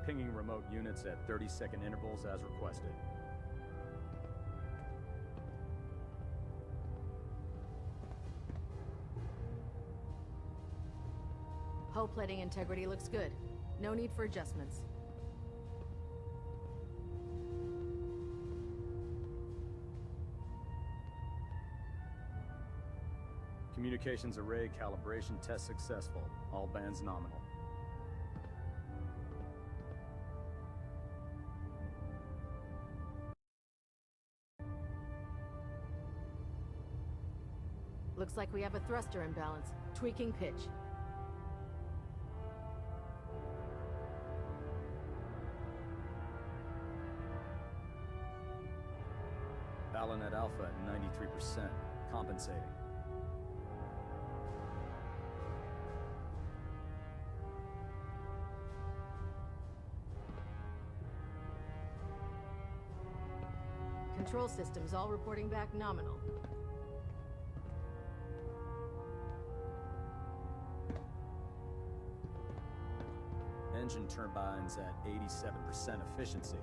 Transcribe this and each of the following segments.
Pinging remote units at 30-second intervals as requested. Hull plating integrity looks good. No need for adjustments. Communications array calibration test successful. All bands nominal. Looks like we have a thruster imbalance. Tweaking pitch. Balonet Alpha at 93%. Compensating. Control systems all reporting back nominal. Engine turbines at 87% efficiency.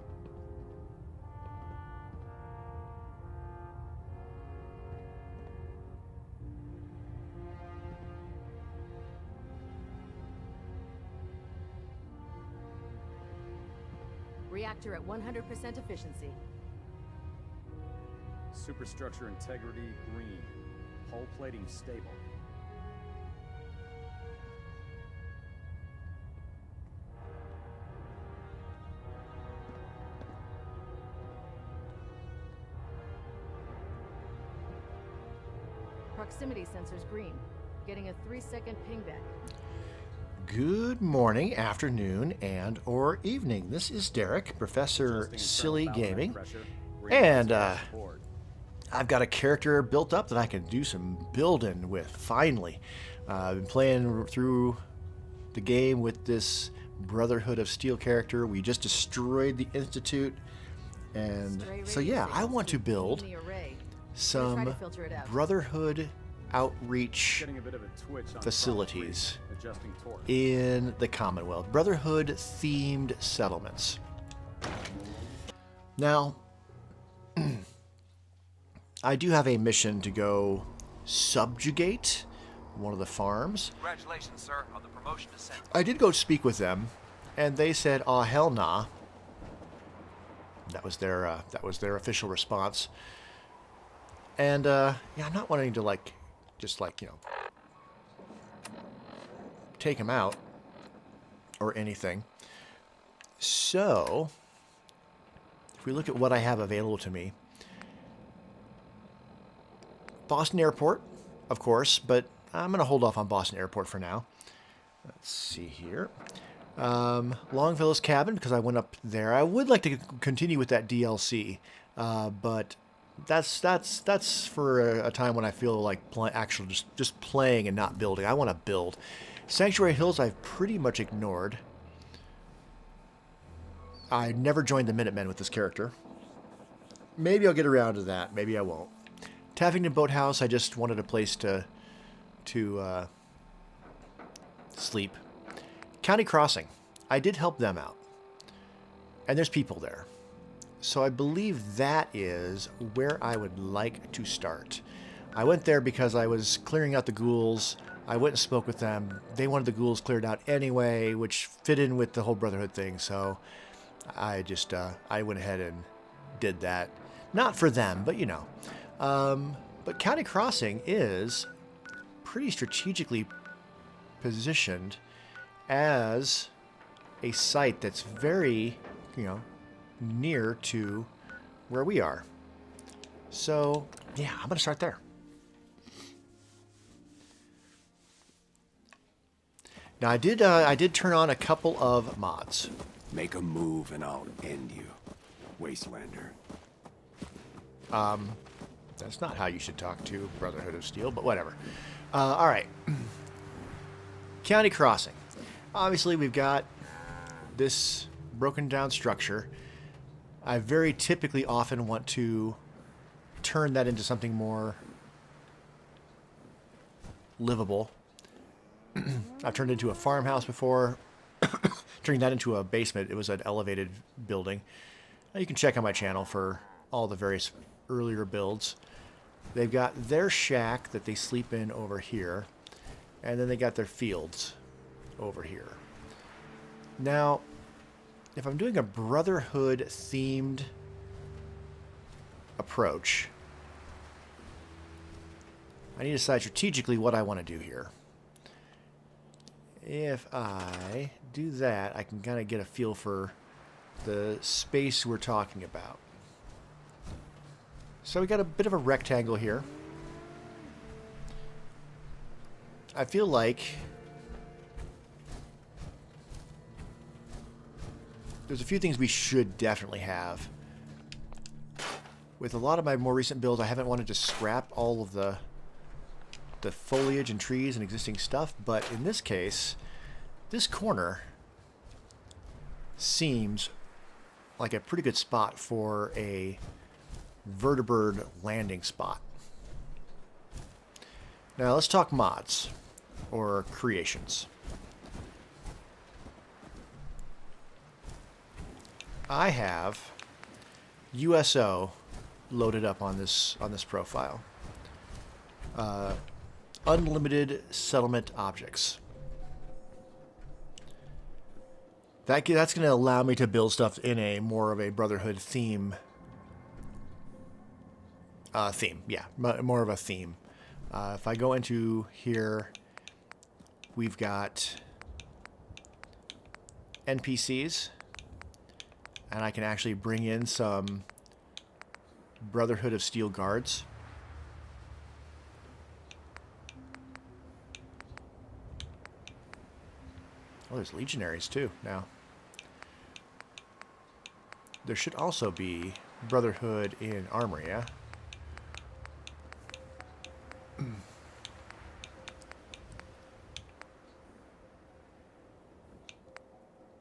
Reactor at 100% efficiency. Superstructure integrity green. Hull plating stable. Proximity sensors green. Getting a 3-second pingback. morning, afternoon, and or evening. This is Derek, Professor Silly Gaming, and I've got a character built up that I can do some building with, finally. I've been playing through the game with this Brotherhood of Steel character. We just destroyed the Institute, and so yeah, I want to build some Brotherhood outreach facilities in the Commonwealth. Brotherhood themed settlements. Now, I do have a mission to go subjugate one of the farms. Congratulations, sir, on the promotion to Sentinel. I did go speak with them, and they said, "Aw, hell nah." That was their official response. And yeah, I'm not wanting to just take them out or anything. So, if we look at what I have available to me, Boston Airport, of course, but I'm going to hold off on Boston Airport for now. Let's see here. Longfellow's Cabin, because I went up there. I would like to continue with that DLC, but that's for a time when I feel like actually just playing and not building. I want to build. Sanctuary Hills I've pretty much ignored. I never joined the Minutemen with this character. Maybe I'll get around to that. Maybe I won't. Taffington Boathouse, I just wanted a place to sleep. County Crossing, I did help them out. And there's people there. So I believe that is where I would like to start. I went there because I was clearing out the ghouls. I went and spoke with them. They wanted the ghouls cleared out anyway, which fit in with the whole Brotherhood thing. So I just, I went ahead and did that. Not for them, but you know. But County Crossing is pretty strategically positioned as a site that's very, near to where we are. So, yeah, I'm going to start there. Now, I did turn on a couple of mods. Make a move and I'll end you, Wastelander. That's not how you should talk to Brotherhood of Steel, but whatever. All right. County Crossing. Obviously, we've got this broken down structure. I very typically often want to turn that into something more livable. I've turned it into a farmhouse before. turning that into a basement. It was an elevated building. You can check out my channel for all the various earlier builds. They've got their shack that they sleep in over here, and then they got their fields over here. Now, if I'm doing a Brotherhood themed approach, I need to decide strategically what I want to do here. If I do that, I can kind of get a feel for the space we're talking about. So we got a bit of a rectangle here. I feel like there's a few things we should definitely have. With a lot of my more recent builds, I haven't wanted to scrap all of the foliage and trees and existing stuff, but in this case, this corner seems like a pretty good spot for a vertibird landing spot. Now let's talk mods or creations. I have USO loaded up on this profile. Unlimited settlement objects. That's going to allow me to build stuff in a more of a Brotherhood theme. Yeah, more of a theme. If I go into here, we've got NPCs, and I can actually bring in some Brotherhood of Steel guards. Oh, there's legionaries too now. There should also be Brotherhood in Armory, yeah?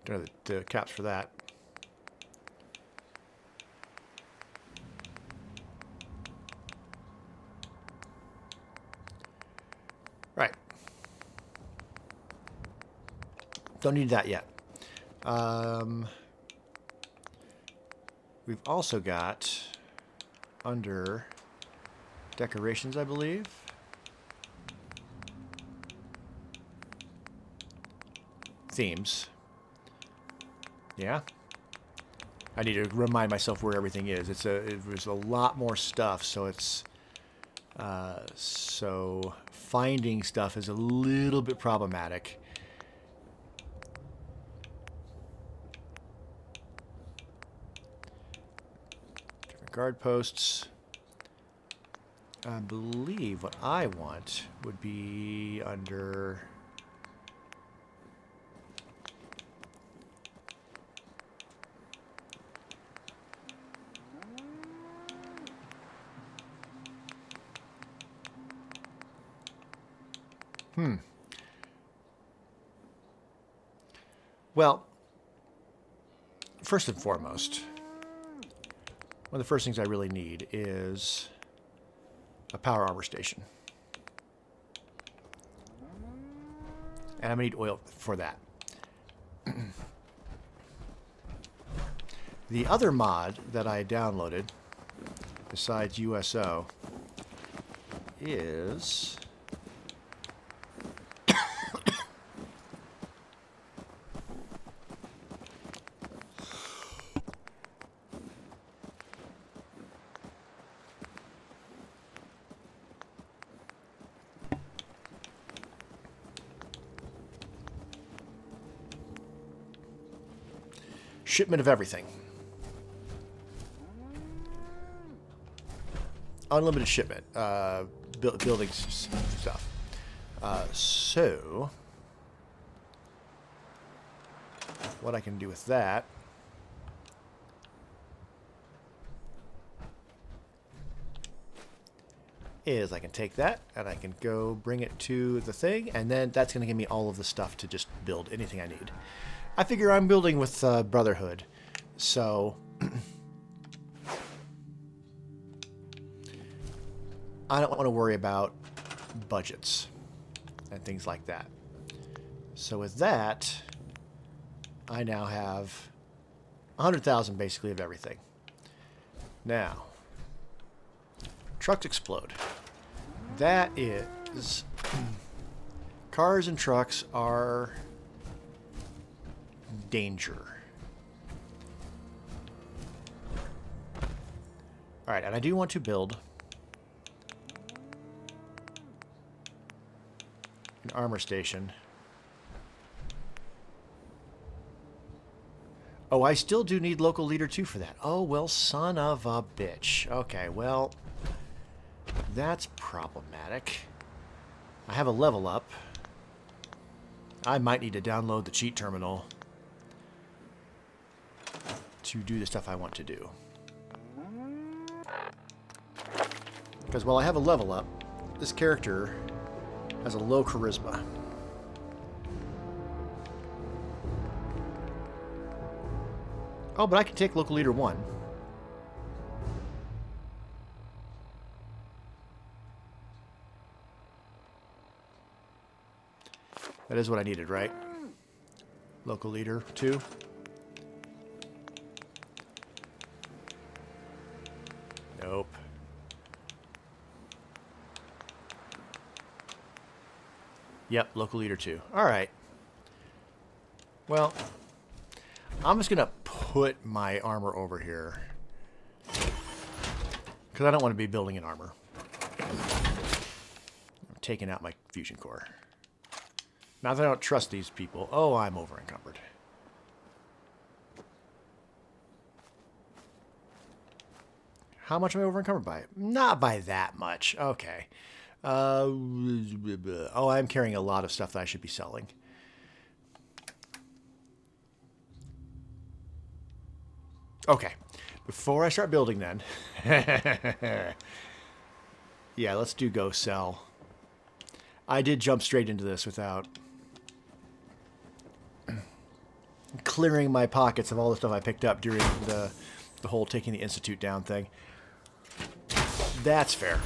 Don't know the caps for that. Right. Don't need that yet. We've also got under decorations, I believe. Themes. Yeah. I need to remind myself where everything is. There's a lot more stuff, so it's so finding stuff is a little bit problematic. Different guard posts. I believe what I want would be under Well, first and foremost, one of the first things I really need is a power armor station. And I'm going to need oil for that. The other mod that I downloaded, besides USO, is shipment of everything. Unlimited shipment. Building stuff. So, what I can do with that is I can take that and I can go bring it to the thing, and then that's going to give me all of the stuff to just build anything I need. I figure I'm building with Brotherhood, so I don't want to worry about budgets and things like that. So with that, I now have 100,000 basically of everything. Now, trucks explode. That is... Cars and trucks are danger. Alright, and I do want to build an armor station. Oh, I still do need local leader 2 for that. Oh, well, son of a bitch. Okay, well, that's problematic. I have a level up. I might need to download the cheat terminal to do the stuff I want to do. Because while I have a level up, this character has a low charisma. Oh, but I can take local leader 1. That is what I needed, right? Local leader 2. Nope. Yep, local leader 2. Alright. Well, I'm just going to put my armor over here. Because I don't want to be building an armor. I'm taking out my fusion core. Not that I don't trust these people. Oh, I'm over encumbered. How much am I over encumbered by? Not by that much. Okay. Oh, I'm carrying a lot of stuff that I should be selling. Okay. Before I start building then. Yeah, let's do go sell. I did jump straight into this without clearing my pockets of all the stuff I picked up during the whole taking the Institute down thing. That's fair.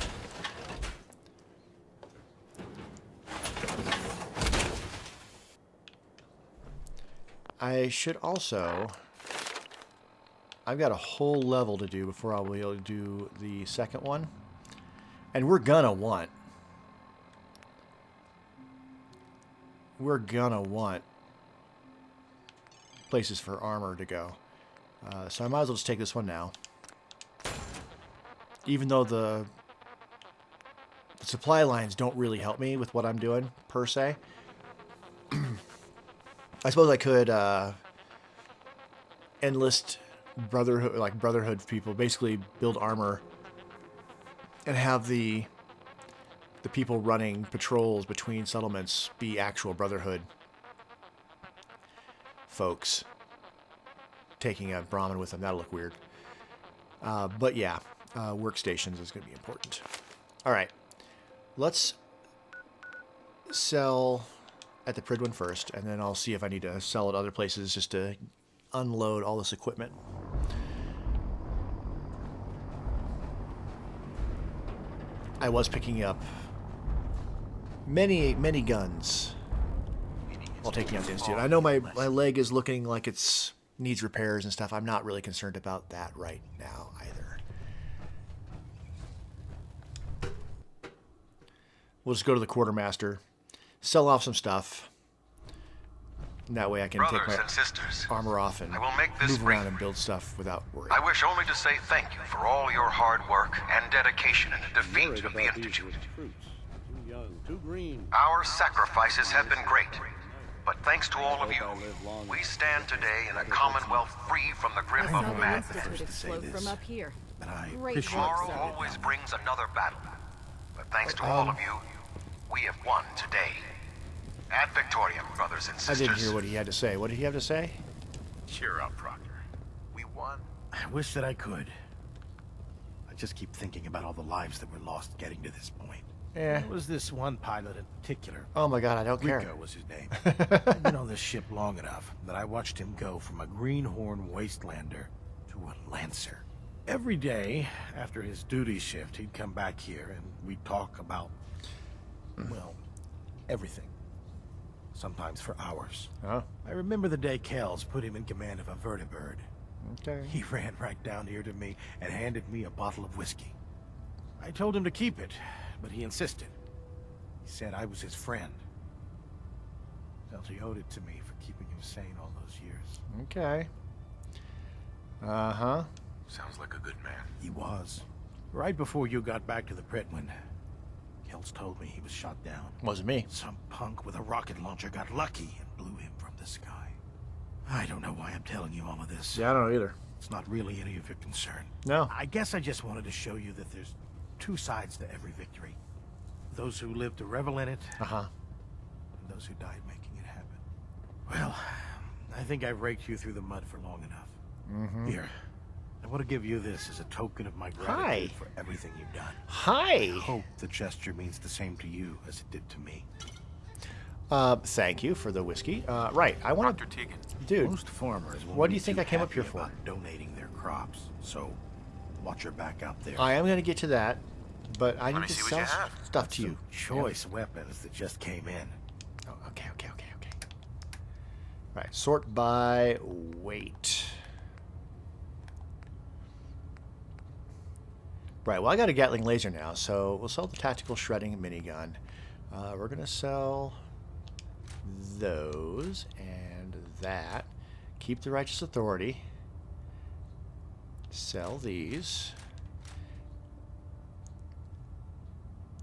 I should also... I've got a whole level to do before I'll be able to do the second one. And we're gonna want... places for armor to go. So I might as well just take this one now. Even though the supply lines don't really help me with what I'm doing, per se. I suppose I could enlist Brotherhood people, basically build armor and have the people running patrols between settlements be actual Brotherhood folks taking a Brahmin with them. That'll look weird. But yeah, workstations is going to be important. All right, let's sell at the Prid one first, and then I'll see if I need to sell at other places just to unload all this equipment. I was picking up many guns while taking out the Institute. I know my leg is looking like it's needs repairs and stuff. I'm not really concerned about that right now either. We'll just go to the quartermaster, sell off some stuff, and that way I can take my armor off and move around and build stuff without worry. I wish only to say thank you for all your hard work and dedication in the defeat of the Institute. Our sacrifices have been great, but thanks to all of you, we stand today in a Commonwealth free from the grip of madness. From up here. Great Tomorrow always brings another battle, but thanks to all of you, we have won today. Ad Victoriam, brothers and sisters. I didn't hear what he had to say. What did he have to say? Cheer up, Proctor. We won. I wish that I could. I just keep thinking about all the lives that were lost getting to this point. Yeah. It was this one pilot in particular. Oh my god, I don't care. Rico was his name. I've been on this ship long enough that I watched him go from a greenhorn wastelander to a lancer. Every day after his duty shift, he'd come back here and we'd talk about, well, everything. sometimes for hours. Huh? I remember the day Kells put him in command of a vertibird. Okay. He ran right down here to me and handed me a bottle of whiskey. I told him to keep it, but he insisted. He said I was his friend. Felt he owed it to me for keeping him sane all those years. Okay. Uh-huh. Sounds like a good man. He was. Right before you got back to the Prydwen, Kells told me he was shot down. Wasn't me. Some punk with a rocket launcher got lucky and blew him from the sky. I don't know why I'm telling you all of this. Yeah, I don't know either. It's not really any of your concern. No. I guess I just wanted to show you that there's two sides to every victory. Those who live to revel in it, Uh-huh. and those who died making it happen. Well, I think I've raked you through the mud for long enough. Mm-hmm. Here, I want to give you this as a token of my Hi. gratitude for everything you've done. Hi. I hope the gesture means the same to you as it did to me. Thank you for the whiskey. Right, I want to... Dr. Tegan. Dude, Most farmers won't what do you be think too I came up happy here for? about donating their crops, so watch your back out there. I am going to get to that, but I Let need me to see what sell you have. stuff to you. Choice weapons that just came in. Oh, okay. Right, sort by weight. Right, well, I got a Gatling laser now, so we'll sell the tactical shredding minigun. We're going to sell those and that. Keep the righteous authority. Sell these.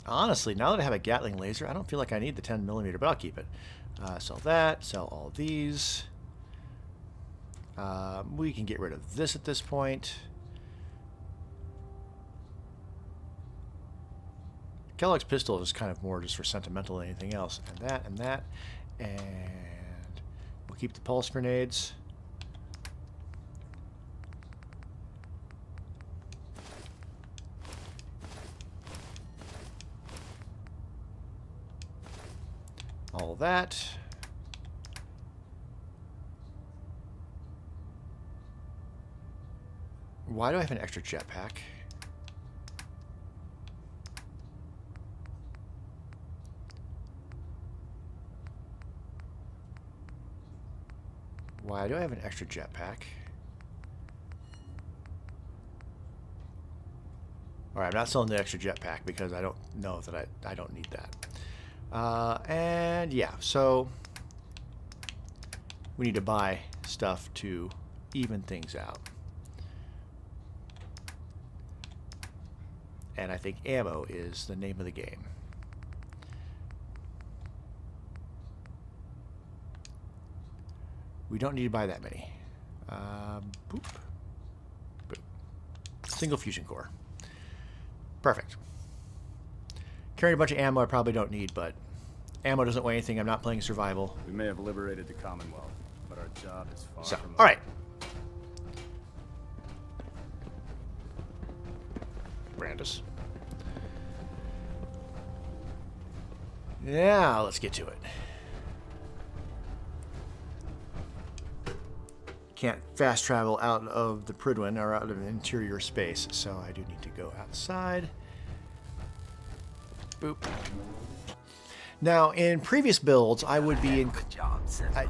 Honestly, now that I have a Gatling laser, I don't feel like I need the 10mm, but I'll keep it. Sell that. Sell all these. We can get rid of this at this point. Kellogg's pistol is kind of more just for sentimental than anything else. And that, and that. And we'll keep the pulse grenades. All that. Why do I have an extra jetpack? Why do I have an extra jetpack? Alright, I'm not selling the extra jetpack because I don't know that I don't need that. And yeah, so we need to buy stuff to even things out. And I think ammo is the name of the game. We don't need to buy that many. Boop. Boop. Single fusion core. Perfect. Carrying a bunch of ammo I probably don't need, but ammo doesn't weigh anything. I'm not playing survival. We may have liberated the Commonwealth, but our job is far So, from all right. Brandis. Now, let's get to it. Can't fast travel out of the Prydwen or out of interior space, so I do need to go outside. Boop. Now, in previous builds, I would be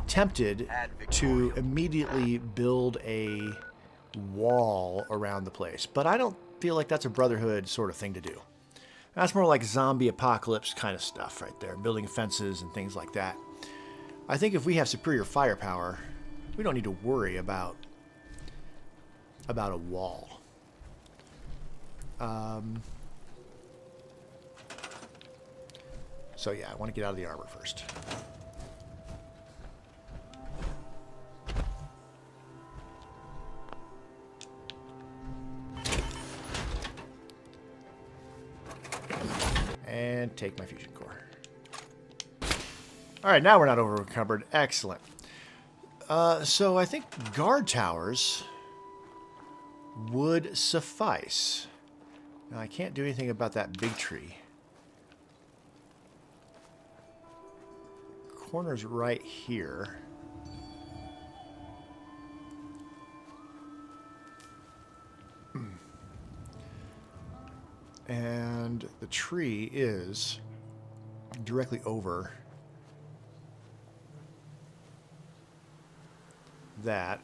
tempted to immediately build a wall around the place, but I don't feel like that's a Brotherhood sort of thing to do. That's more like zombie apocalypse kind of stuff right there, building fences and things like that. I think if we have superior firepower, we don't need to worry about a wall. So yeah, I want to get out of the armor first. And take my fusion core. All right, now we're not over encumbered. Excellent. So I think guard towers would suffice. Now I can't do anything about that big tree. Corner's right here. And the tree is directly over that.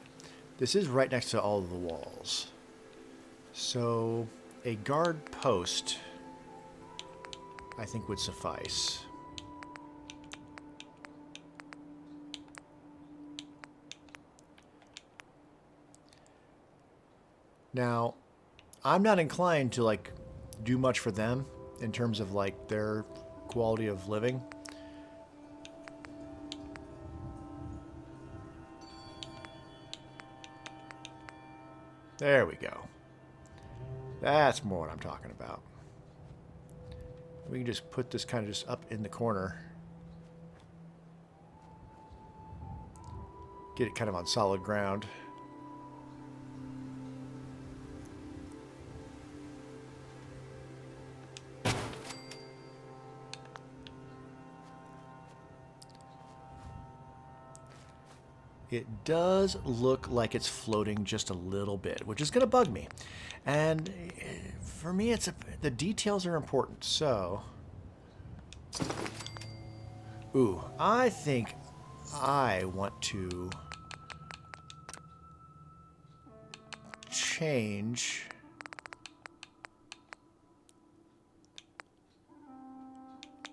This is right next to all of the walls. So a guard post, I think, would suffice. Now, I'm not inclined to, like, do much for them in terms of, like, their quality of living. There we go. That's more what I'm talking about. We can just put this kind of just up in the corner. Get it kind of on solid ground. It does look like it's floating just a little bit, which is going to bug me. And for me, the details are important. So, ooh, I think I want to change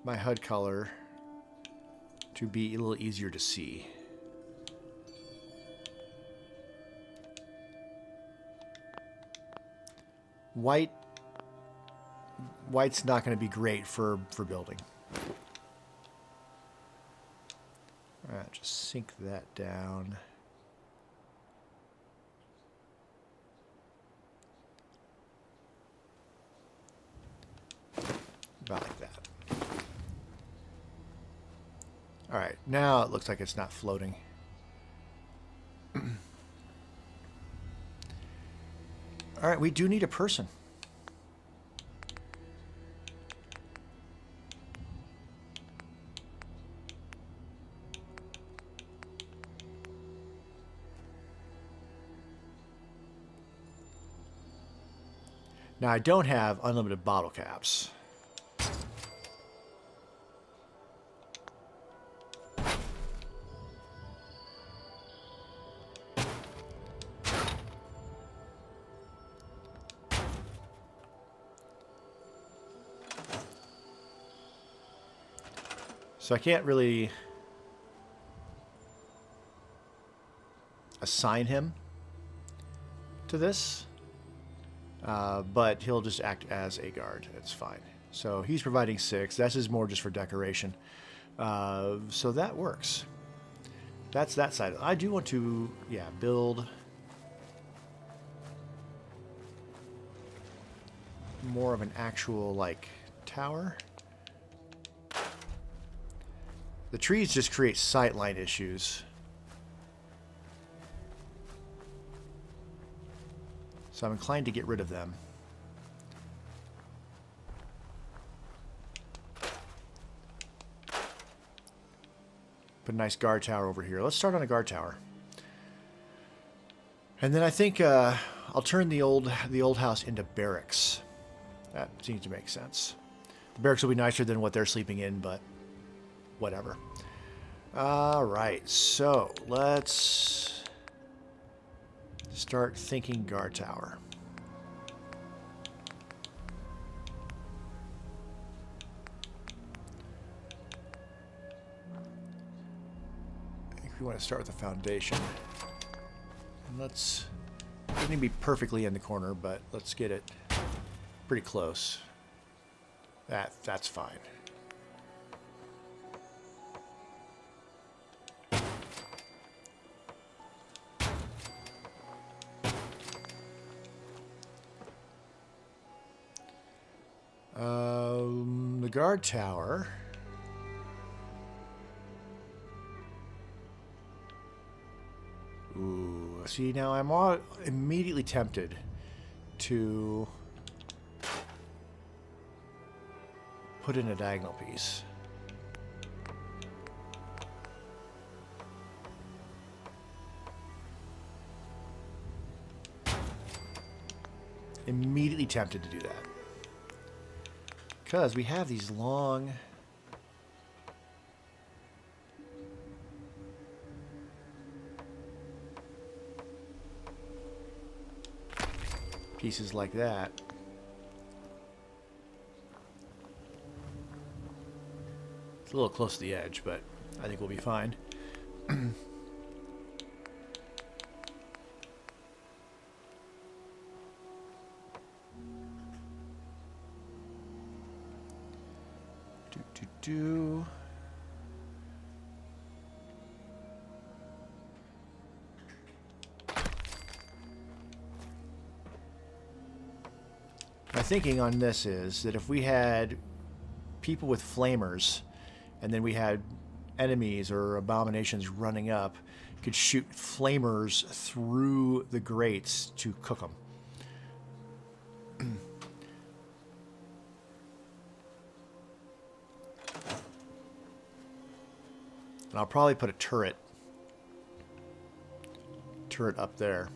my HUD color to be a little easier to see. White's not going to be great for building. All right, just sink that down. About like that. All right, now it looks like it's not floating. All right, we do need a person. Now, I don't have unlimited bottle caps. So I can't really assign him to this, but he'll just act as a guard. It's fine. So he's providing 6. This is more just for decoration. So that works. That's that side. I do want to, yeah, build more of an actual, like, tower. The trees just create sightline issues. So I'm inclined to get rid of them. Put a nice guard tower over here. Let's start on a guard tower. And then I think I'll turn the old house into barracks. That seems to make sense. The barracks will be nicer than what they're sleeping in, but whatever. All right, so let's start thinking guard tower. I think we want to start with the foundation. And let's, it doesn't need to be perfectly in the corner, but let's get it pretty close. That's fine. The guard tower. Ooh, see, now I'm all immediately tempted to put in a diagonal piece. Immediately tempted to do that. Because we have these long... pieces like that. It's a little close to the edge, but I think we'll be fine. do. My thinking on this is that if we had people with flamers and then we had enemies or abominations running up, could shoot flamers through the grates to cook them. And I'll probably put a turret up there.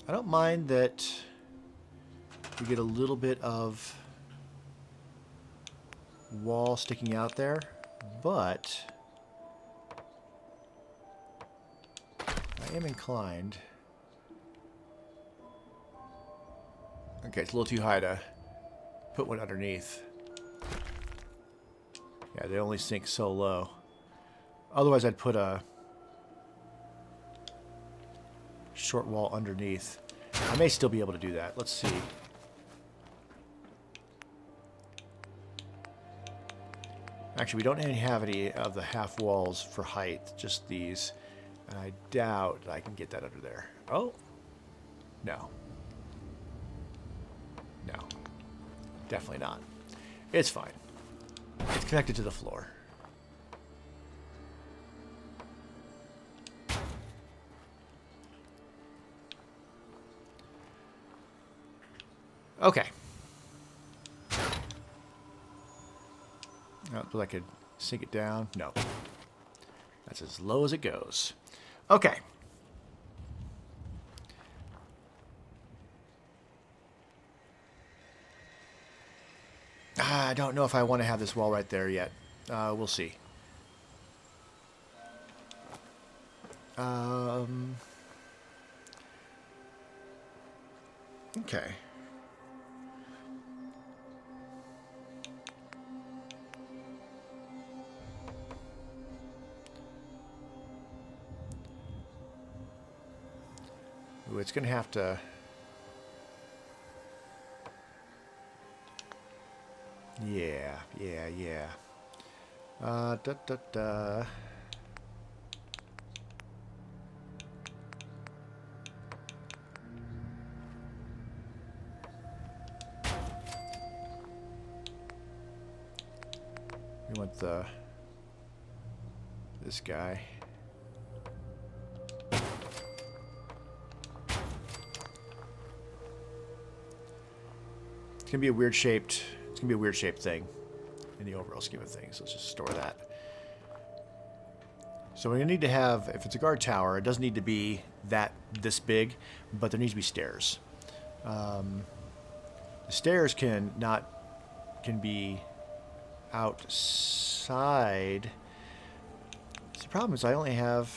I don't mind that we get a little bit of wall sticking out there, but I am inclined. Okay, it's a little too high to put one underneath. Yeah, they only sink so low. Otherwise, I'd put a short wall underneath. I may still be able to do that. Let's see. Actually, we don't have any of the half walls for height, just these. And I doubt I can get that under there. Oh. No. No. Definitely not. It's fine. It's connected to the floor. Okay. Oh, but I could sink it down. No. That's as low as it goes. Okay. I don't know if I want to have this wall right there yet. We'll see. Okay. Ooh, it's going to have to... Yeah. We want this guy. It's gonna be a weird shaped. It's gonna be a weird shaped thing in the overall scheme of things. Let's just store that. So we're gonna need to have, if it's a guard tower, it doesn't need to be this big, but there needs to be stairs. The stairs can be outside. The problem is I only have.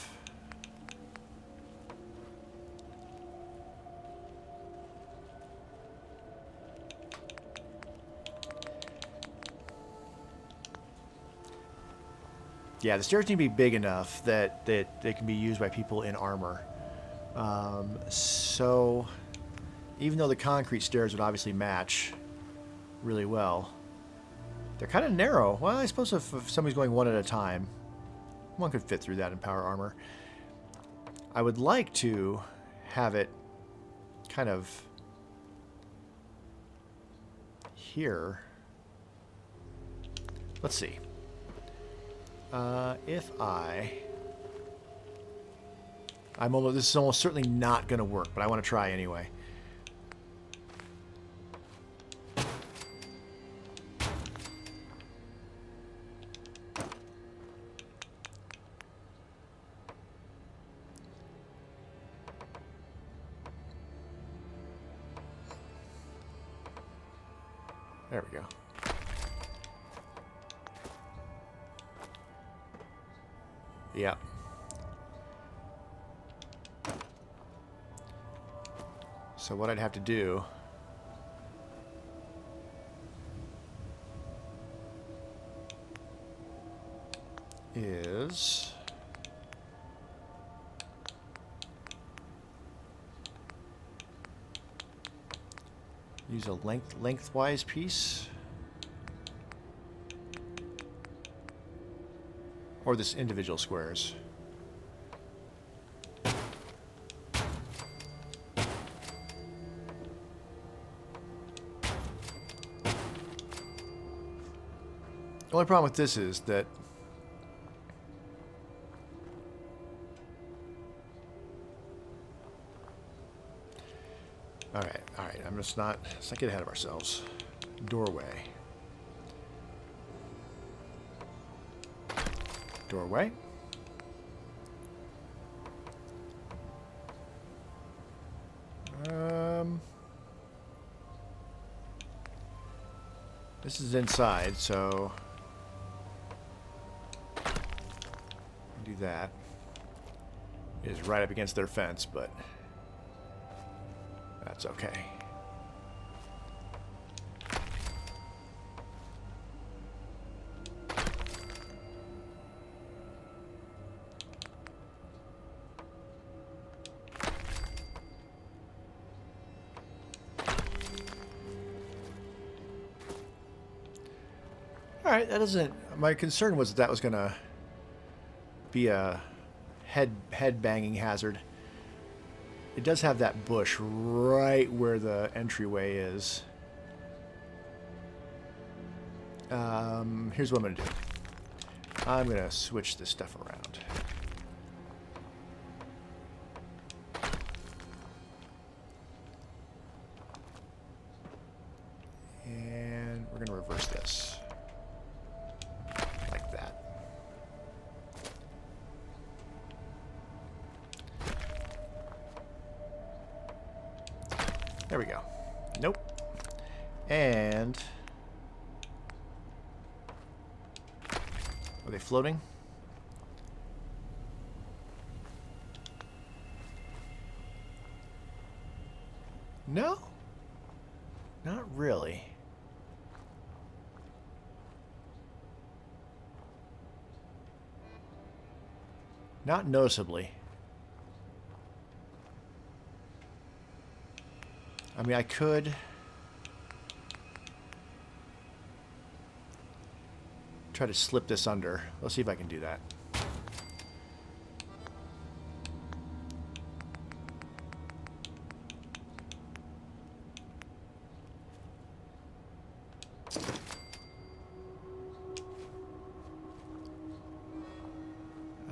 Yeah, the stairs need to be big enough that they can be used by people in armor. So, even though the concrete stairs would obviously match really well, they're kind of narrow. Well, I suppose if somebody's going one at a time, one could fit through that in power armor. I would like to have it kind of here. Let's see. If this is almost certainly not going to work, but I want to try anyway. There we go. Yeah. So what I'd have to do is use a lengthwise piece, or this individual squares. The only problem with this is that all right, let's not get ahead of ourselves. Doorway. Doorway. This is inside, so do that. It is right up against their fence, but that's okay. All right, that doesn't. My concern was that was gonna be a head banging hazard. It does have that bush right where the entryway is. Here's what I'm gonna do. I'm gonna switch this stuff around. And we're gonna reverse this. Like that. There we go. Nope. And are they floating? No. Not really. Not noticeably. I mean, I could try to slip this under. Let's see if I can do that.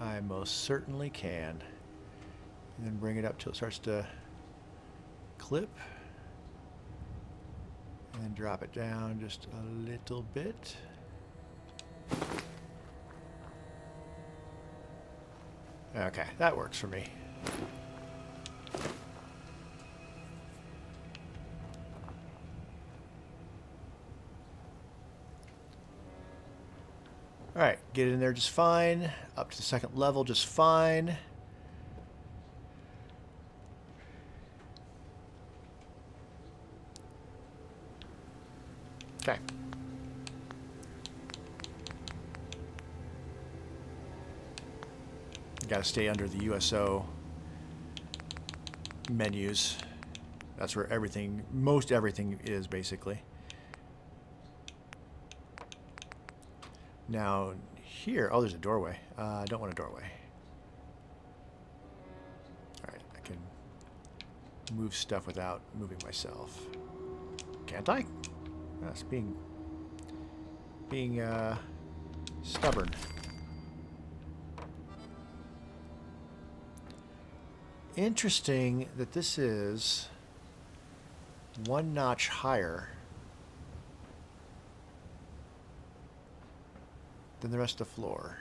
I most certainly can. And then bring it up till it starts to clip. And drop it down just a little bit. Okay, that works for me. All right, get in there just fine. Up to the second level just fine. Okay. Got to stay under the USO menus. That's where everything, most everything is basically. Now here, oh, there's a doorway. I don't want a doorway. All right, I can move stuff without moving myself. Can't I? That's being stubborn. Interesting that this is one notch higher than the rest of the floor.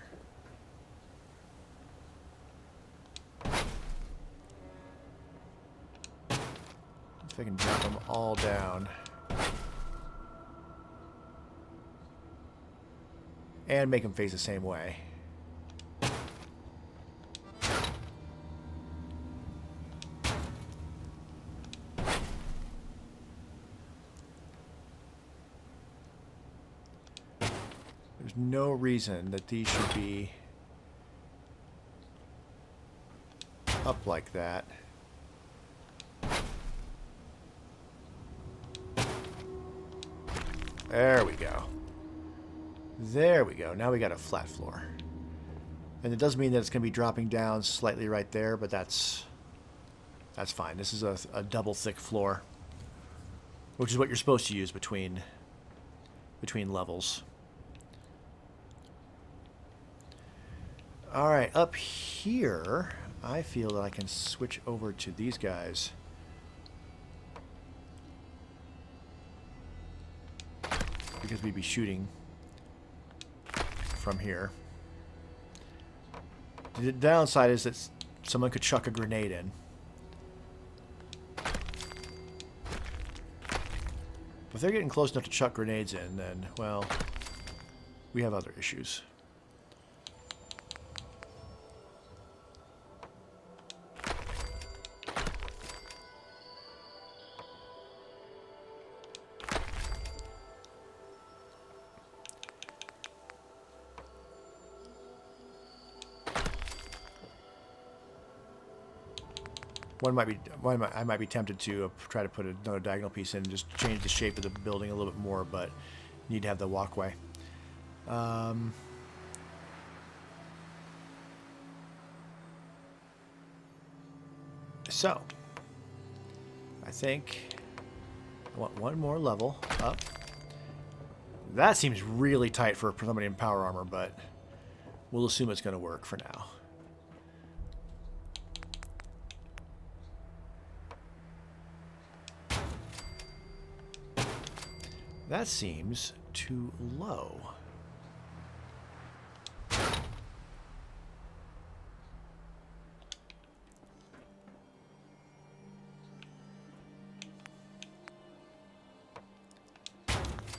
If I can drop them all down. And make them face the same way. there's no reason that these should be up like that. There we go. There we go. Now we got a flat floor. And it does mean that it's going to be dropping down slightly right there, but that's fine. This is a double thick floor, which is what you're supposed to use between levels. All right, up here, I feel that I can switch over to these guys. Because we'd be shooting from here. The downside is that someone could chuck a grenade in. If they're getting close enough to chuck grenades in, then, well, we have other issues. I might be tempted to try to put another diagonal piece in and just change the shape of the building a little bit more, but you need to have the walkway. So, I think I want one more level up. That seems really tight for somebody in power armor, but we'll assume it's going to work for now. That seems too low.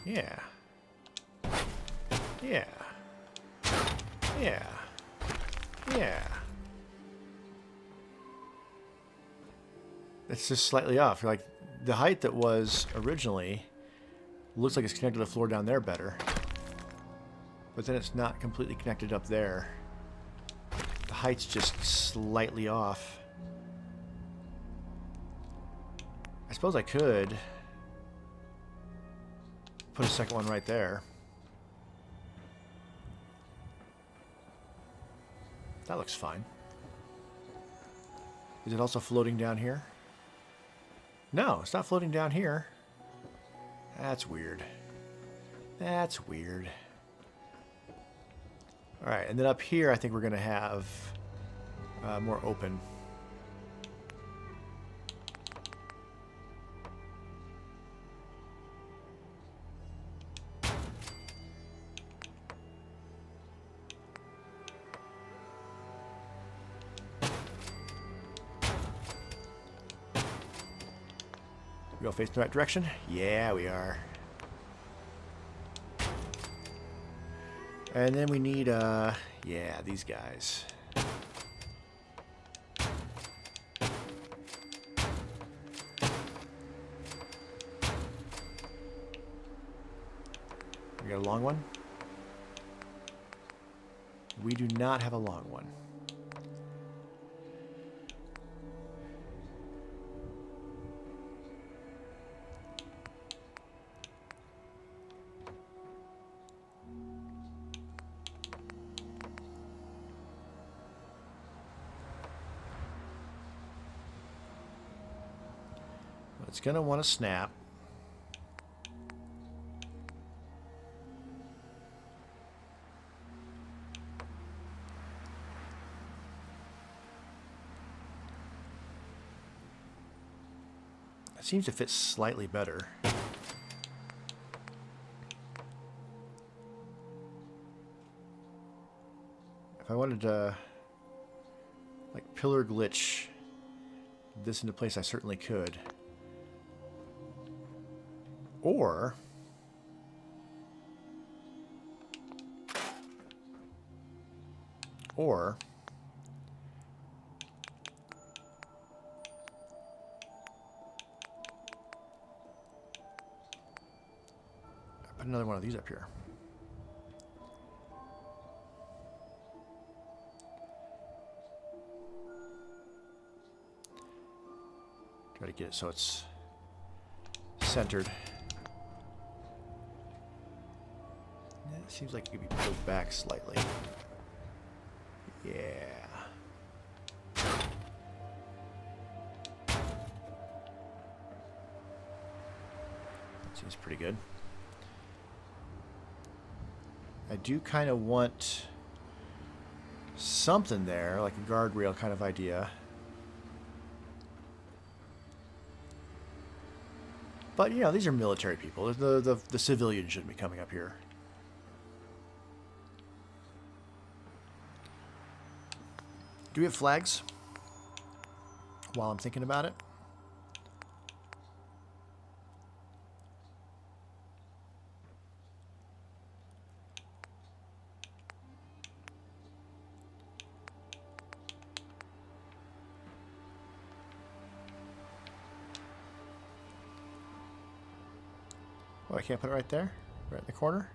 Yeah. Yeah. Yeah. Yeah. It's just slightly off. Like, the height that was originally looks like it's connected to the floor down there better. But then it's not completely connected up there. The height's just slightly off. I suppose I could put a second one right there. That looks fine. Is it also floating down here? No, it's not floating down here. That's weird. That's weird. Alright, and then up here I think we're going to have more open. We all facing the right direction? Yeah, we are. And then we need, yeah, these guys. We got a long one? We do not have a long one. It's going to want to snap. It seems to fit slightly better. If I wanted to, like, pillar glitch this into place, I certainly could. Or put another one of these up here. Try to get it so it's centered. It seems like it could be pulled back slightly. Yeah. Seems pretty good. I do kind of want something there, like a guardrail kind of idea. But, you know, these are military people. The civilians shouldn't be coming up here. Do we have flags? While I'm thinking about it. Oh, I can't put it right there? Right in the corner?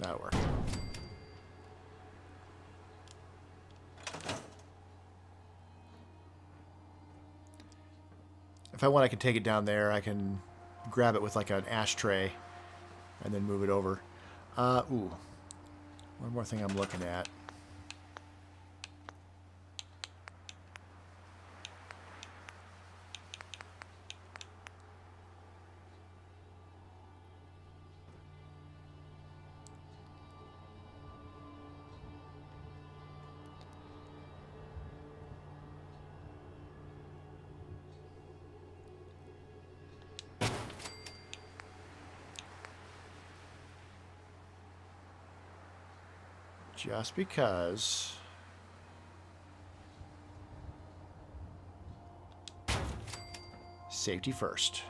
That'll work. If I want, I can take it down there. I can grab it with like an ashtray and then move it over. Ooh. One more thing I'm looking at. Just because safety first.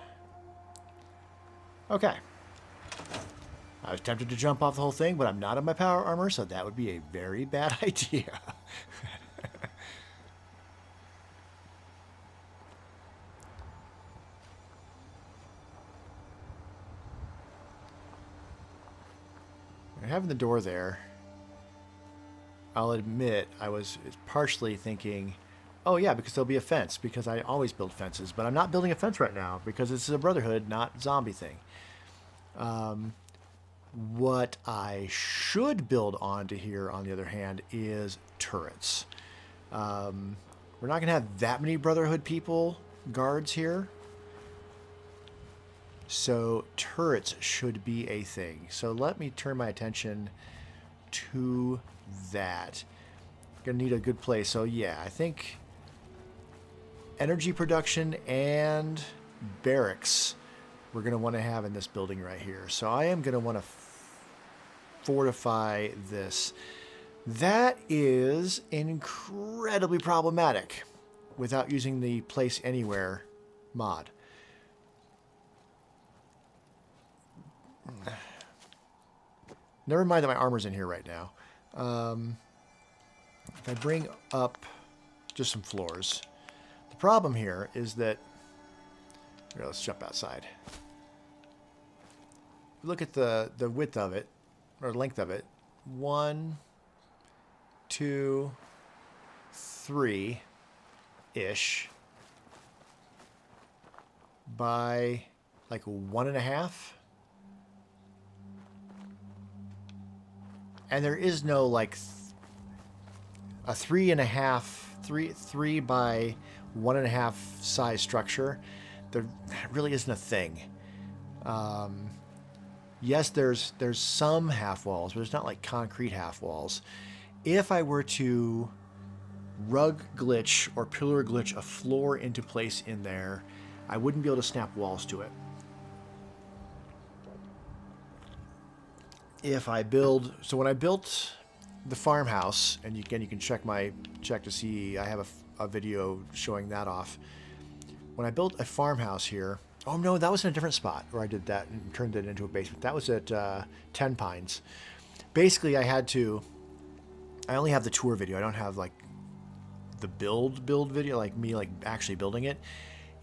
Okay. I was tempted to jump off the whole thing, but I'm not in my power armor, so that would be a very bad idea. Having the door there, I'll admit I was partially thinking, oh yeah, because there'll be a fence, because I always build fences, but I'm not building a fence right now because this is a Brotherhood, not zombie thing. What I should build onto here, on the other hand, is turrets. We're not going to have that many Brotherhood people, guards here. So turrets should be a thing. So let me turn my attention to that. Gonna need a good place. So yeah, I think energy production and barracks we're gonna want to have in this building right here. So I am gonna want to fortify this. That is incredibly problematic without using the place anywhere mod. Never mind that my armor's in here right now. If I bring up just some floors, the problem here is that, here, let's jump outside. Look at the width of it, or length of it. 1, 2, 3-ish by like 1.5. And there is no like a 3 by 1.5 size structure. There really isn't a thing. Yes, there's some half walls, but it's not like concrete half walls. If I were to rug glitch or pillar glitch a floor into place in there, I wouldn't be able to snap walls to it. If I build, so when I built the farmhouse, and again you can check to see, I have a video showing that off. When I built a farmhouse here, oh no, that was in a different spot where I did that and turned it into a basement. That was at 10 Pines. Basically, I only have the tour video. I don't have like the build video, like me like actually building it.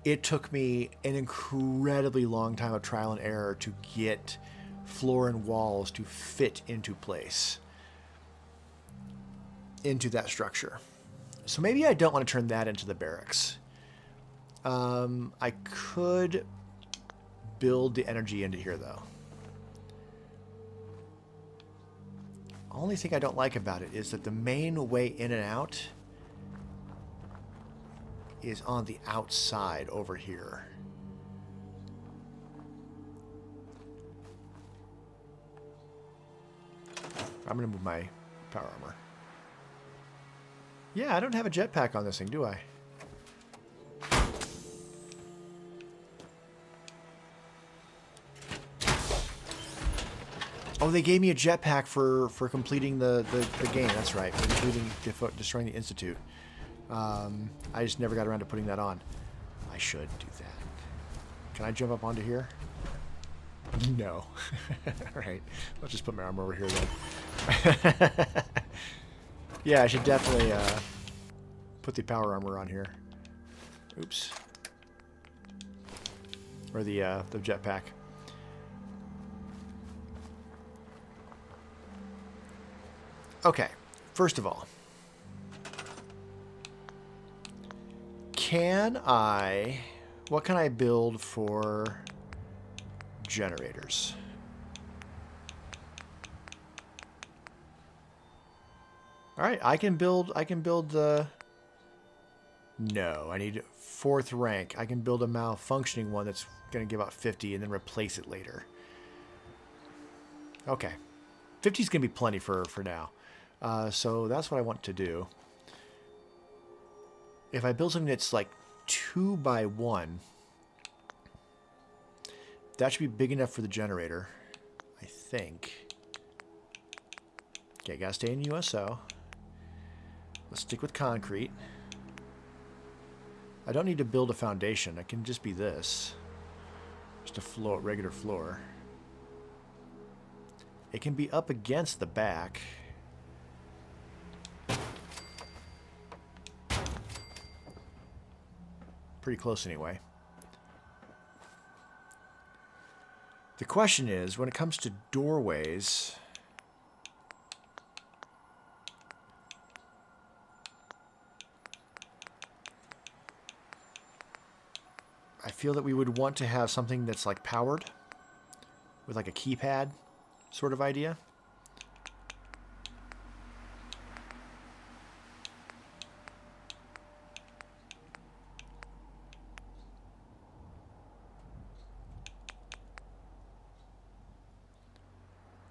It took me an incredibly long time of trial and error to get floor and walls to fit into place into that structure. So maybe I don't want to turn that into the barracks. I could build the energy into here, though. Only thing I don't like about it is that the main way in and out is on the outside over here. I'm going to move my power armor. Yeah, I don't have a jetpack on this thing, do I? Oh, they gave me a jetpack for completing the game. That's right, for completing destroying the Institute. I just never got around to putting that on. I should do that. Can I jump up onto here? No. Alright, let's just put my armor over here then. Yeah, I should definitely put the power armor on here. Oops. Or the jetpack. Okay, first of all, what can I build for generators? All right, I can build the, no, I need 4th rank. I can build a malfunctioning one that's going to give out 50 and then replace it later. Okay, 50 is going to be plenty for now. So that's what I want to do. If I build something that's like 2 by 1, that should be big enough for the generator, I think. Okay, gotta stay in USO. Let's stick with concrete. I don't need to build a foundation. I can just be this. Just a floor, regular floor. It can be up against the back. Pretty close anyway. The question is, when it comes to doorways, I feel that we would want to have something that's like powered with like a keypad sort of idea.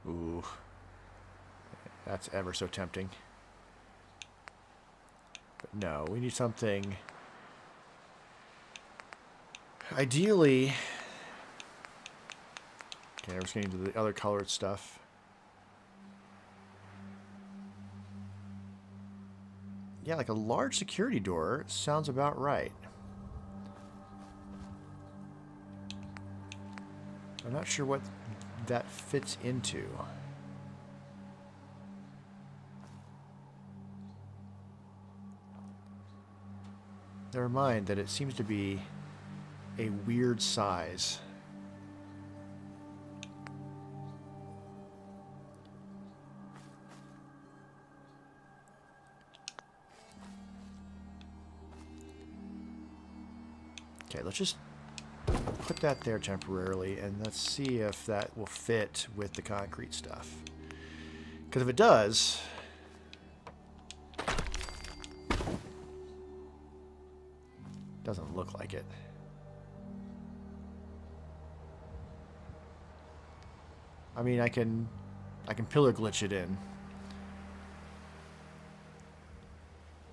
Ooh, that's ever so tempting. But no, we need something. Ideally, okay, we're just getting into the other colored stuff. Yeah, like a large security door sounds about right. I'm not sure what that fits into. Never mind that it seems to be a weird size. Okay, let's just put that there temporarily, and let's see if that will fit with the concrete stuff. Because if it does, doesn't look like it. I mean, I can pillar glitch it in.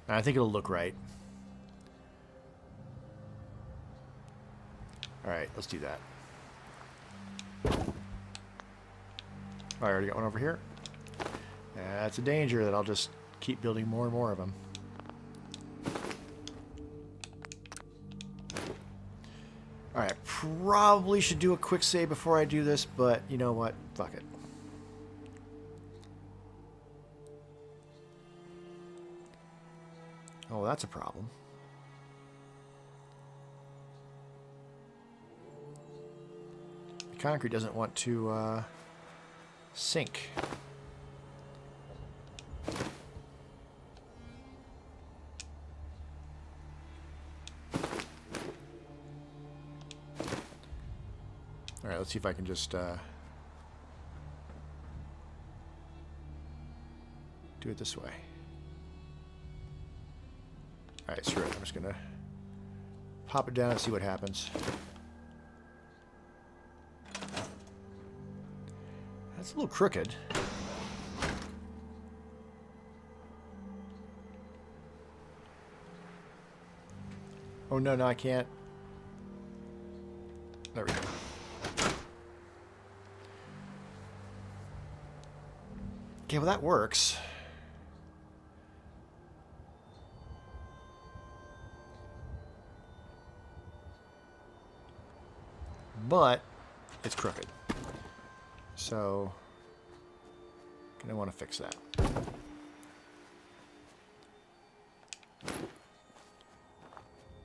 And I think it'll look right. Alright, let's do that. I already got one over here. That's a danger that I'll just keep building more and more of them. Alright, probably should do a quick save before I do this, but you know what? Fuck it. Oh, that's a problem. The concrete doesn't want to sink. let's see if I can just do it this way. Alright, screw it. I'm just gonna pop it down and see what happens. That's a little crooked. Oh no, I can't. There we go. Okay, well that works. But it's crooked. So gonna want to fix that.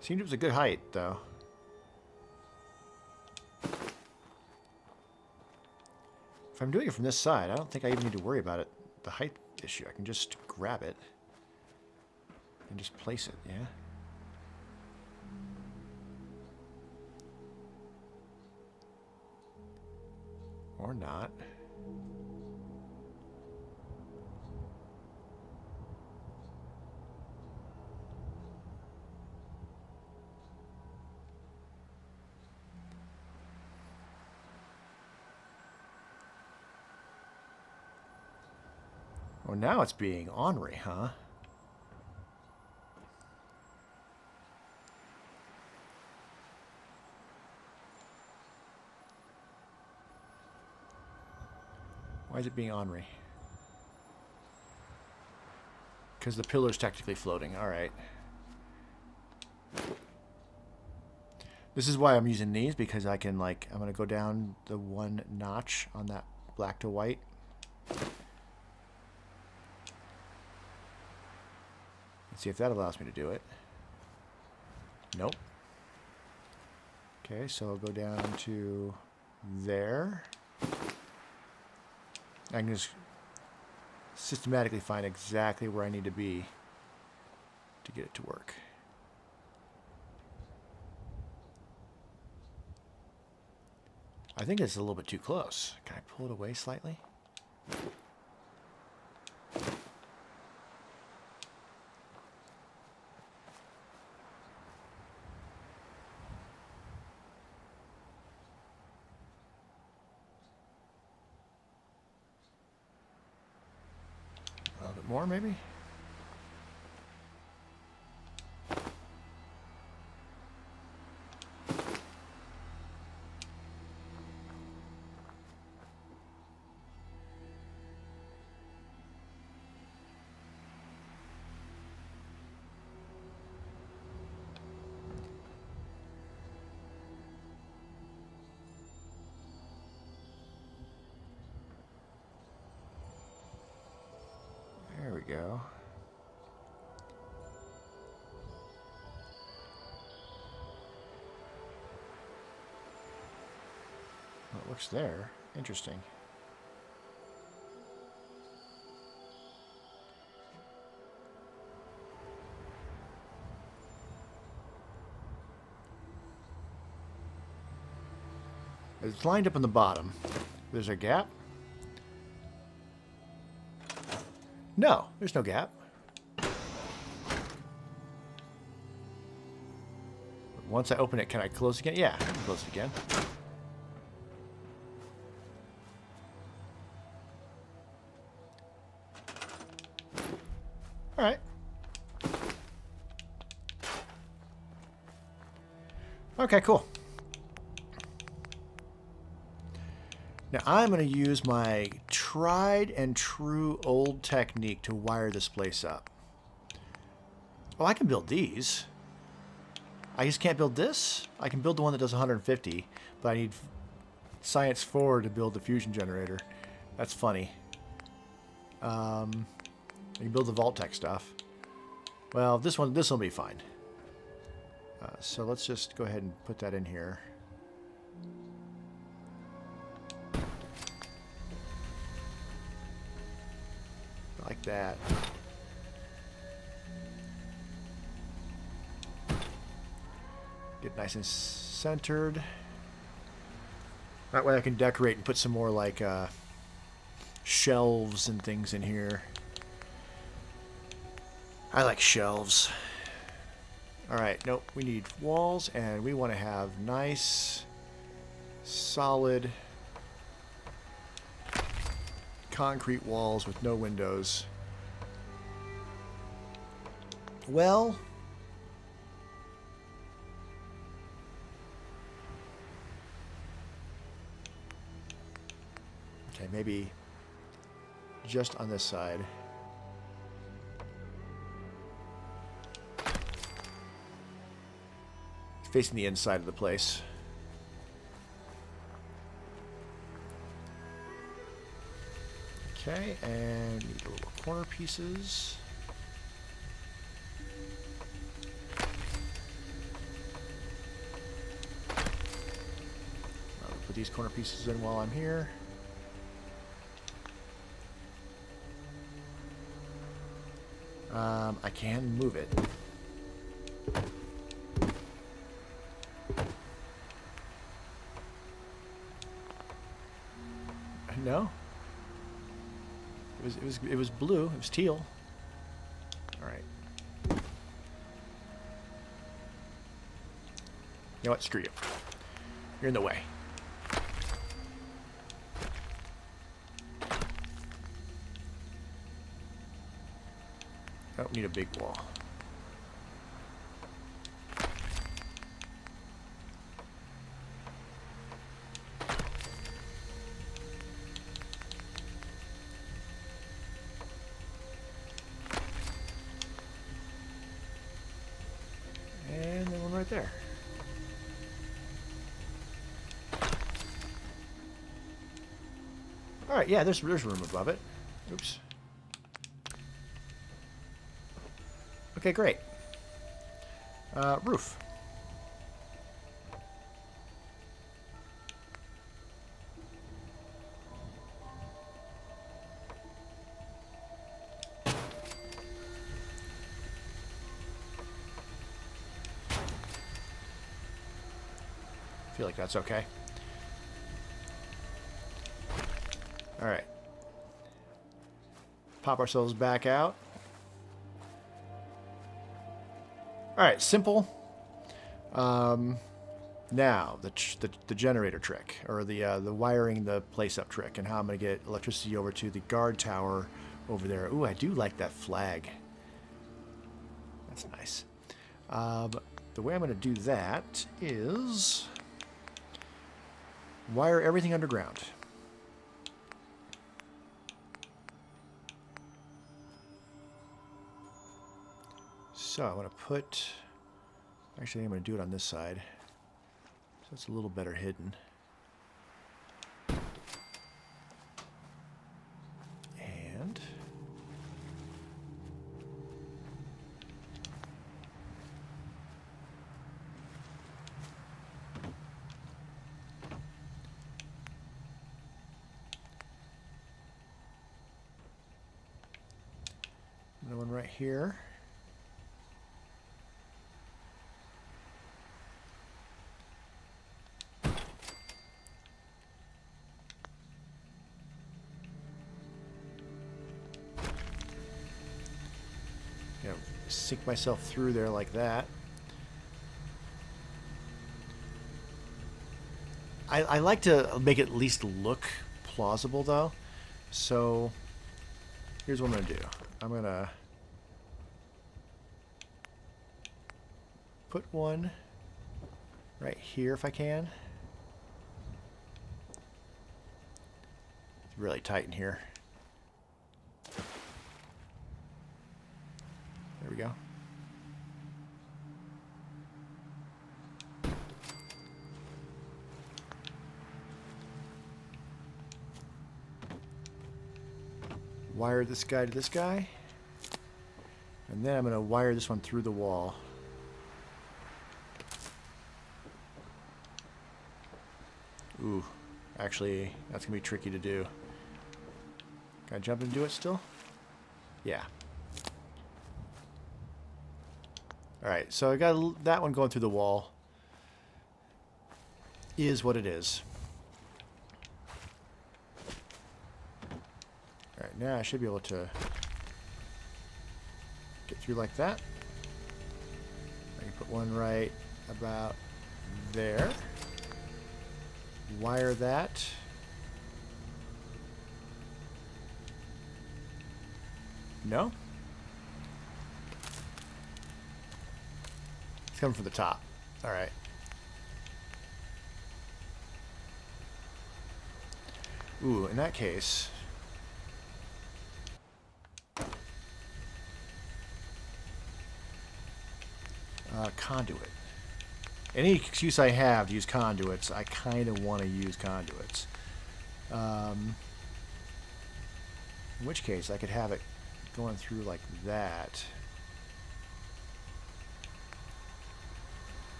Seemed it was a good height, though. If I'm doing it from this side, I don't think I even need to worry about it. The height issue. I can just grab it and just place it, yeah? Or not. Oh, now it's being ornery, huh? Why is it being ornery? Because the pillar's technically floating. All right. This is why I'm using these, because I can, like, I'm going to go down the one notch on that black to white. Let's see if that allows me to do it. Nope. Okay, so I'll go down to there. I can just systematically find exactly where I need to be to get it to work. I think it's a little bit too close. Can I pull it away slightly? A little bit more, maybe? There we go. Well, it works there. Interesting. It's lined up on the bottom. There's a gap. No, there's no gap. Once I open it, can I close again? Yeah, I can close it again. All right. Okay, cool. Now I'm going to use my tried and true old technique to wire this place up. Well, I can build these. I just can't build this. I can build the one that does 150, but I need Science 4 to build the fusion generator. That's funny. I can build the Vault-Tec stuff. Well, this will be fine. So let's just go ahead and put that in here. Like that. Get nice and centered. That way I can decorate and put some more like shelves and things in here. I like shelves. Alright, nope, we need walls and we want to have nice, solid concrete walls with no windows. Well, okay, maybe just on this side. Facing the inside of the place. Okay, and need the little corner pieces. I'll put these corner pieces in while I'm here. I can move it. No. It was blue. It was teal. All right. You know what? Screw you. You're in the way. I don't need a big wall. And then one right there. All right, yeah, there's room above it. Oops. Okay, great. Roof. I feel like that's okay. All right. Pop ourselves back out. All right, simple. Now the generator trick, or the wiring the place up trick, and how I'm gonna get electricity over to the guard tower over there. Ooh, I do like that flag. That's nice. The way I'm gonna do that is wire everything underground. So I want to put, actually I'm going to do it on this side, so it's a little better hidden. And another one right here. Sink myself through there like that. I like to make it at least look plausible though. So here's what I'm gonna do. I'm gonna put one right here if I can. It's really tight in here. There we go. Wire this guy to this guy. And then I'm going to wire this one through the wall. Ooh, actually, that's going to be tricky to do. Can I jump and do it still? Yeah. Alright, so I got that one going through the wall. Is what it is. Alright, now I should be able to get through like that. I can put one right about there. Wire that. No? It's coming from the top. Alright. Ooh, in that case... conduit. Any excuse I have to use conduits, I kind of want to use conduits. In which case, I could have it going through like that.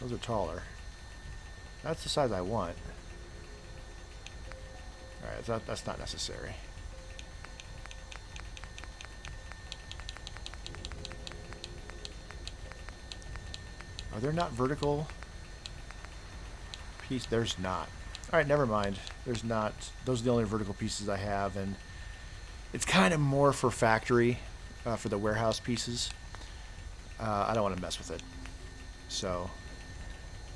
Those are taller. That's the size I want. Alright, that's not necessary. Are there not vertical pieces? There's not. Alright, never mind. There's not. Those are the only vertical pieces I have, and it's kind of more for factory, for the warehouse pieces. I don't want to mess with it. So,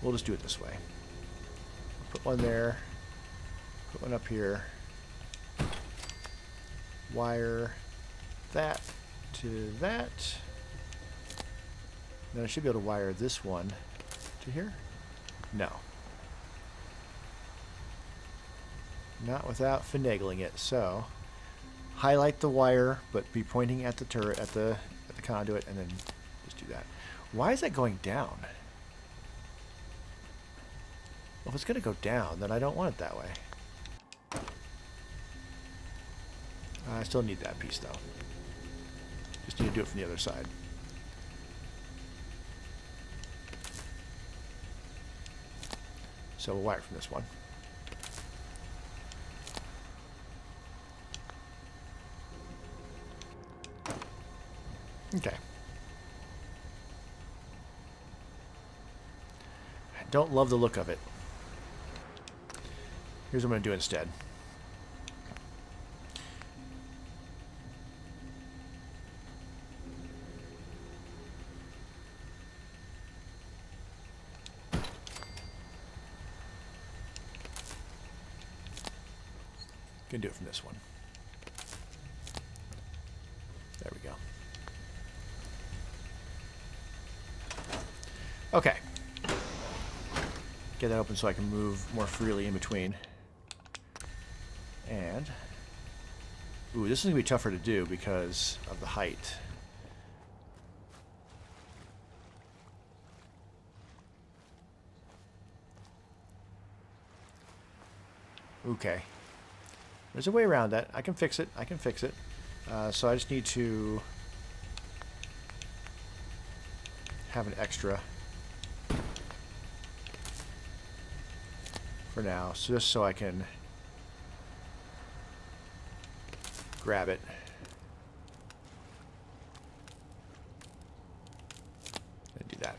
we'll just do it this way. Put one there. Put one up here. Wire that to that. Then I should be able to wire this one to here. No. Not without finagling it. So, highlight the wire, but be pointing at the turret, at the conduit, and then just do that. Why is that going down? Well, if it's going to go down, then I don't want it that way. I still need that piece, though. Just need to do it from the other side. So we'll wire from this one. Okay. I don't love the look of it. Here's what I'm going to do instead. Can do it from this one. There we go. Okay. Get that open so I can move more freely in between. And, ooh, this is going to be tougher to do because of the height. Okay. There's a way around that. I can fix it. I can fix it. So I just need to have an extra for now. So just so I can grab it. And do that.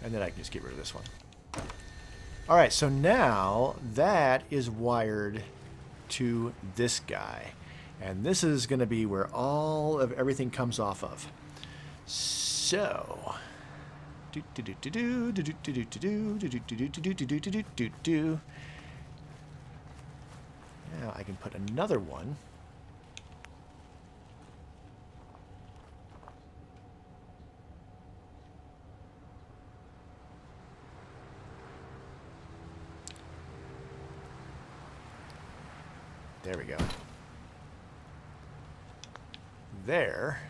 And then I can just get rid of this one. Alright, so now that is wired to this guy. And this is going to be where all of everything comes off of. So... Now I can put another one. There we go. There.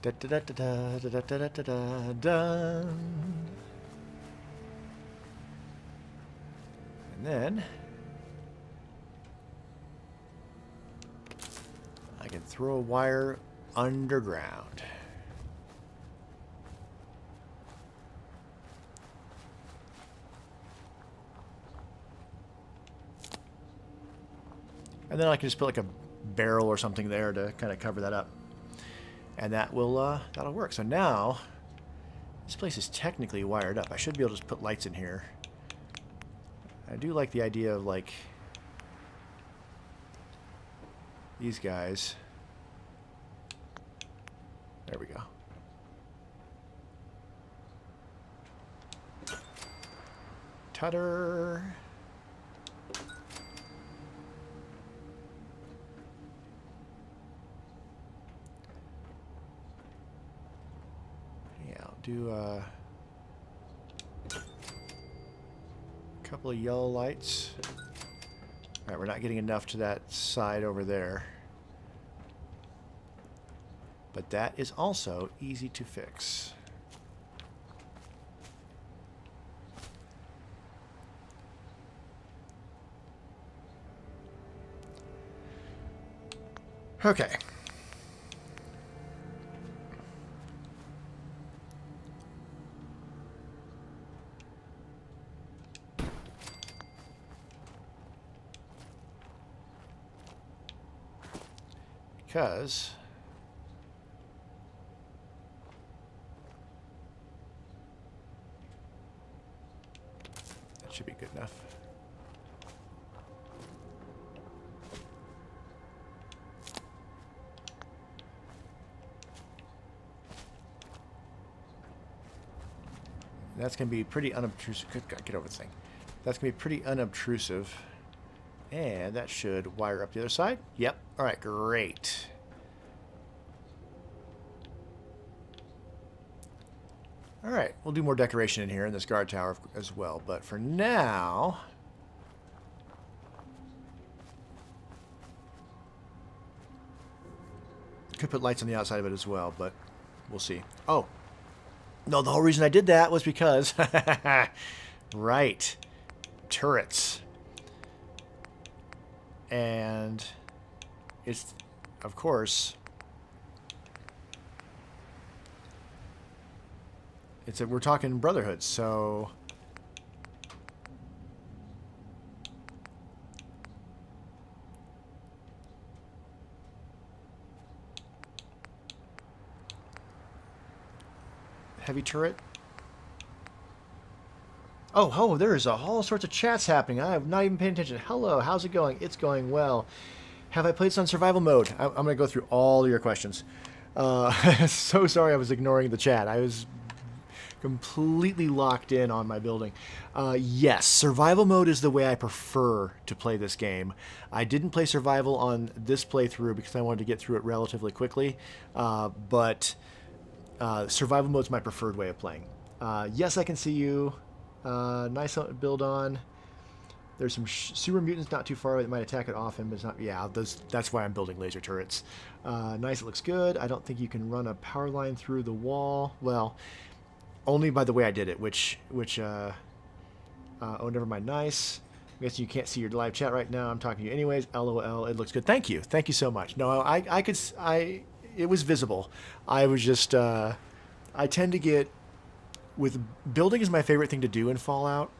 Da da da da da da da da da da. And then I can throw a wire underground. And then I can just put like a barrel or something there to kind of cover that up. And that will, that'll work. So now, this place is technically wired up. I should be able to just put lights in here. I do like the idea of, like, these guys. There we go. Tutter. Yeah, I'll do a couple of yellow lights. All right, we're not getting enough to that side over there. But that is also easy to fix. Okay. Because that should be good enough. That's going to be pretty unobtrusive. Good God, get over the thing. That's going to be pretty unobtrusive. And that should wire up the other side. Yep. All right, great. All right, we'll do more decoration in here in this guard tower as well. But for now, could put lights on the outside of it as well, but we'll see. Oh, no, the whole reason I did that was because, right, turrets. And it's, of course, we're talking Brotherhood, so heavy turret. Oh, there's all sorts of chats happening. I have not even paid attention. Hello, how's it going? It's going well. Have I played this on survival mode? I'm going to go through all your questions. So sorry I was ignoring the chat. I was completely locked in on my building. Yes, survival mode is the way I prefer to play this game. I didn't play survival on this playthrough because I wanted to get through it relatively quickly, but survival mode is my preferred way of playing. Yes, I can see you. Nice build on. There's some super mutants not too far away that might attack it often, but it's not. Yeah, that's why I'm building laser turrets. Nice, it looks good. I don't think you can run a power line through the wall. Well, only by the way I did it, which oh, never mind. Nice. I guess you can't see your live chat right now. I'm talking to you anyways. LOL. It looks good. Thank you so much. No, it was visible. I was just I tend to get with building is my favorite thing to do in Fallout.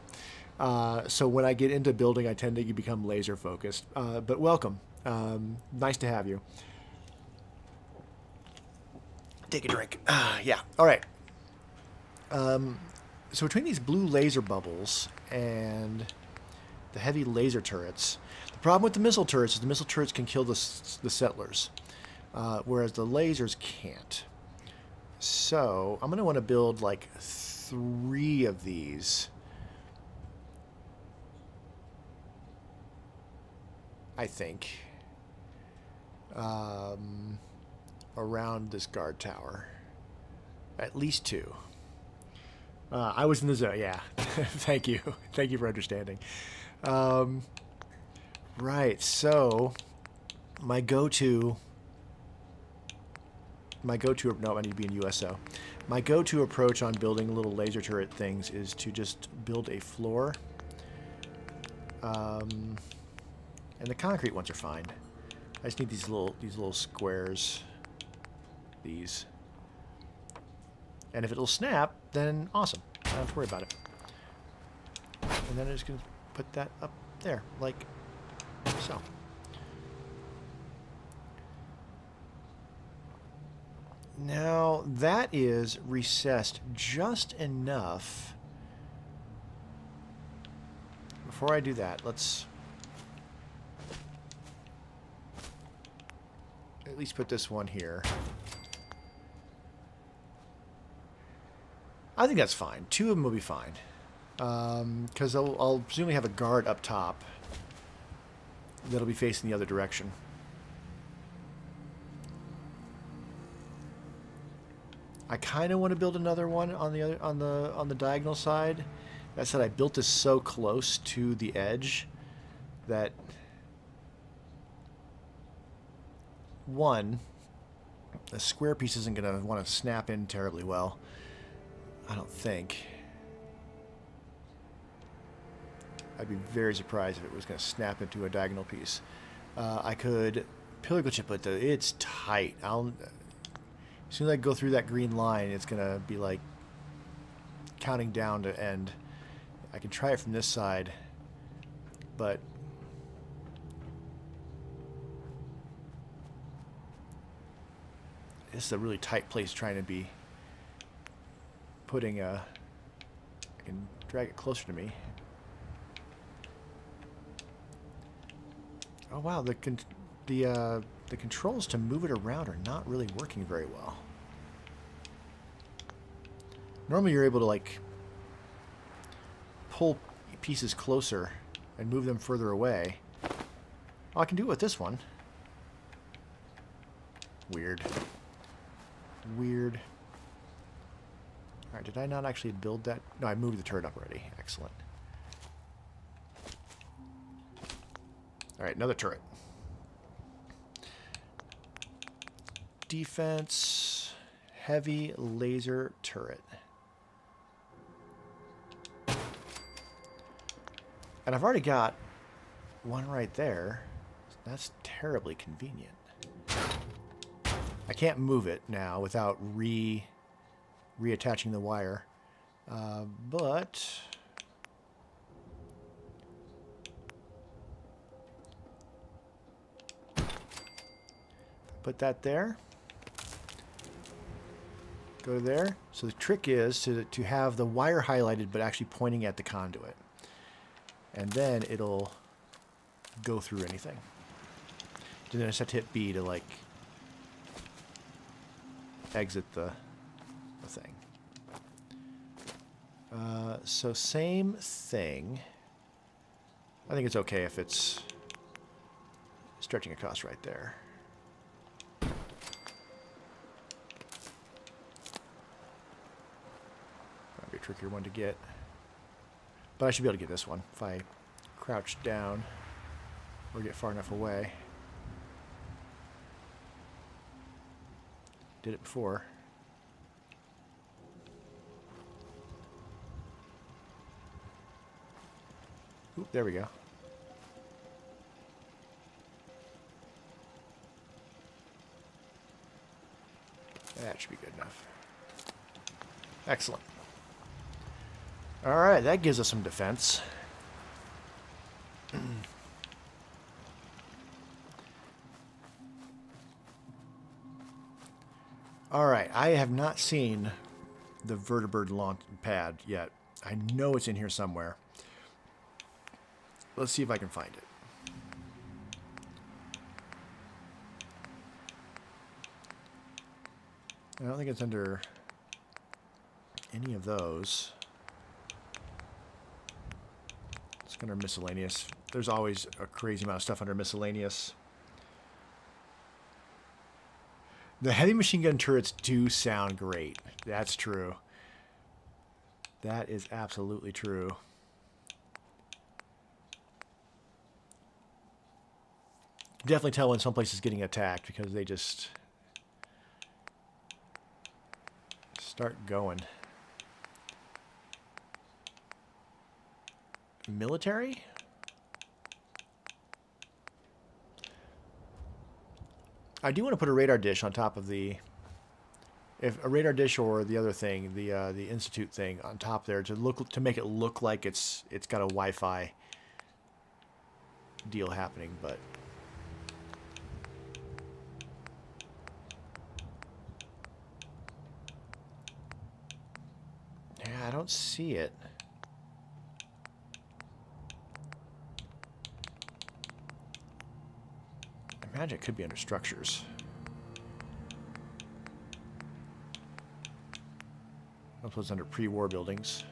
So when I get into building, I tend to become laser focused. But welcome. Nice to have you. Take a drink. Yeah. All right. So between these blue laser bubbles and the heavy laser turrets, the problem with the missile turrets is the missile turrets can kill the settlers, whereas the lasers can't. So I'm going to want to build like 3 of these. I think. Around this guard tower. At least 2. I was in the zone, yeah. Thank you. Thank you for understanding. Right, so my go-to, no, I need to be in USO. My go-to approach on building little laser turret things is to just build a floor. And the concrete ones are fine. I just need these little squares. These. And if it'll snap, then awesome. I don't have to worry about it. And then I'm just going to put that up there, like so. Now, that is recessed just enough before I do that, let's at least put this one here. I think that's fine. 2 of them will be fine. Because I'll presumably have a guard up top that'll be facing the other direction. I kind of want to build another one on the other on the diagonal side. That said, I built this so close to the edge that one, the square piece isn't going to want to snap in terribly well. I don't think. I'd be very surprised if it was going to snap into a diagonal piece. I could pillar glitch it, but it's tight. As soon as I go through that green line, it's going to be like counting down to end. I can try it from this side, but this is a really tight place trying to be putting a... I can drag it closer to me. Oh wow, the controls to move it around are not really working very well. Normally you're able to like pull pieces closer and move them further away. Oh, I can do it with this one. Weird. Weird. Alright, did I not actually build that? No, I moved the turret up already. Excellent. Alright, another turret. Defense, heavy laser turret. And I've already got one right there. That's terribly convenient. I can't move it now without reattaching the wire. But put that there. Go to there. So the trick is to have the wire highlighted but actually pointing at the conduit. And then it'll go through anything. Then I just have to hit B to like exit the thing. So same thing. I think it's okay if it's stretching across right there. Probably a trickier one to get. But I should be able to get this one if I crouch down or get far enough away. Did it before. Oop, there we go. That should be good enough. Excellent. Alright, that gives us some defense. Alright, I have not seen the vertibird launch pad yet. I know it's in here somewhere. Let's see if I can find it. I don't think it's under any of those. It's under miscellaneous. There's always a crazy amount of stuff under miscellaneous. The heavy machine gun turrets do sound great. That's true. That is absolutely true. Definitely tell when someplace is getting attacked because they just start going. Military? I do want to put a radar dish on top of the... If a radar dish or the other thing, the Institute thing on top there to make it look like it's got a Wi-Fi deal happening, but yeah, I don't see it. imagine it could be under structures. Hope it's under pre-war buildings.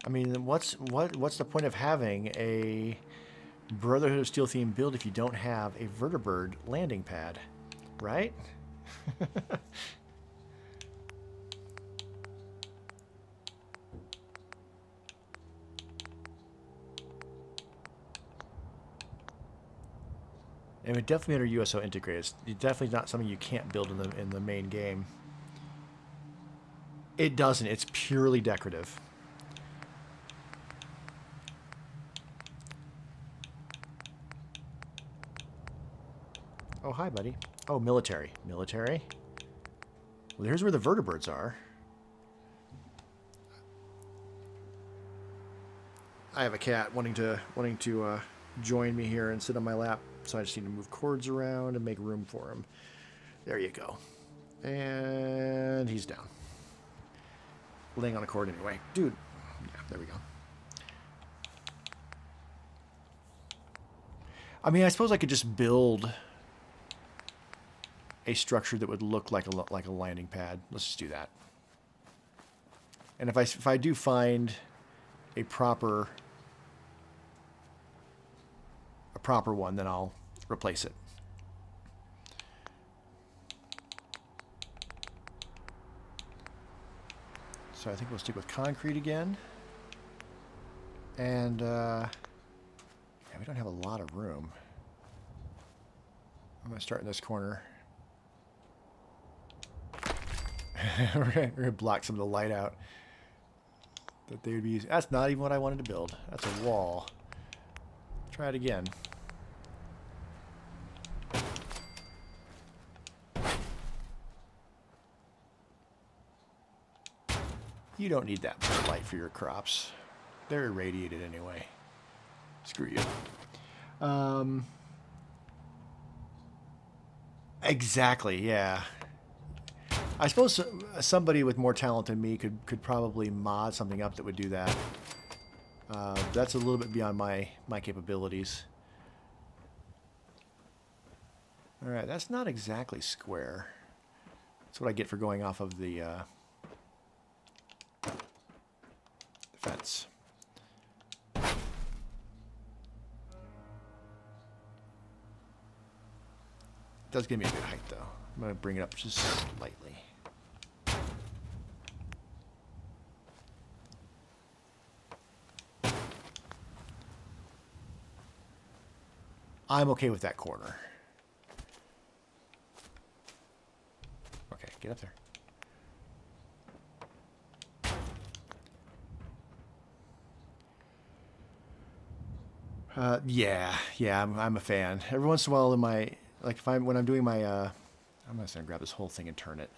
I mean, what's the point of having a Brotherhood of Steel themed build if you don't have a vertibird landing pad, right? And it definitely under USO integrated. It's definitely not something you can't build in the main game. It doesn't. It's purely decorative. Oh, hi, buddy. Oh, military. Military. Well, here's where the vertibirds are. I have a cat wanting to join me here and sit on my lap, so I just need to move cords around and make room for him. There you go. And he's down. Laying on a cord anyway. Dude. Yeah, there we go. I mean, I suppose I could just build a structure that would look like a landing pad. Let's just do that. And if I do find a proper one, then I'll replace it. So I think we'll stick with concrete again. And yeah, we don't have a lot of room. I'm going to start in this corner. We're going to block some of the light out that they would be using. That's not even what I wanted to build. That's a wall. Try it again. You don't need that much light for your crops. They're irradiated anyway. Screw you. Exactly, yeah. I suppose somebody with more talent than me could probably mod something up that would do that. That's a little bit beyond my capabilities. Alright, that's not exactly square. That's what I get for going off of the fence. It does give me a good height, though. I'm going to bring it up just slightly. I'm okay with that corner. Okay, get up there. Yeah, I'm a fan. Every once in a while, in my when I'm doing my, I'm just gonna grab this whole thing and turn it.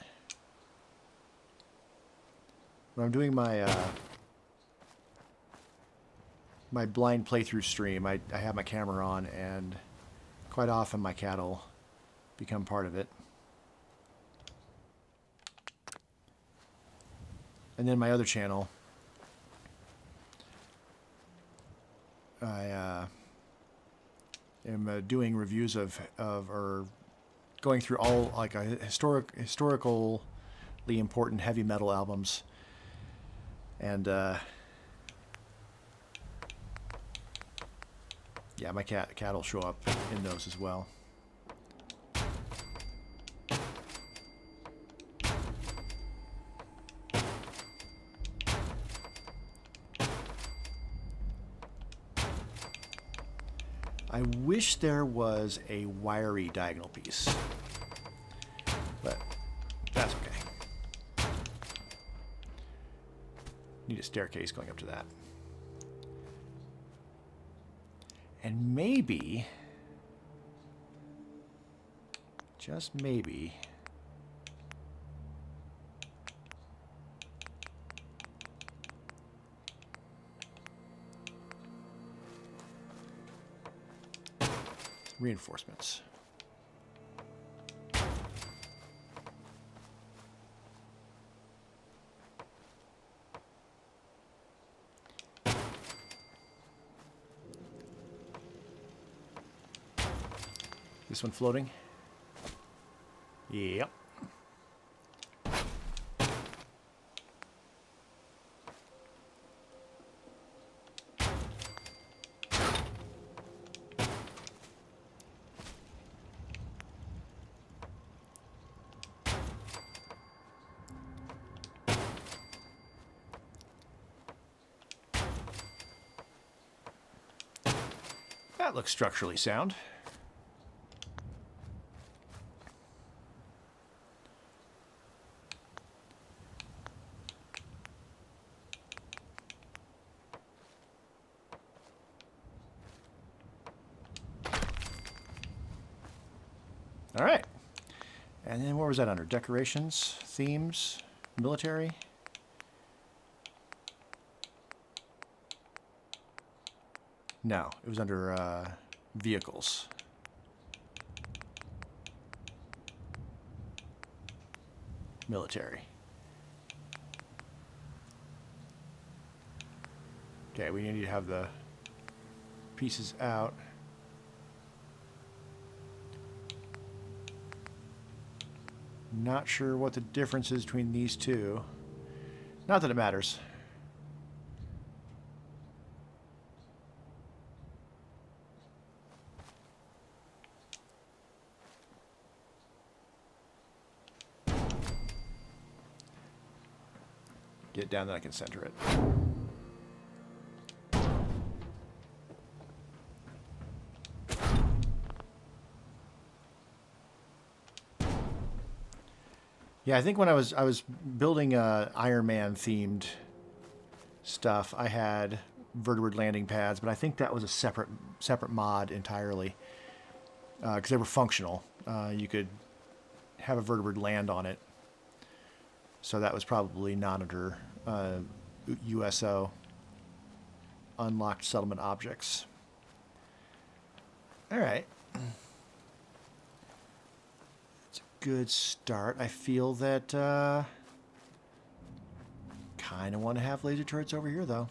When I'm doing my my blind playthrough stream, I have my camera on, and quite often my cat'll become part of it. And then my other channel, I am doing reviews of or going through all like a historically important heavy metal albums, and yeah, my cat will show up in those as well. I wish there was a wiry diagonal piece, but that's okay. Need a staircase going up to that. And maybe, just maybe, reinforcements. This one floating? Yep. That looks structurally sound. All right. And then what was that under? Decorations, themes, military? No, it was under vehicles. Military. Okay, we need to have the pieces out. Not sure what the difference is between these two. Not that it matters. Get it down, then I can center it. Yeah, I think when I was building Iron Man themed stuff, I had vertibird landing pads, but I think that was a separate mod entirely because they were functional. You could have a vertibird land on it, so that was probably not under USO, unlocked settlement objects. All right. Good start. I feel that kind of want to have laser turrets over here, though.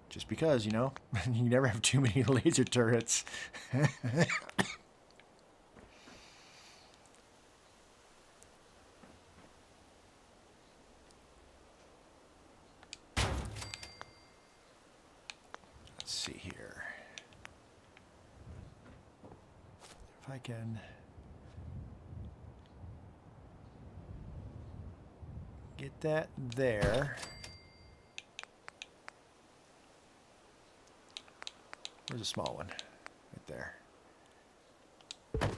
Just because, you know, you never have too many laser turrets. Let's see here. If I can get that there. There's a small one right there. There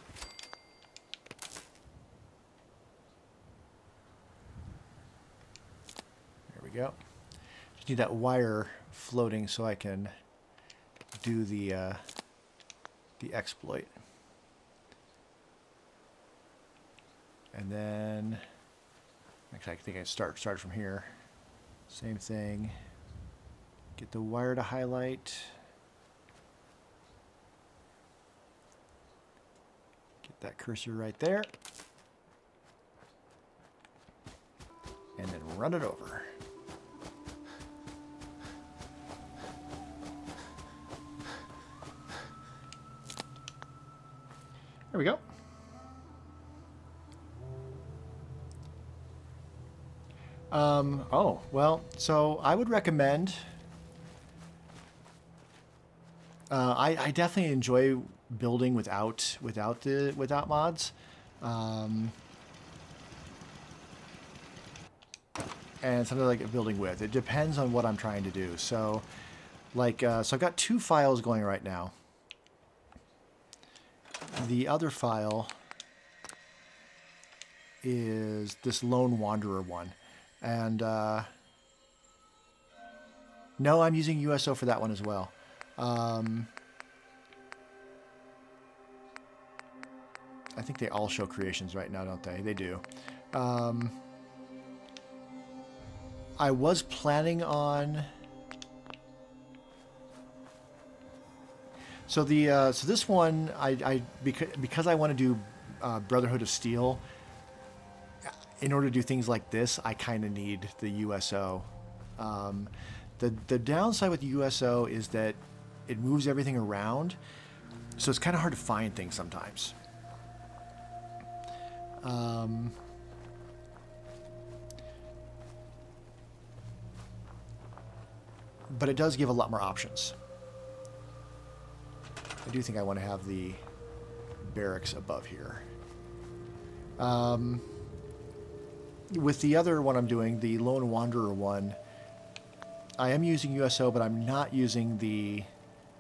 we go. Just need that wire floating so I can do the exploit. And then, actually, I think I start from here. Same thing. Get the wire to highlight. Get that cursor right there. And then run it over. There we go. Oh, well, so I would recommend, I definitely enjoy building without mods. And something like building with. It depends on what I'm trying to do. So, like, so I've got two files going right now. The other file is this Lone Wanderer one. And, no, I'm using USO for that one as well. I think they all show creations right now, don't they? They do. I was planning on... So this one, because I want to do Brotherhood of Steel, in order to do things like this, I kind of need the USO. The downside with USO is that it moves everything around, so it's kind of hard to find things sometimes. But it does give a lot more options. I do think I want to have the barracks above here. With the other one I'm doing, the Lone Wanderer one, I am using USO, but I'm not using the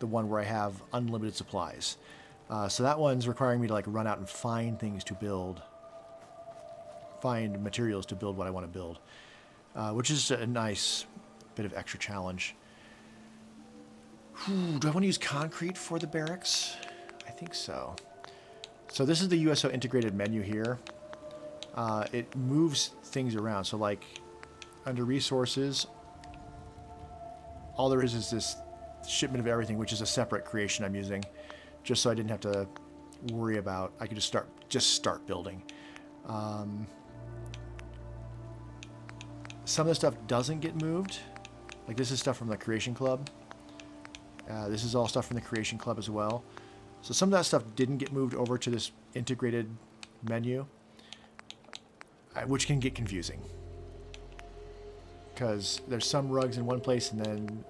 one where I have unlimited supplies. So that one's requiring me to like run out and find things to build, find materials to build what I want to build, which is a nice bit of extra challenge. Do I want to use concrete for the barracks? I think so. So this is the USO integrated menu here. It moves things around. So like under resources, all there is this shipment of everything, which is a separate creation I'm using, just so I didn't have to worry about. I could just start building. Some of the stuff doesn't get moved. Like this is stuff from the Creation Club. This is all stuff from the Creation Club as well. So some of that stuff didn't get moved over to this integrated menu, which can get confusing. Because there's some rugs in one place and then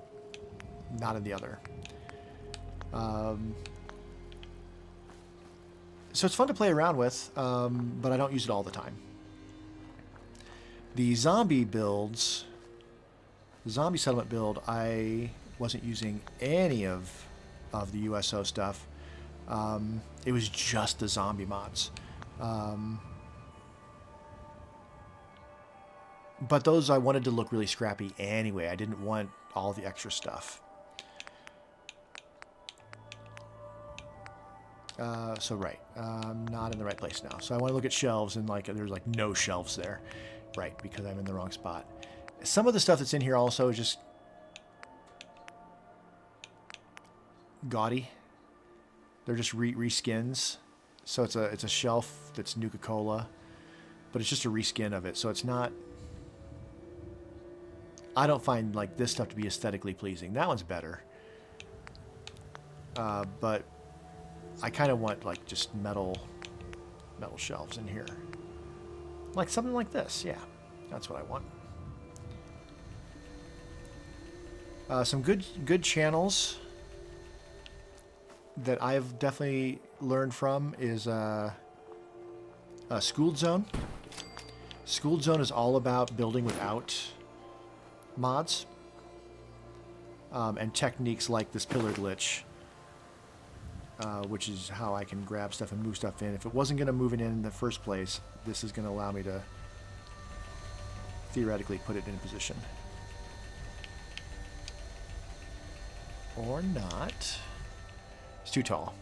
not in the other. So it's fun to play around with, but I don't use it all the time. The zombie builds, the zombie settlement build, I wasn't using any of the USO stuff. It was just the zombie mods. But those I wanted to look really scrappy anyway. I didn't want all the extra stuff. So right, I'm not in the right place now. So I want to look at shelves, and like there's like no shelves there. Right, because I'm in the wrong spot. Some of the stuff that's in here also is just gaudy. They're just reskins. So it's a shelf that's Nuka-Cola, but it's just a reskin of it. So it's not. I don't find like this stuff to be aesthetically pleasing. That one's better. But I kind of want like just metal shelves in here. Like something like this, yeah. That's what I want. Some good channels that I've definitely learned from is Schooled Zone. Schooled Zone is all about building without mods and techniques like this pillar glitch, which is how I can grab stuff and move stuff in. If it wasn't going to move it in the first place, this is going to allow me to theoretically put it in position. Or not. It's too tall.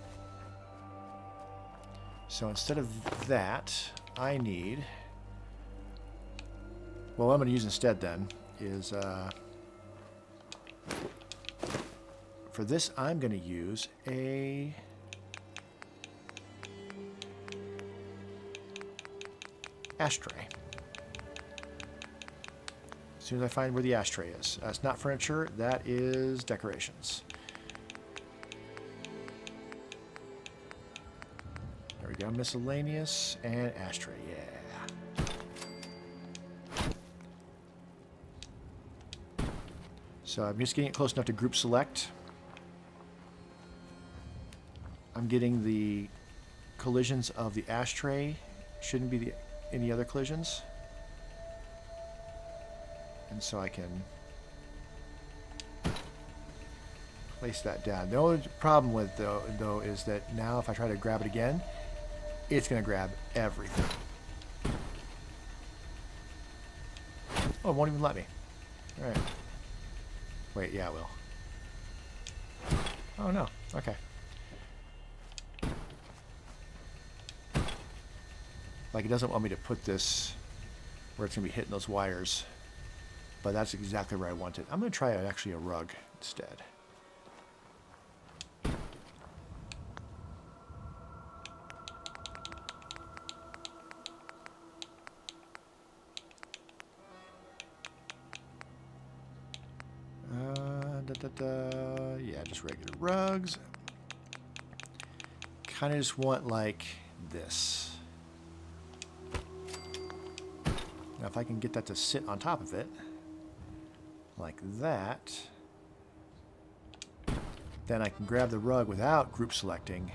So instead of that, I need... Well, what I'm going to use instead then is... for this, I'm going to use a... ashtray. As soon as I find where the ashtray is. That's not furniture, that is decorations. There we go, miscellaneous and ashtray, yeah. So I'm just getting it close enough to group select. I'm getting the collisions of the ashtray. Shouldn't be any other collisions. And so I can place that down. The only problem with though is that now if I try to grab it again, it's going to grab everything. Oh, it won't even let me. All right. Wait, yeah, it will. Oh, no. Okay. Like, it doesn't want me to put this where it's going to be hitting those wires. But that's exactly where I want it. I'm going to try actually a rug instead. Yeah, just regular rugs. Kind of just want like this. Now if I can get that to sit on top of it, like that, then I can grab the rug without group selecting.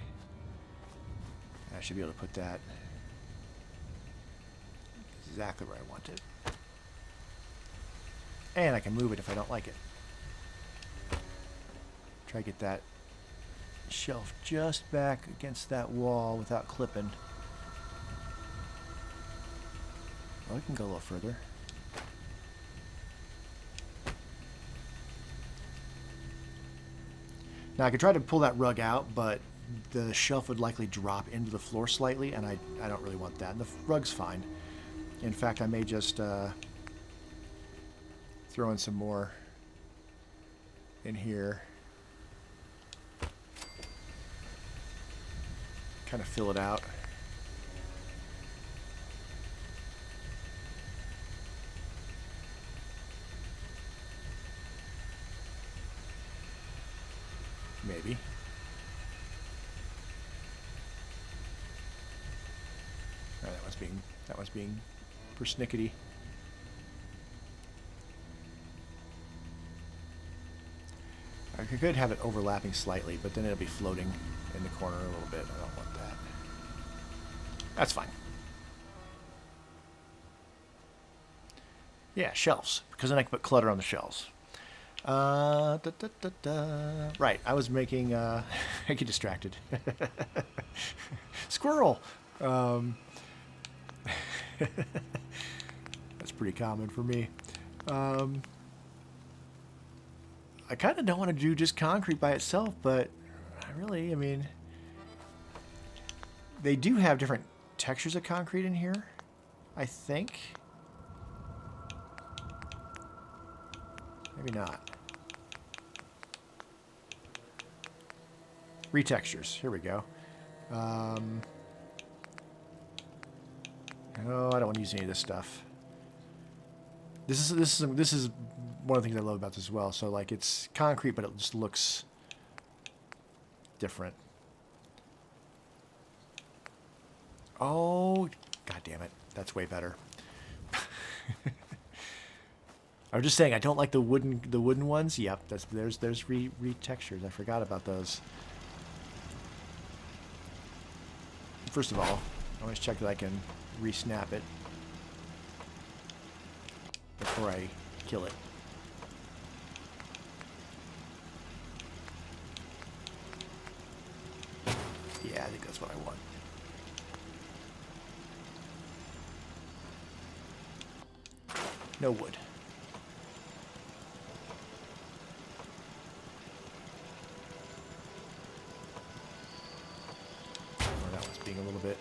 I should be able to put that exactly where I want it. And I can move it if I don't like it. Try to get that shelf just back against that wall without clipping. Well, we can go a little further. Now I could try to pull that rug out, but the shelf would likely drop into the floor slightly, and I don't really want that. And the rug's fine. In fact, I may just throw in some more in here. Kind of fill it out. Maybe. Oh, that was being persnickety. I could have it overlapping slightly, but then it'll be floating in the corner a little bit. I don't want that. That's fine. Yeah, shelves, because then I can put clutter on the shelves. Right, I was making, I get distracted. Squirrel! That's pretty common for me. I kind of don't want to do just concrete by itself, but I mean, they do have different textures of concrete in here, I think. Maybe not. Retextures. Here we go. No, I don't want to use any of this stuff. This is one of the things I love about this as well. So like it's concrete, but it just looks different. Oh, god damn it! That's way better. I was just saying I don't like the wooden ones. Yep, there's retextures. I forgot about those. First of all, I always check that I can re-snap it before I kill it. Yeah, I think that's what I want. No wood. Oh, that one's being a little bit...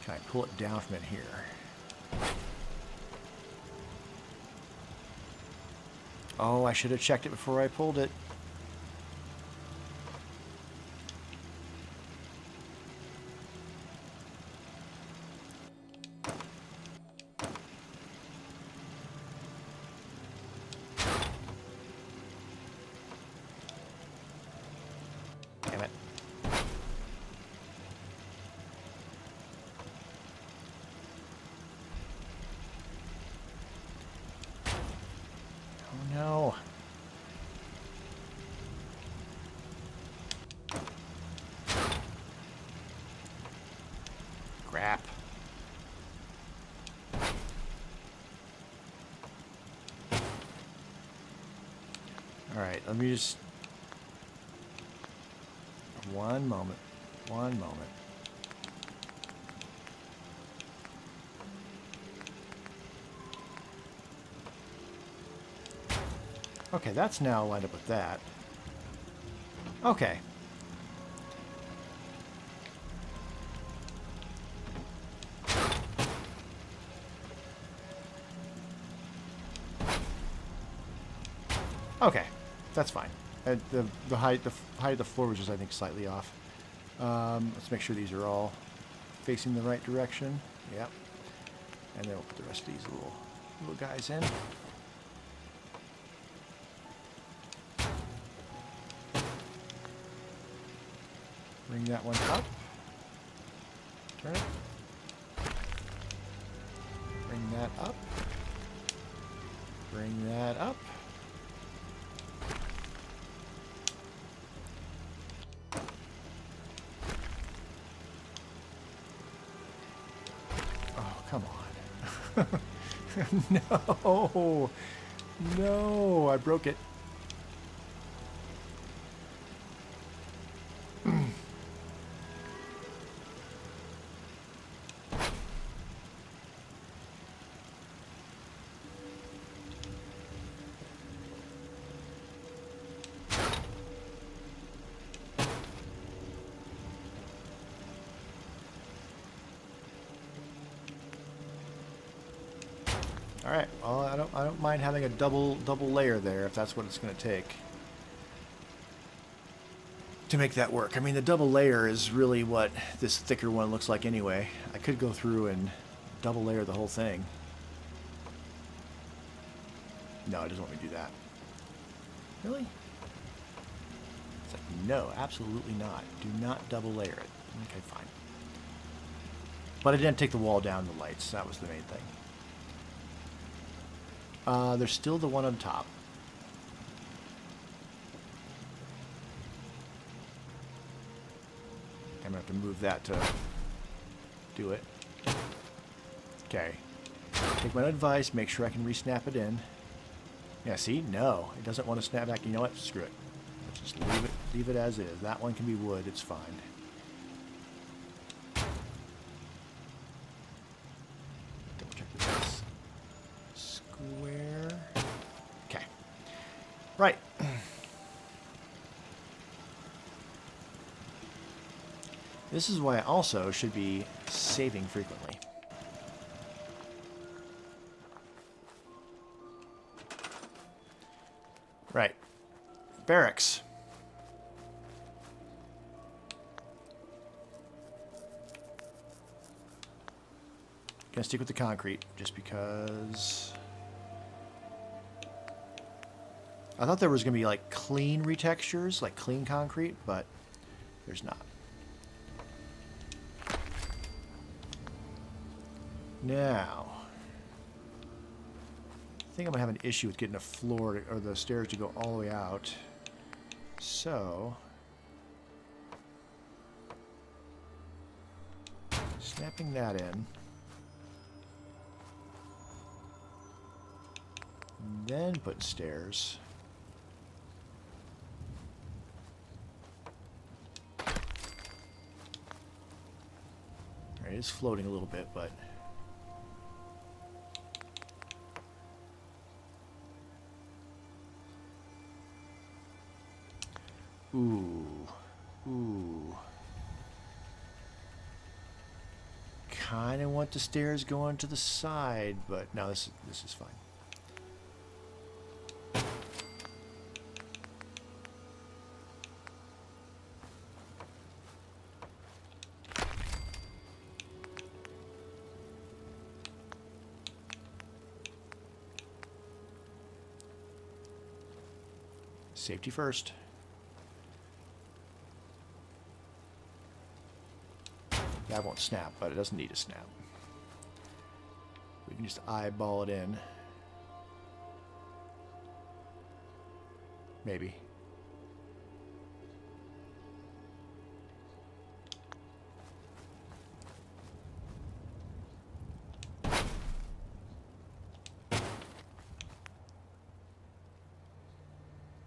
Can I pull it down from in here? Oh, I should have checked it before I pulled it. Damn it. Oh no. Crap. Alright, let me just... One moment. One moment. Okay, that's now lined up with that. Okay. Okay, that's fine. The height of the floor was just, I think, slightly off. Let's make sure these are all facing the right direction. Yep. And then we'll put the rest of these little guys in. Bring that one up. Turn it. Bring that up. Bring that up. Oh, come on. No. No, I broke it. All right. Well, I don't mind having a double layer there if that's what it's going to take to make that work. I mean, the double layer is really what this thicker one looks like anyway. I could go through and double layer the whole thing. No, it doesn't want me to do that. Really? It's like, no, absolutely not. Do not double layer it. Okay, fine. But I didn't take the wall down, the lights. That was the main thing. There's still the one on top. I'm going to have to move that to do it. Okay. Take my advice, make sure I can re-snap it in. Yeah, see? No. It doesn't want to snap back. You know what? Screw it. Let's just leave it as is. That one can be wood. It's fine. Double check this. Square. Okay. Right. This is why I also should be saving frequently. Right. Barracks. Gonna stick with the concrete just because I thought there was gonna be like clean retextures, like clean concrete, but there's not. Now, I think I'm gonna have an issue with getting a floor or the stairs to go all the way out. So, snapping that in, then putting stairs. All right, it's floating a little bit, but. Ooh. Kind of want the stairs going to the side, but no, this is fine. Safety first. That won't snap, but it doesn't need to snap. We can just eyeball it in. Maybe.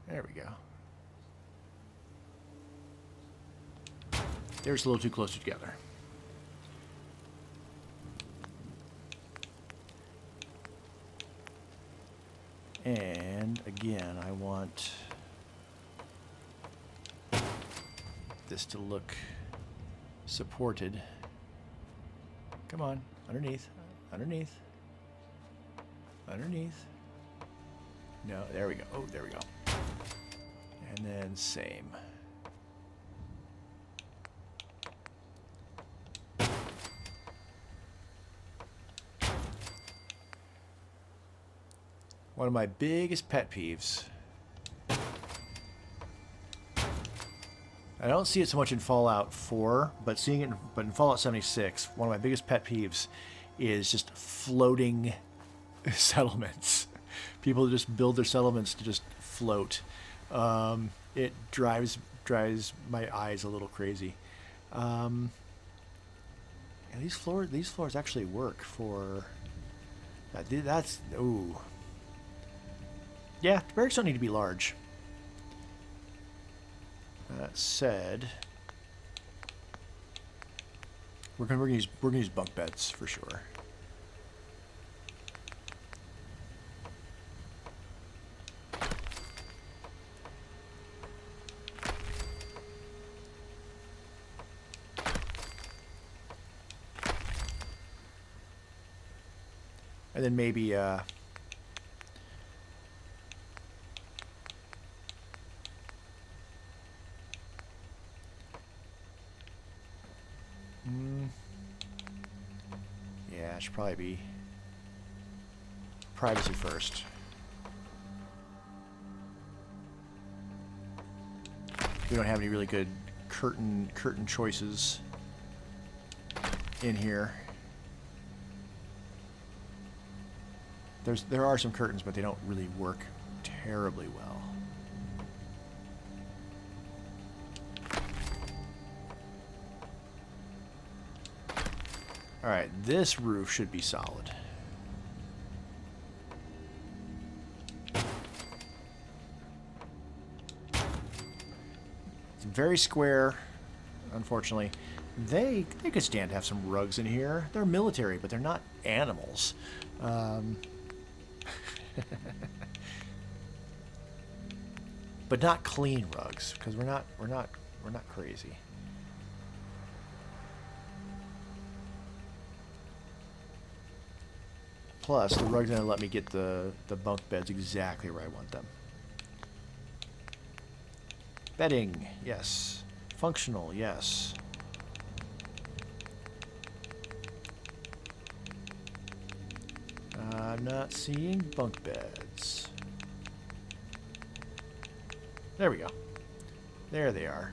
There we go. They're just a little too close together. And again, I want this to look supported. Come on, underneath, underneath, underneath. No, there we go. Oh, there we go. And then same. One of my biggest pet peeves. I don't see it so much in Fallout 4, but seeing it in Fallout 76, one of my biggest pet peeves is just floating settlements. People just build their settlements to just float. It drives my eyes a little crazy. And these floors actually work for. That's ooh. Yeah, the barracks don't need to be large. That said, we're gonna use bunk beds for sure. And then maybe yeah, it should probably be privacy first. We don't have any really good curtain choices in here. There are some curtains, but they don't really work terribly well. All right, this roof should be solid. It's very square, unfortunately. They could stand to have some rugs in here. They're military, but they're not animals. But not clean rugs, because we're not crazy. Plus, the rug's gonna let me get the bunk beds exactly where I want them. Bedding, yes. Functional, yes. I'm not seeing bunk beds. There we go. There they are.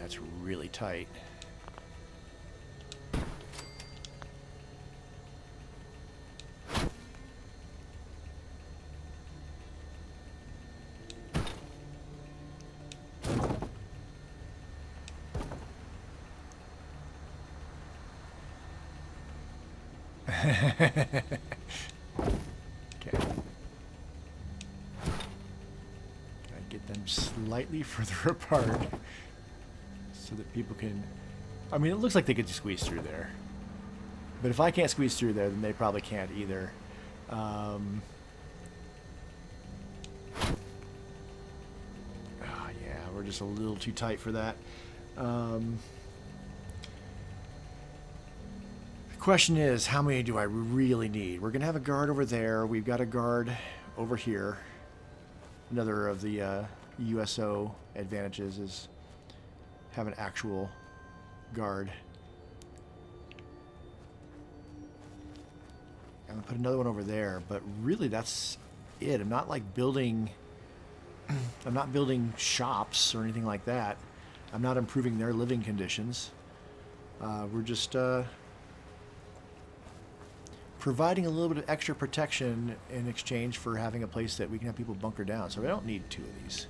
That's really tight. Okay. Can I get them slightly further apart so that people can... I mean, it looks like they could just squeeze through there. But if I can't squeeze through there, then they probably can't either. Oh, yeah, we're just a little too tight for that. Question is, how many do I really need? We're gonna have a guard over there. We've got a guard over here. Another of the USO advantages is have an actual guard. I'm gonna put another one over there, but really that's it. I'm not like building I'm not building shops or anything like that. I'm not improving their living conditions. We're just providing a little bit of extra protection in exchange for having a place that we can have people bunker down. So we don't need two of these.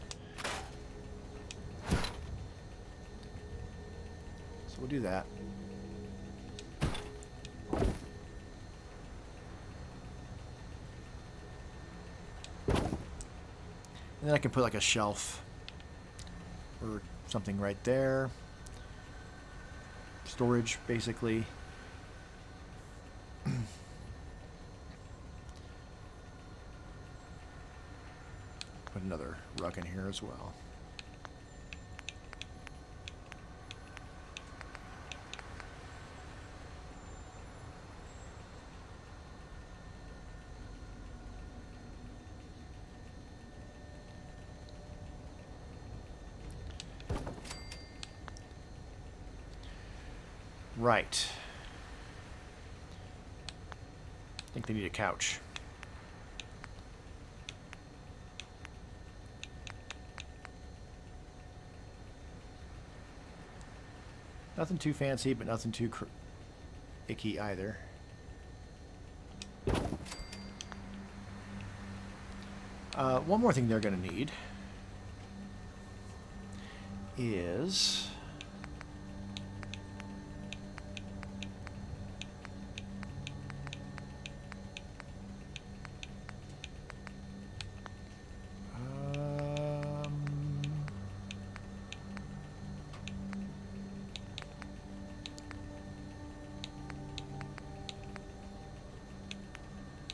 So we'll do that. And then I can put like a shelf or something right there. Storage, basically. Put another rug in here as well. Right. I think they need a couch. Nothing too fancy, but nothing too icky either. One more thing they're going to need is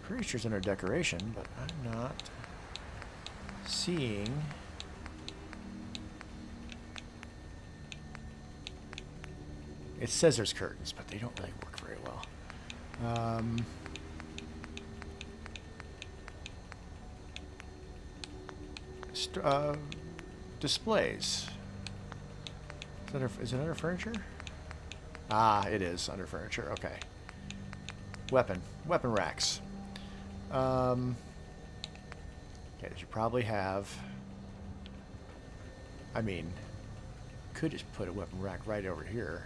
pretty sure it's under decoration, but I'm not seeing. It says there's curtains, but they don't really work very well. Displays. Is it under furniture? Ah, it is under furniture. Okay. Weapon racks. Okay, they should probably have. I mean, could just put a weapon rack right over here.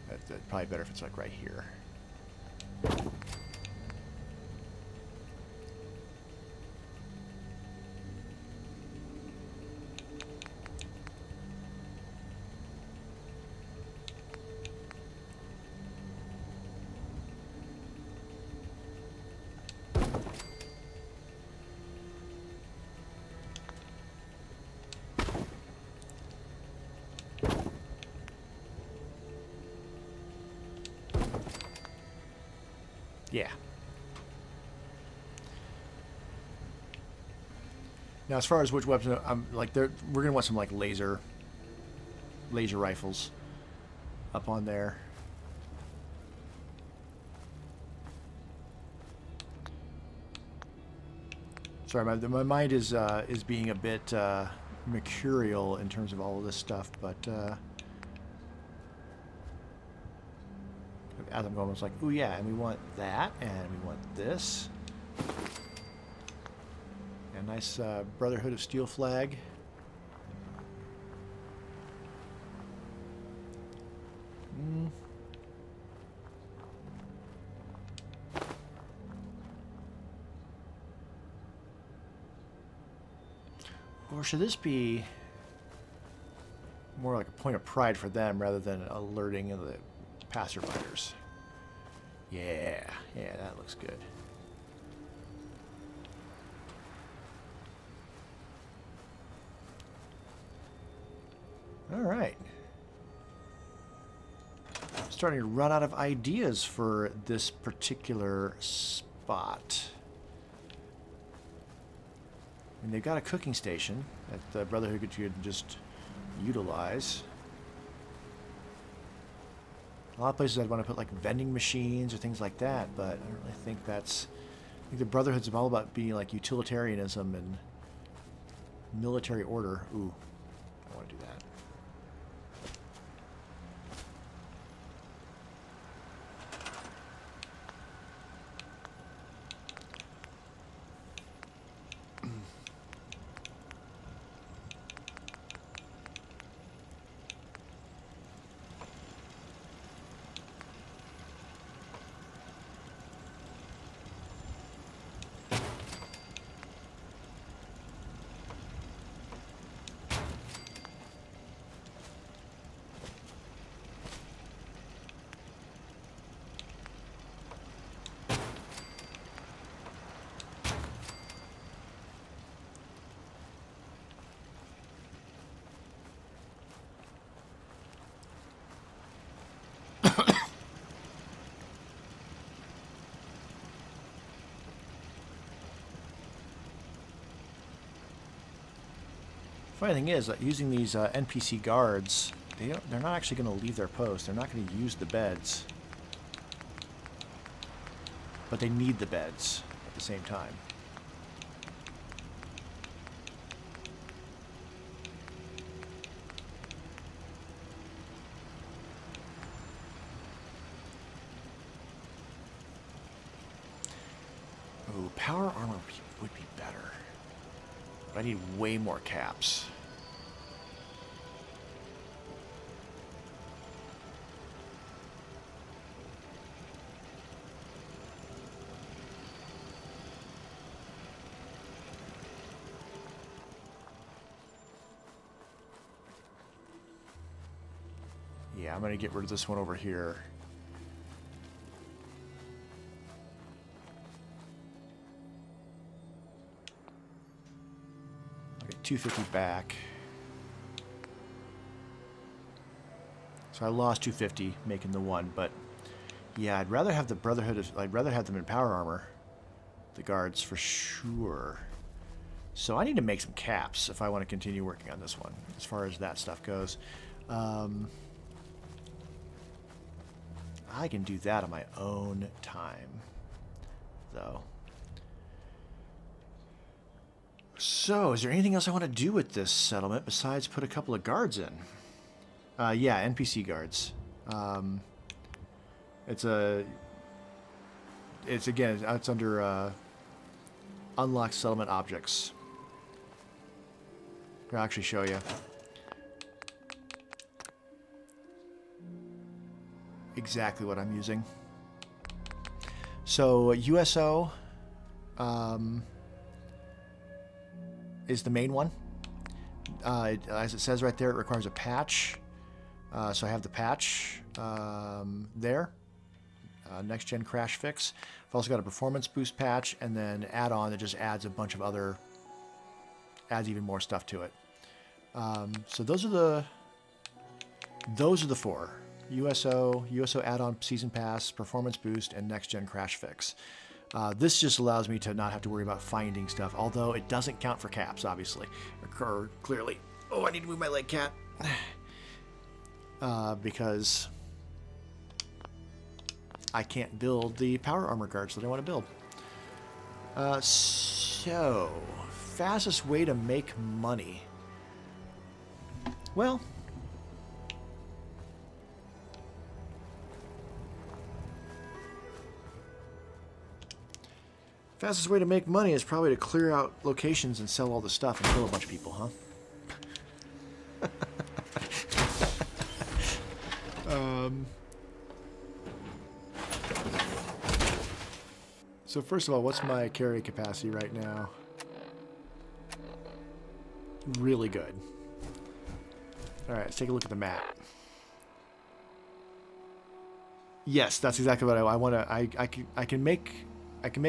That's probably better if it's like right here. Yeah. Now, as far as which weapons, I'm like, we're gonna want some like laser rifles up on there. Sorry, my mind is being a bit mercurial in terms of all of this stuff, but as I'm going, it's like, ooh yeah, and we want that, and we want this. A nice Brotherhood of Steel flag. Or should this be more like a point of pride for them rather than alerting the passerbyers? Yeah, that looks good. All right. Starting to run out of ideas for this particular spot. And they've got a cooking station that the Brotherhood could just utilize. A lot of places I'd want to put like vending machines or things like that, but I don't really think that's. I think the Brotherhood's all about being like utilitarianism and military order. Ooh, I want to do that. Funny thing is that using these NPC guards, they're not actually going to leave their post. They're not going to use the beds, but they need the beds at the same time. power armor would be better. But I need way more caps. Yeah, I'm going to get rid of this one over here. I'll get 250 back. So I lost 250 making the one, but yeah, I'd rather have the Brotherhood of... I'd rather have them in power armor. The guards, for sure. So I need to make some caps if I want to continue working on this one, as far as that stuff goes. I can do that on my own time, though. So, is there anything else I want to do with this settlement besides put a couple of guards in? Yeah, NPC guards. It's under unlock settlement objects. I'll actually show you. Exactly what I'm using. So USO is the main one. As it says right there, it requires a patch. So I have the patch there. Next gen crash fix. I've also got a performance boost patch, and then add-on that just adds a bunch of other, adds even more stuff to it. So those are the four. USO add-on season pass, performance boost, and next gen crash fix. This just allows me to not have to worry about finding stuff, although it doesn't count for caps, obviously, or clearly. Oh, I need to move my leg, cat. Because I can't build the power armor guards that I want to build. So, fastest way to make money. Well, fastest way to make money is probably to clear out locations and sell all the stuff and kill a bunch of people, huh? So first of all, what's my carry capacity right now? Really good. All right, let's take a look at the map. Yes, that's exactly what I want to. I can make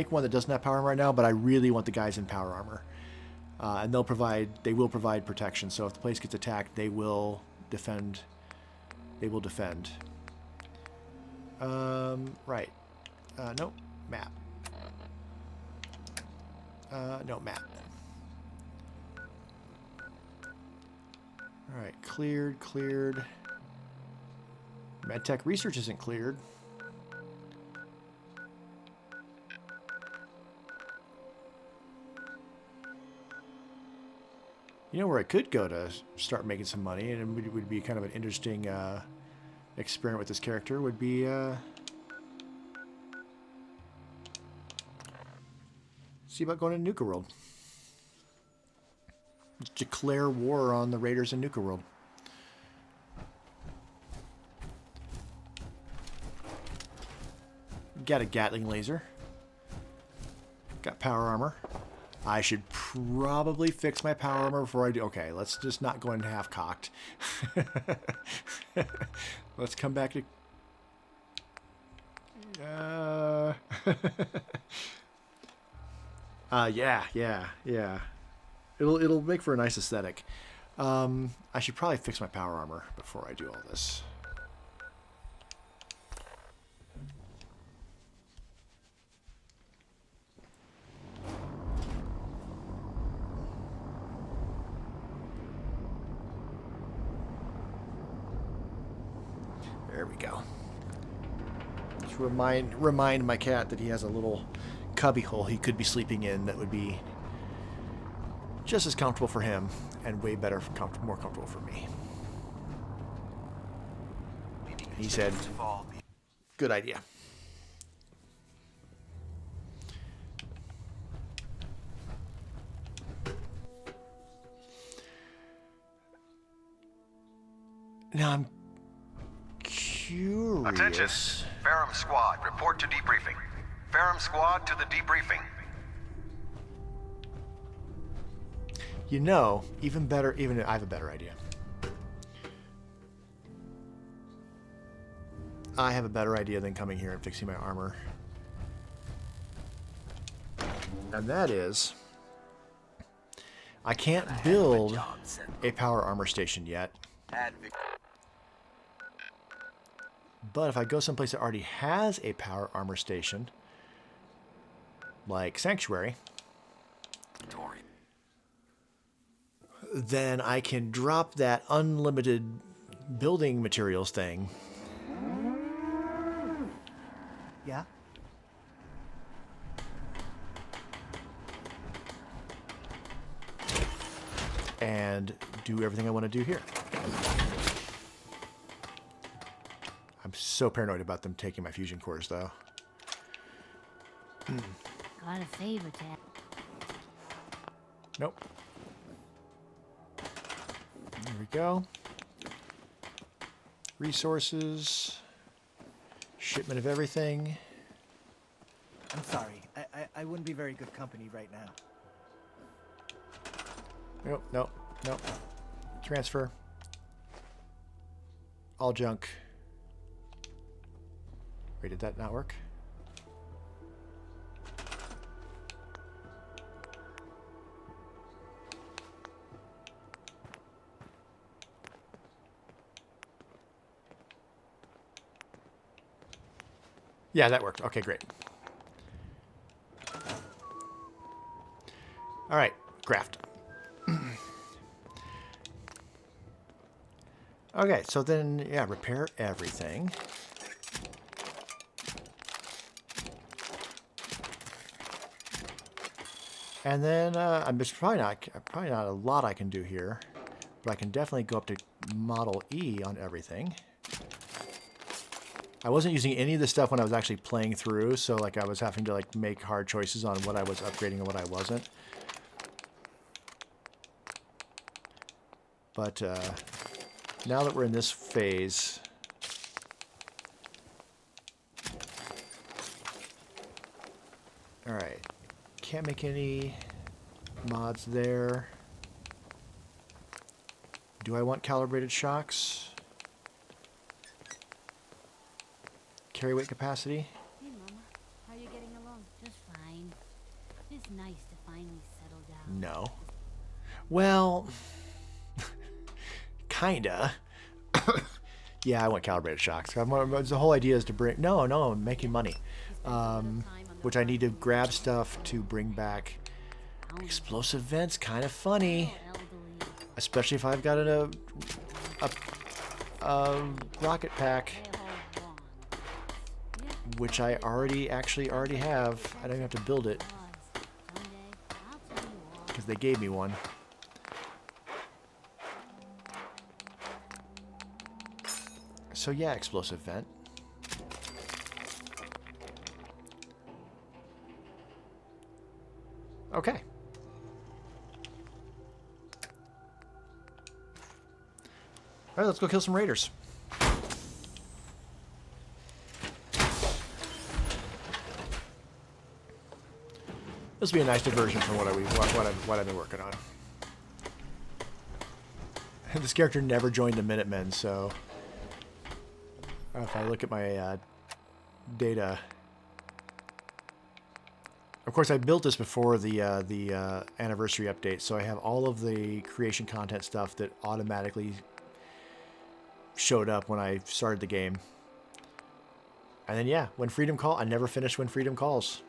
one that doesn't have power armor right now, but I really want the guys in power armor, and they will provide protection. So if the place gets attacked, they will defend. They will defend. Right. No map. No map. All right, cleared. MedTech research isn't cleared. You know where I could go to start making some money, and it would be kind of an interesting experiment with this character, would be see about going to Nuka World. Declare war on the raiders in Nuka World. Got a Gatling laser. Got power armor. I should probably fix my power armor before I do. Okay, let's just not go in half-cocked. Let's come back to... yeah. It'll make for a nice aesthetic. I should probably fix my power armor before I do all this. There we go. Just remind my cat that he has a little cubby hole he could be sleeping in that would be just as comfortable for him and way better, more comfortable for me. He said, good idea. Now I'm curious. Attention! Ferrum Squad, report to debriefing. Ferrum Squad to the debriefing. You know, even better, I have a better idea. I have a better idea than coming here and fixing my armor. And that is, I can't build a power armor station yet. But if I go someplace that already has a power armor station, like Sanctuary, then I can drop that unlimited building materials thing. Yeah? And do everything I want to do here. I'm so paranoid about them taking my fusion cores, though. Got a favor tab. Nope. There we go. Resources. Shipment of everything. I'm sorry. I wouldn't be very good company right now. Nope, nope, nope. Transfer. All junk. Wait, did that not work? Yeah, that worked. Okay, great. All right, graft. Okay, so then, yeah, repair everything. And then, there's probably not a lot I can do here, but I can definitely go up to Model E on everything. I wasn't using any of this stuff when I was actually playing through, so like I was having to like make hard choices on what I was upgrading and what I wasn't. But now that we're in this phase, all right, can't make any mods there. Do I want calibrated shocks? Carry weight capacity? Hey, Mama. How you getting along? Just fine. It's nice to finally settle down. No. Well, kinda. Yeah, I want calibrated shocks. The whole idea is to bring... No, I'm making money. Which I need to grab stuff to bring back explosive vents. Kind of funny. Especially if I've got a rocket pack. Which I already have. I don't even have to build it. Because they gave me one. So yeah, explosive vent. Okay. Alright, let's go kill some raiders. This will be a nice diversion from what I've been working on. This character never joined the Minutemen, so if I look at my data, of course I built this before the anniversary update, so I have all of the creation content stuff that automatically showed up when I started the game. And then yeah, When Freedom Calls. I never finished When Freedom Calls.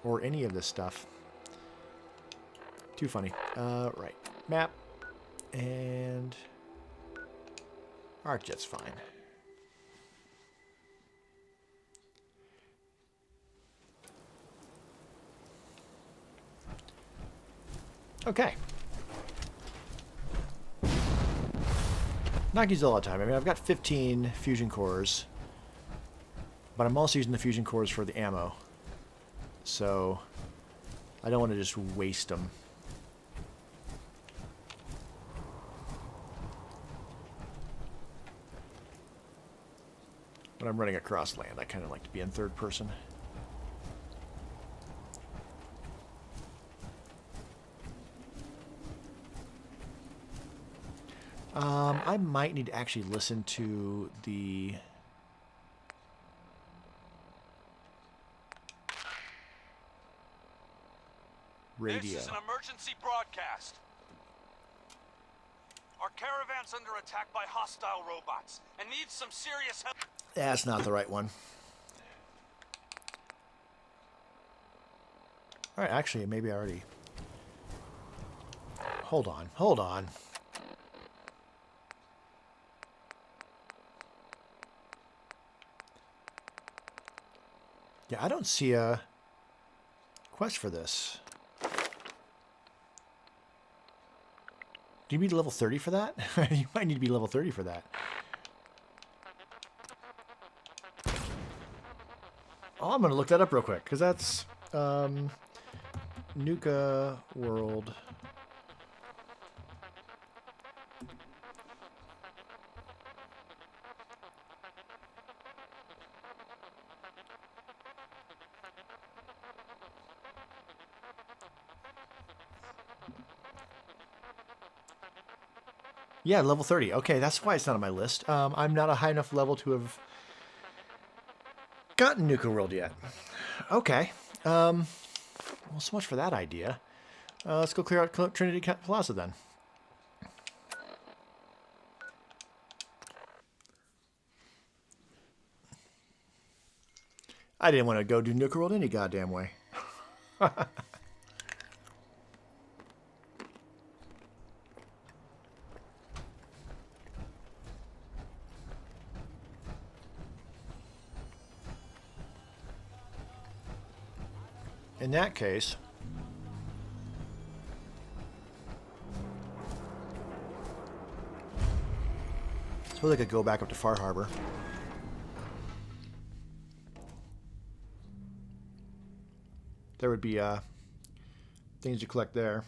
Or any of this stuff. Too funny. Right. Map. And... ArcJet's fine. Okay. Not used all the time. I mean, I've got 15 fusion cores. But I'm also using the fusion cores for the ammo. So, I don't want to just waste them. When I'm running across land, I kind of like to be in third person. I might need to actually listen to the radio. This is an emergency broadcast. Our caravan's under attack by hostile robots and needs some serious help. That's not the right one. All right, actually, maybe I already... Hold on, hold on. Yeah, I don't see a quest for this. Do you need level 30 for that? You might need to be level 30 for that. Oh, I'm going to look that up real quick, because that's Nuka World. Yeah, level 30. Okay, that's why it's not on my list. I'm not a high enough level to have gotten Nuka World yet. Okay. Well, so much for that idea. Let's go clear out Trinity Plaza then. I didn't want to go do Nuka World any goddamn way. In that case, I suppose I could go back up to Far Harbor. There would be things to collect there.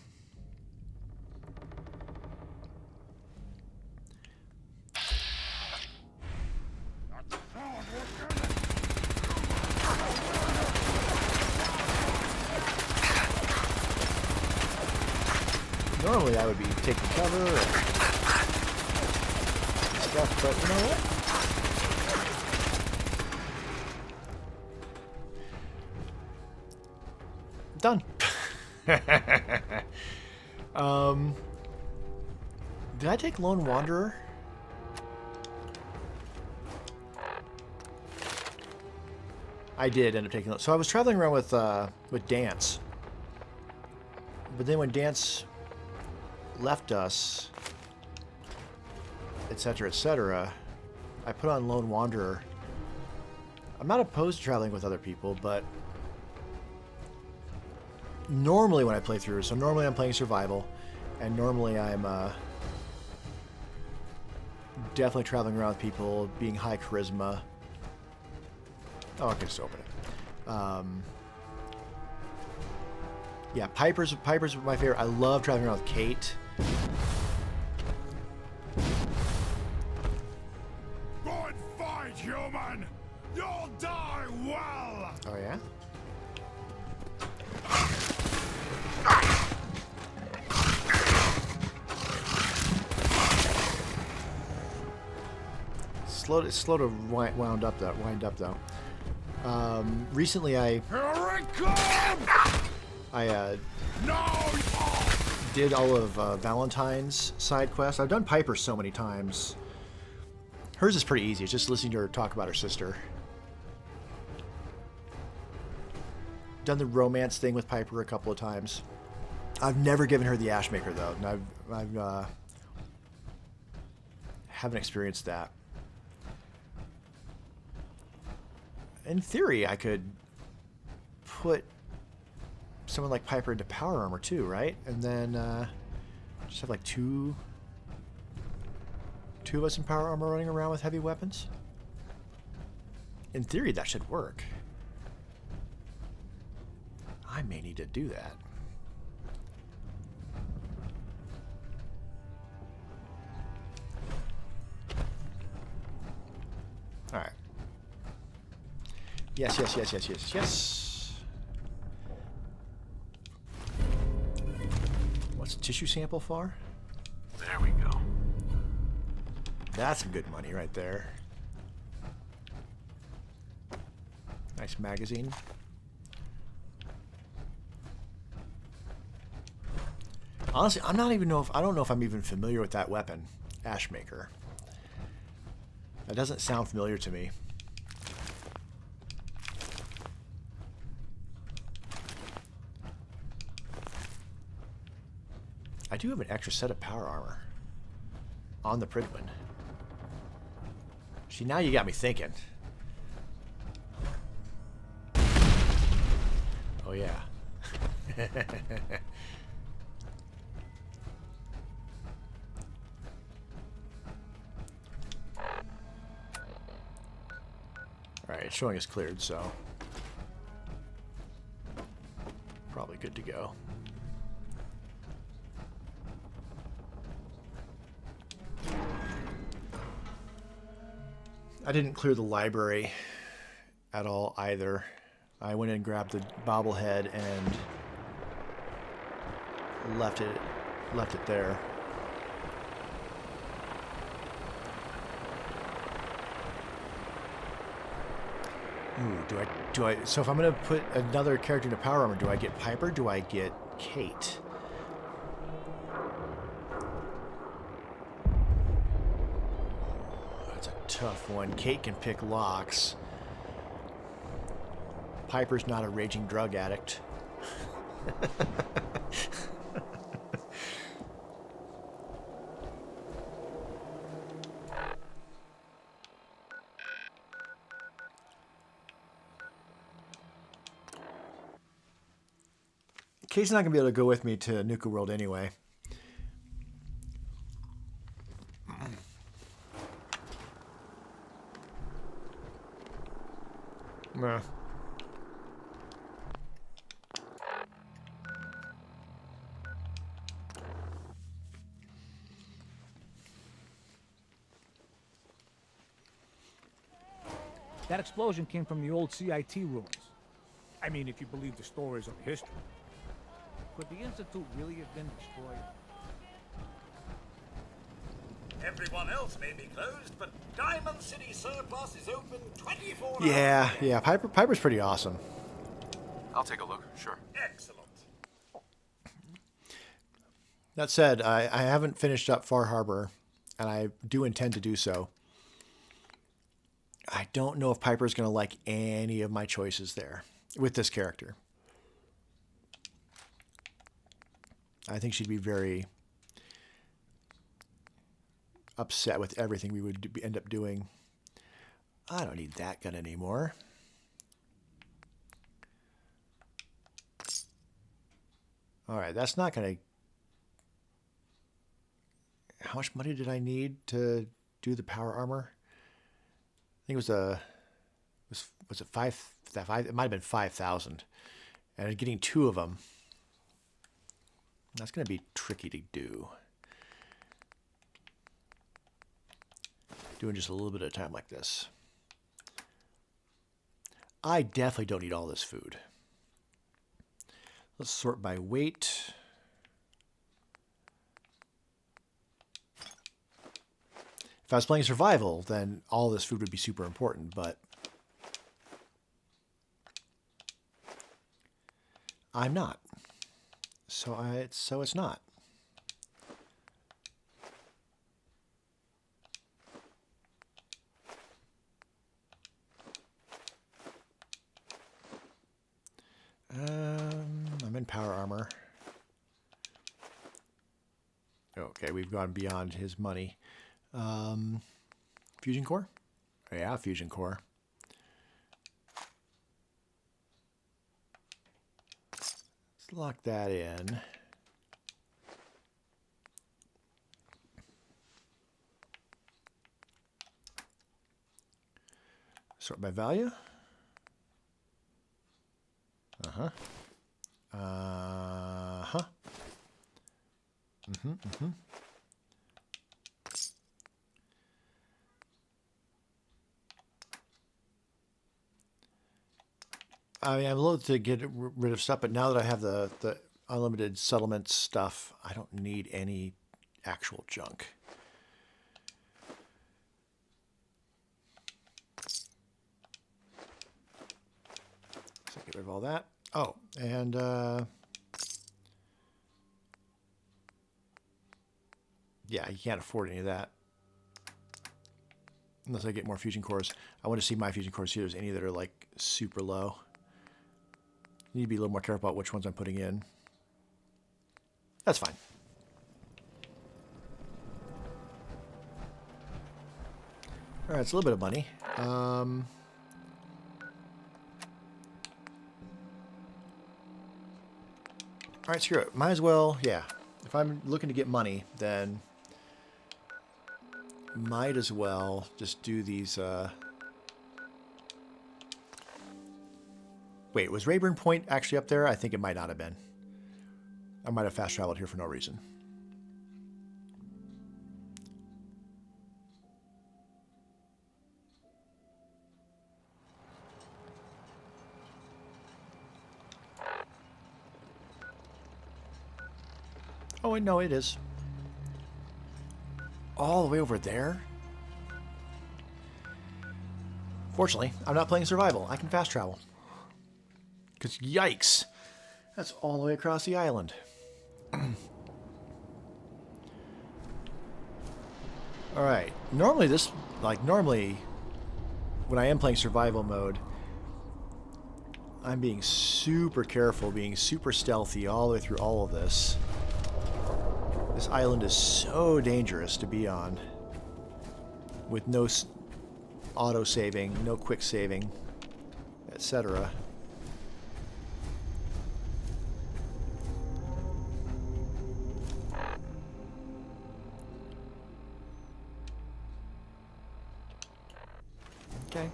Normally I would be taking cover and stuff, but you know what? Done. Did I take Lone Wanderer? I did end up taking. So I was traveling around with Dance, but then when Dance left us, etc., etc., I put on Lone Wanderer. I'm not opposed to traveling with other people, but normally when I play through, so normally I'm playing survival, and normally I'm definitely traveling around with people, being high charisma. Oh, I can just open it. Yeah, Piper's my favorite. I love traveling around with Kate. Good fight, human! You'll die well! Oh, yeah? Slow to wind up though. Recently I did all of Valentine's side quests. I've done Piper so many times. Hers is pretty easy. It's just listening to her talk about her sister. Done the romance thing with Piper a couple of times. I've never given her the Ashmaker though. And I've haven't experienced that. In theory, I could put someone like Piper into power armor too, right? And then just have like two of us in power armor running around with heavy weapons. In theory, that should work. I may need to do that. All right. Yes, yes, yes, yes, yes, yes. What's the tissue sample for? There we go. That's some good money right there. Nice magazine. Honestly, I don't know if I'm even familiar with that weapon, Ashmaker. That doesn't sound familiar to me. I do have an extra set of power armor on the Pridwin. See, now you got me thinking. Oh yeah. Alright, it's showing us cleared, so probably good to go. I didn't clear the library at all either. I went in and grabbed the bobblehead and left it there. Ooh, do I so if I'm gonna put another character into power armor, do I get Piper? Do I get Kate? That's a tough one. Kate can pick locks. Piper's not a raging drug addict. Kate's not going to be able to go with me to Nuka World anyway. Nah. That explosion came from the old CIT ruins. I mean, if you believe the stories of history. Could the Institute really have been destroyed? Everyone else may be closed, but Diamond City Surplus is open 24 hours. Yeah. Piper's pretty awesome. I'll take a look, sure. Excellent. That said, I haven't finished up Far Harbor, and I do intend to do so. I don't know if Piper's going to like any of my choices there with this character. I think she'd be very upset with everything we would end up doing. I don't need that gun anymore. All right, that's not going to... How much money did I need to do the power armor? I think it was it 5? It might have been 5,000, and getting 2 of them. That's going to be tricky to do. Doing just a little bit at a time like this. I definitely don't need all this food. Let's sort by weight. If I was playing survival, then all this food would be super important, but I'm not. So it's not. I'm in power armor. Okay, we've gone beyond his money. Fusion core? Yeah, fusion core. Let's lock that in. Sort by value. Uh-huh. Uh-huh. Mm-hmm, mm-hmm. I mean, I'm loath to get rid of stuff, but now that I have the unlimited settlement stuff, I don't need any actual junk. So get rid of all that. Oh, and yeah, you can't afford any of that. Unless I get more fusion cores. I want to see my fusion cores here. There's any that are like super low. Need to be a little more careful about which ones I'm putting in. That's fine. All right, it's a little bit of money. All right, screw it. Might as well, yeah. If I'm looking to get money, then might as well just do these. Wait, was Rayburn Point actually up there? I think it might not have been. I might have fast traveled here for no reason. Oh, no, it is. All the way over there? Fortunately, I'm not playing survival. I can fast travel. Because, yikes, that's all the way across the island. Alright, normally when I am playing survival mode, I'm being super careful, being super stealthy all the way through all of this. This island is so dangerous to be on, with no auto-saving, no quick saving, etc. Okay.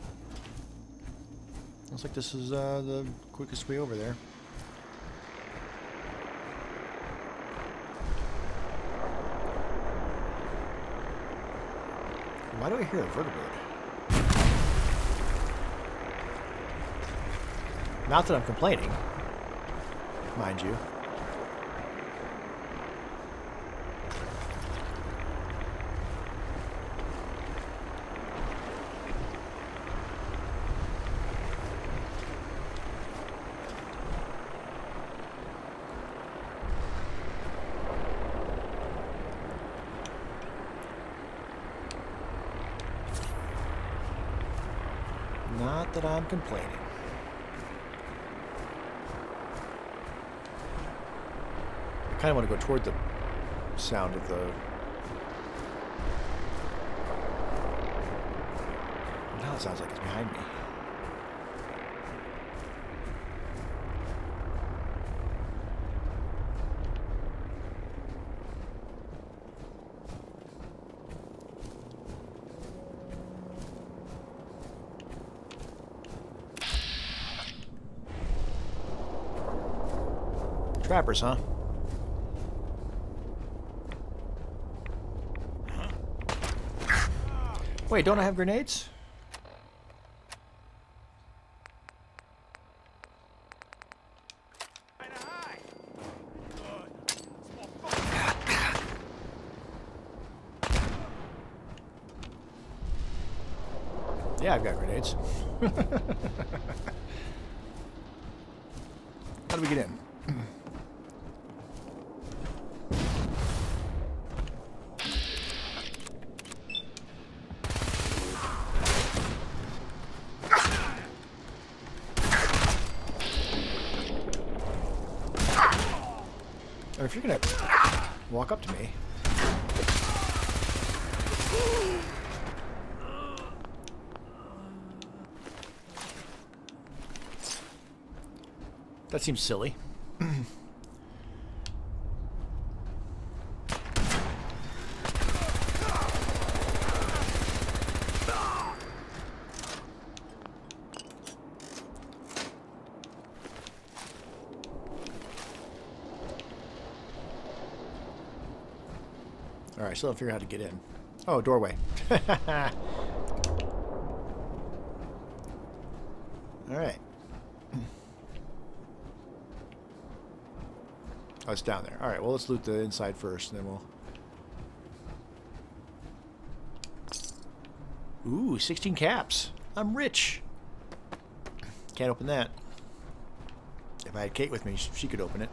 Looks like this is the quickest way over there. Why do I hear a vertibird? Not that I'm complaining, mind you. Not that I'm complaining. I kind of want to go toward the sound of the... Now it sounds like it's behind me. Trappers, huh? Wait, don't I have grenades? Yeah, I've got grenades. How do we get in? Or if you're gonna walk up to me. That seems silly. Alright, still don't figure out how to get in. Oh, doorway. Alright. Oh, it's down there. All right, well, let's loot the inside first, and then we'll... Ooh, 16 caps. I'm rich. Can't open that. If I had Kate with me, she could open it.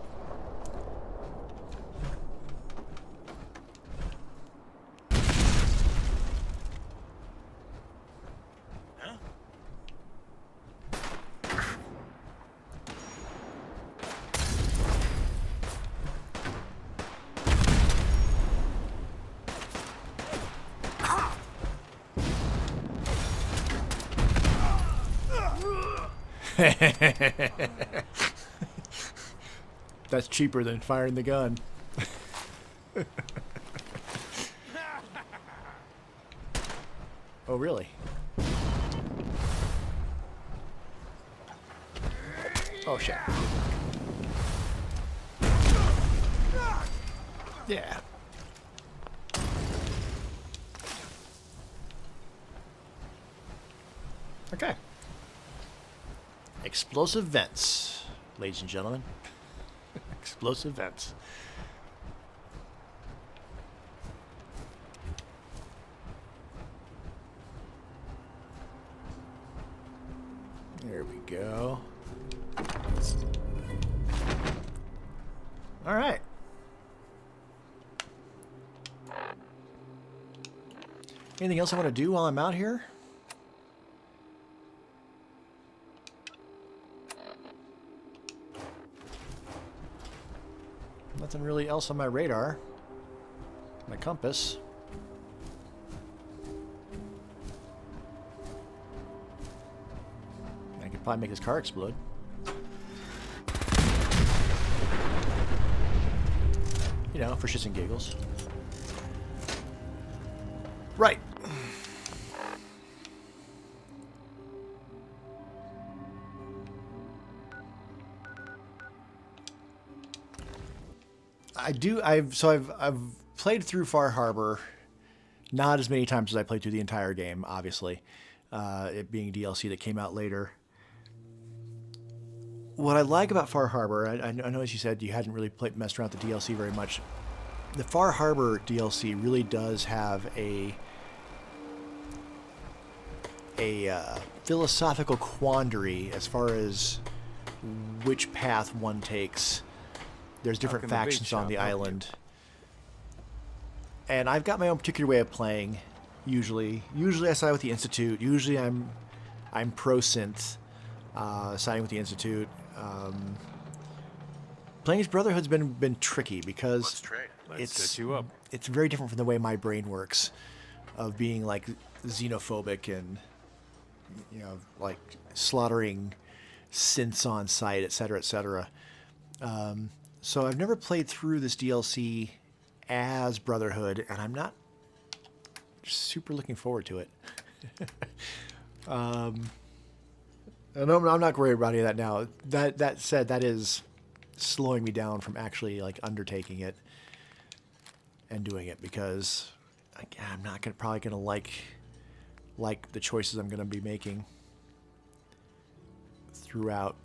That's cheaper than firing the gun. Oh, really? Oh, shit. Yeah. Okay. Explosive vents, ladies and gentlemen. Explosive vents. There we go. All right. Anything else I want to do while I'm out here? Nothing really else on my radar. My compass. I could probably make this car explode. You know, for shits and giggles. Right. I've played through Far Harbor, not as many times as I played through the entire game, obviously, it being DLC that came out later. What I like about Far Harbor, I know as you said you hadn't really messed around with the DLC very much. The Far Harbor DLC really does have a philosophical quandary as far as which path one takes. There's different factions on the island. And I've got my own particular way of playing, usually. Usually I side with the Institute. Usually I'm pro-synth, siding with the Institute. Playing as Brotherhood's been tricky because it's very different from the way my brain works, of being like xenophobic and, you know, like slaughtering synths on site, etc., etc. So I've never played through this DLC as Brotherhood, and I'm not super looking forward to it. And I'm not worried about any of that now. That said, that is slowing me down from actually like undertaking it and doing it, because I'm not probably gonna like the choices I'm gonna be making throughout.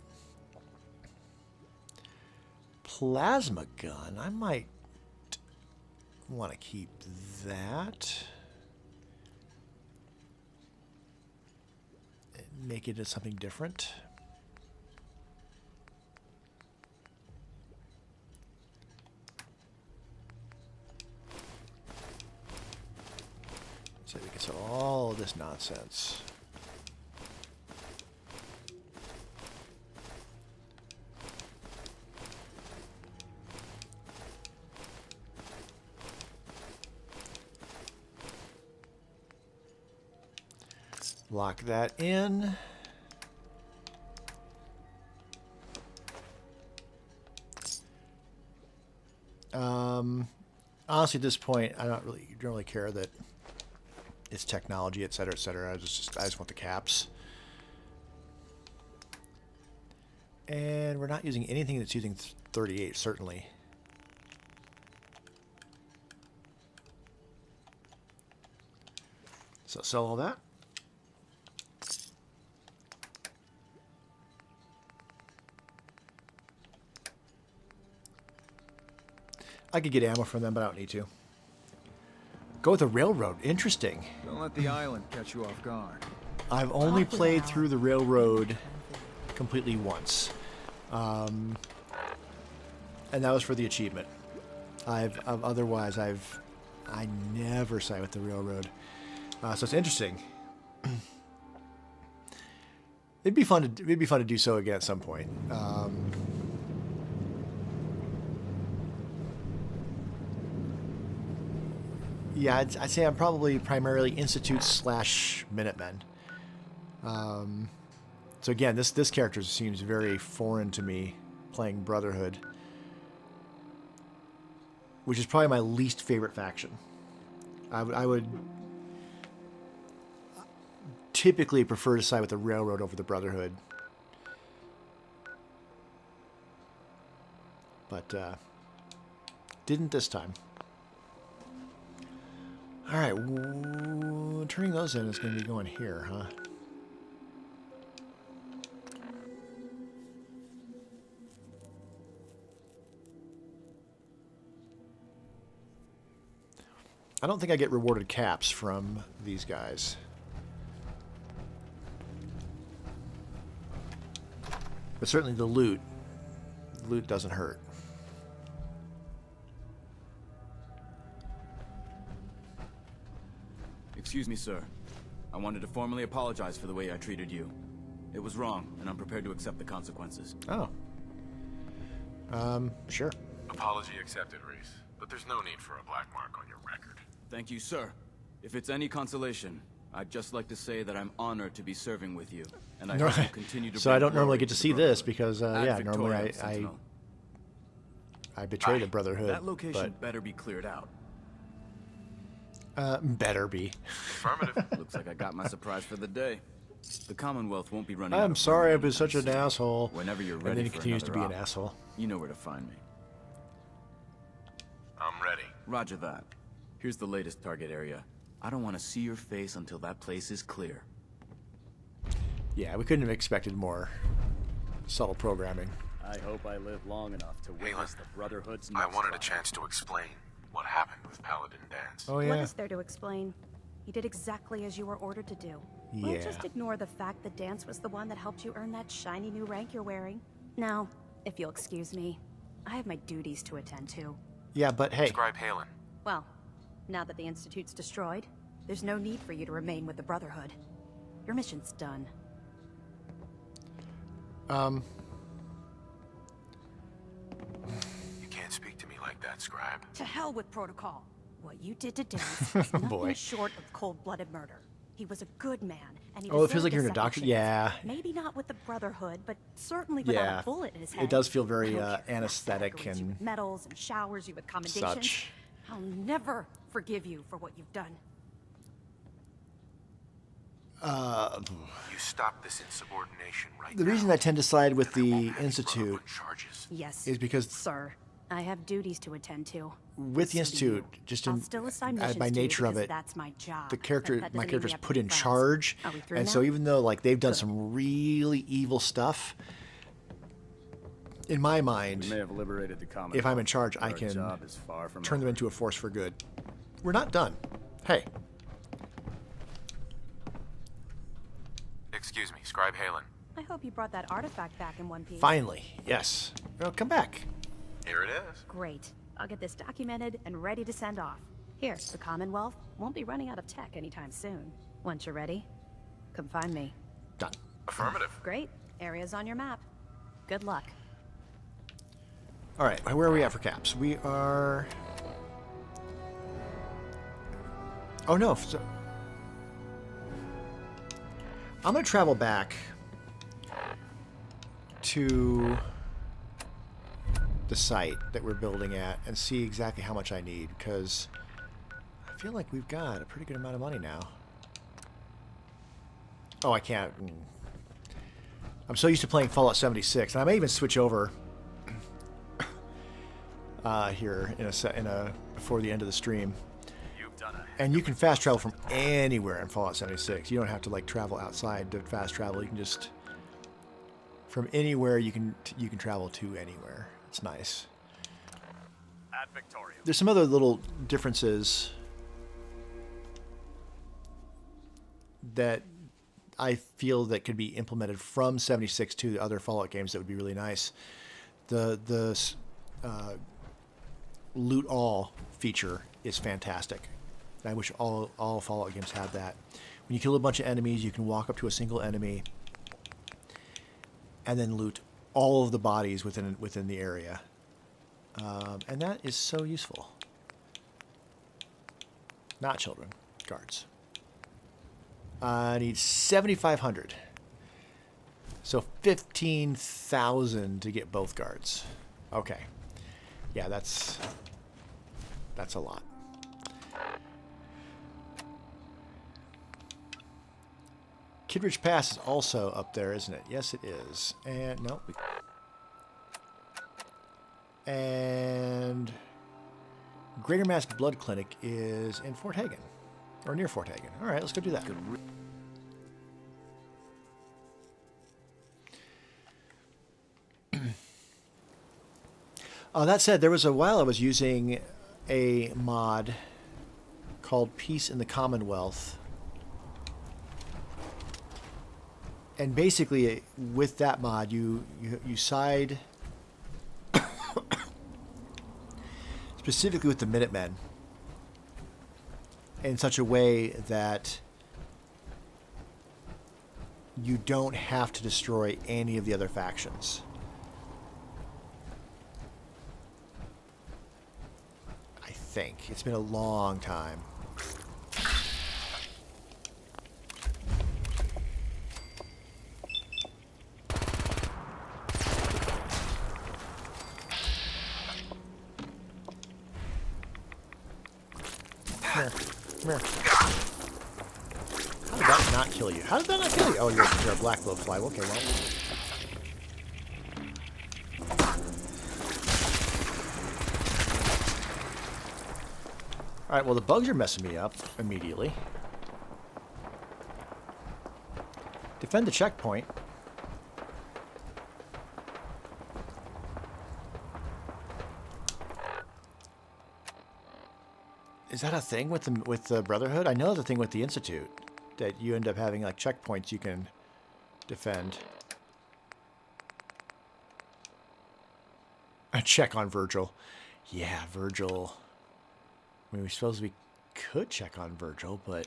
Plasma gun, I might want to keep that. Make it into something different. So we can sell all this nonsense. Lock that in. Honestly, at this point, I don't really care that it's technology, etc., etc. I just want the caps. And we're not using anything that's using 38, certainly. So sell all that. I could get ammo from them, but I don't need to. Go with the railroad. Interesting. Don't let the island catch you off guard. I've only played through the railroad completely once. And that was for the achievement. Otherwise, I never side with the railroad. So it's interesting. It'd be fun to do so again at some point. Yeah, I'd say I'm probably primarily Institute / Minutemen. So again, this character seems very foreign to me, playing Brotherhood, which is probably my least favorite faction. I would typically prefer to side with the Railroad over the Brotherhood. But didn't this time. Alright, turning those in is going to be going here, huh? I don't think I get rewarded caps from these guys. But certainly the loot. The loot doesn't hurt. Excuse me, sir. I wanted to formally apologize for the way I treated you. It was wrong, and I'm prepared to accept the consequences. Oh. Sure. Apology accepted, Reese. But there's no need for a black mark on your record. Thank you, sir. If it's any consolation, I'd just like to say that I'm honored to be serving with you, and I hope you'll continue to. So I don't normally get to see this because, yeah, normally I betray the Brotherhood. That location better be cleared out. Better be. Affirmative. Looks like I got my surprise for the day. The Commonwealth won't be running. I'm sorry I've been such an asshole. Whenever you're ready, and then he continues to be an asshole. You know where to find me. I'm ready. Roger that. Here's the latest target area. I don't want to see your face until that place is clear. Yeah, we couldn't have expected more subtle programming. I hope I live long enough to witness the Brotherhood's next I wanted a trial. chance to explain what happened with Paladin Dance. Oh, yeah. What is there to explain? You did exactly as you were ordered to do. Yeah. We'll just ignore the fact that Dance was the one that helped you earn that shiny new rank you're wearing. Now, if you'll excuse me, I have my duties to attend to. Yeah, but hey. Scribe Halen. Well, now that the Institute's destroyed, there's no need for you to remain with the Brotherhood. Your mission's done. You can't speak to me like that, Scribe. To hell with protocol. What you did to Dance was nothing Boy. short of cold-blooded murder. He was a good man, and he Oh, it feels deserved like you're a in a second doctor. chance. Yeah. Maybe not with the Brotherhood, but certainly without Yeah. a bullet in his head. It does feel very I don't care if anesthetic that decorates you and with medals and showers you with commendations. such. I'll never forgive you for what you've done. You stop this insubordination right The now. reason I tend to side with the Institute Yes, is because sir, I have duties to attend to. with the So do Institute, you. just I'll in still assign by missions to you nature of because it, that's my job. the But character, that my doesn't mean we character's have to put be in friends. charge, Are we through and now? so even though like they've done some really evil stuff, in my mind, We may have liberated the Commonwealth. if I'm in charge, but I our can job is far from turn them into a force for good. We're not done. Hey, Excuse me, Scribe Halen. I hope you brought that artifact back in one piece. finally, yes. Well, come back. Here it is. Great. I'll get this documented and ready to send off. Here, the Commonwealth won't be running out of tech anytime soon. Once you're ready, come find me. Done. Affirmative. Great. Area's on your map. Good luck. All right, where are we at for caps? We are. Oh no. I'm going to travel back to the site that we're building at and see exactly how much I need, because I feel like we've got a pretty good amount of money now. Oh, I can't. I'm so used to playing Fallout 76, and I may even switch over here in a before the end of the stream. And you can fast travel from anywhere in Fallout 76. You don't have to like travel outside to fast travel. You can just from anywhere you can travel to anywhere. It's nice. There's some other little differences that I feel that could be implemented from 76 to the other Fallout games that would be really nice. The loot all feature is fantastic. I wish all Fallout games had that. When you kill a bunch of enemies, you can walk up to a single enemy and then loot all of the bodies within the area. And that is so useful. Not children, guards. I need 7,500. So 15,000 to get both guards. Okay. Yeah, that's a lot. Kidridge Pass is also up there, isn't it? Yes, it is. And no. And Greater Mass Blood Clinic is in Fort Hagen. Or near Fort Hagen. All right, let's go do that. That said, there was a while I was using a mod called Peace in the Commonwealth. And basically, with that mod, you side specifically with the Minutemen in such a way that you don't have to destroy any of the other factions. I think. It's been a long time. Come here. How did that not kill you? How did that not kill you? Oh, you're a black blowfly. Okay, well. Alright, well, the bugs are messing me up immediately. Defend the checkpoint. Is that a thing with the Brotherhood? I know there's a thing with the Institute that you end up having like checkpoints you can defend. A check on Virgil. Yeah, Virgil. I mean, we suppose we could check on Virgil, but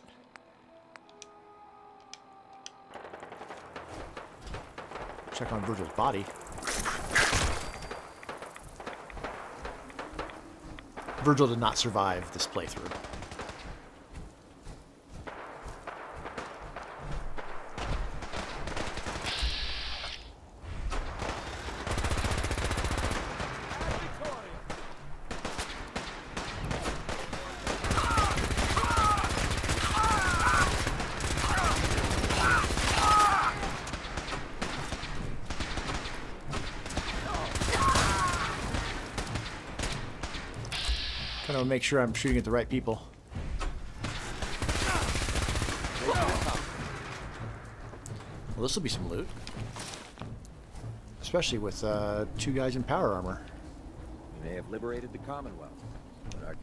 check on Virgil's body. Virgil did not survive this playthrough. Kind of make sure I'm shooting at the right people. Well, this will be some loot. Especially with 2 guys in power armor. We may have liberated the Commonwealth, but our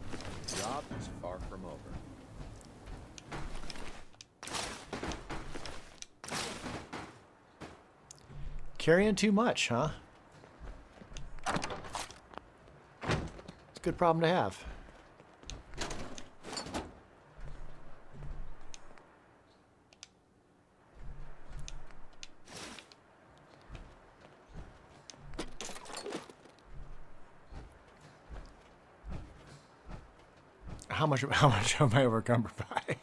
job is far from over. Carrying too much, huh? It's a good problem to have. How much am I overcumbered by?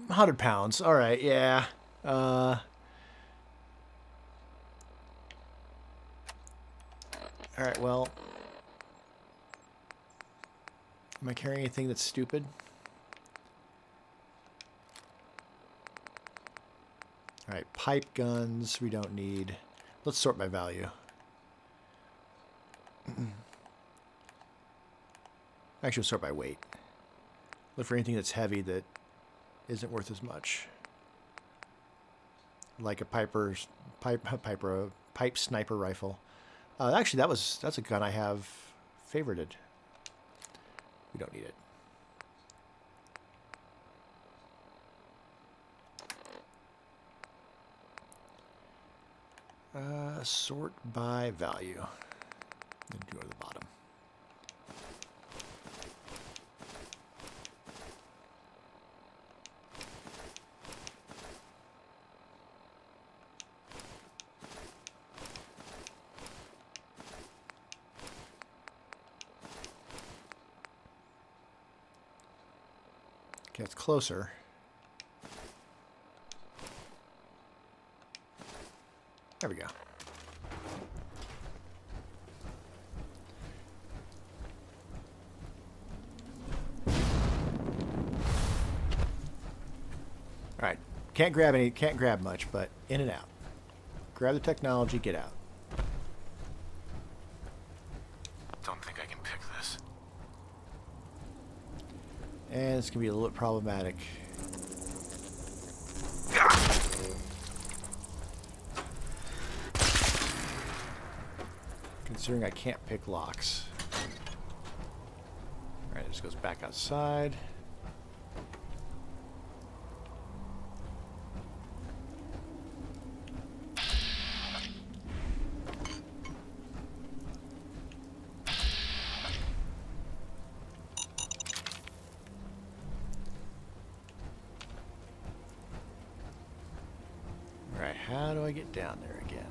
100 pounds. All right, yeah. All right, well. Am I carrying anything that's stupid? All right, pipe guns we don't need. Let's sort by value. Actually, we'll sort by weight. Look for anything that's heavy that isn't worth as much. Like a pipe sniper rifle. Actually, that's a gun I have Favorited. We don't need it. Sort by value. And go to the bottom. Okay, it's closer. There we go. All right, can't grab much, but in and out. Grab the technology, get out. Don't think I can pick this. And it's gonna be a little bit problematic. Considering I can't pick locks. All right, this goes back outside. All right, how do I get down there again?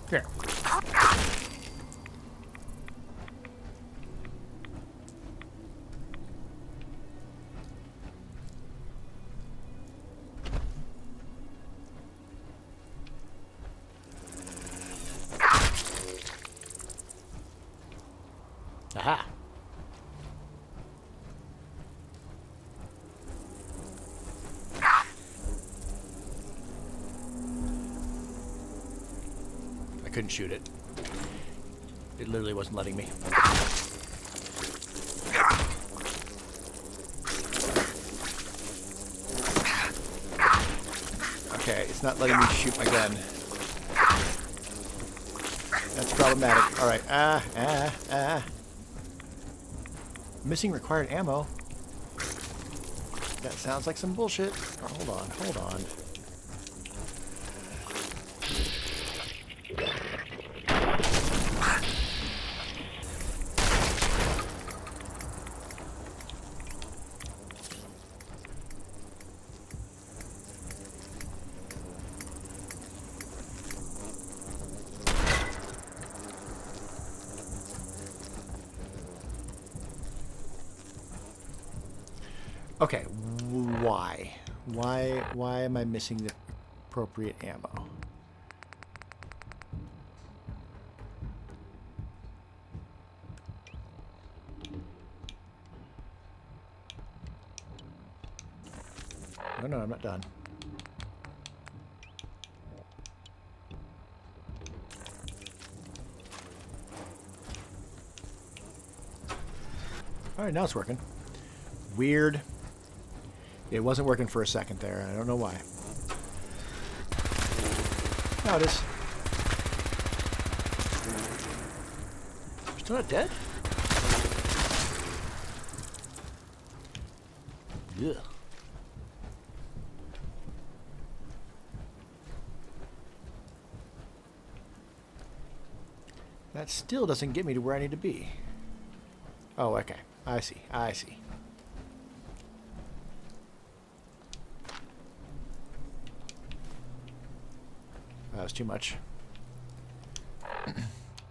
Here. Aha. I couldn't shoot it. It literally wasn't letting me. Okay, it's not letting me shoot my gun. That's problematic. All right. Missing required ammo. That sounds like some bullshit. Oh, hold on. Okay, why? Why am I missing the appropriate ammo? No, I'm not done. All right, now it's working. Weird. It wasn't working for a second there. I don't know why. Now it is. Still not dead? Ugh. That still doesn't get me to where I need to be. Oh, okay. I see. That was too much.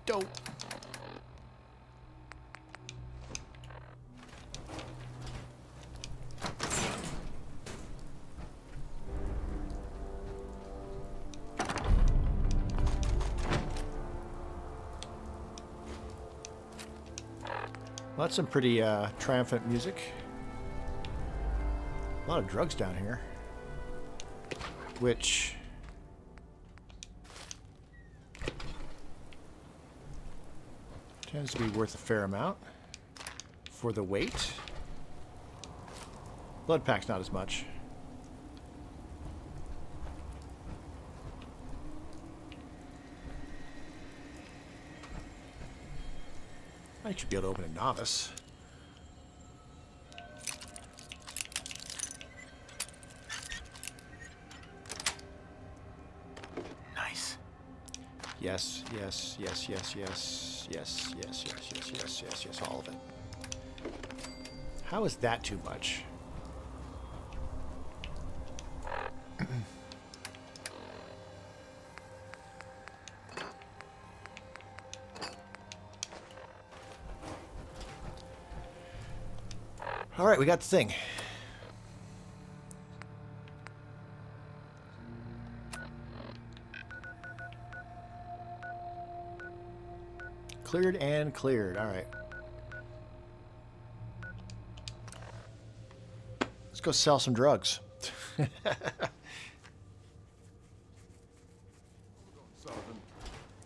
Dope. Well, that's some pretty triumphant music. A lot of drugs down here. Which... tends to be worth a fair amount for the weight. Blood pack's not as much. I should be able to open a novice. Nice. Yes, yes, yes, yes, yes, yes, yes, yes, yes, yes, yes, yes, all of it. How is that too much? All right, we got the thing. Cleared and cleared. All right. Let's go sell some drugs. Sullivan,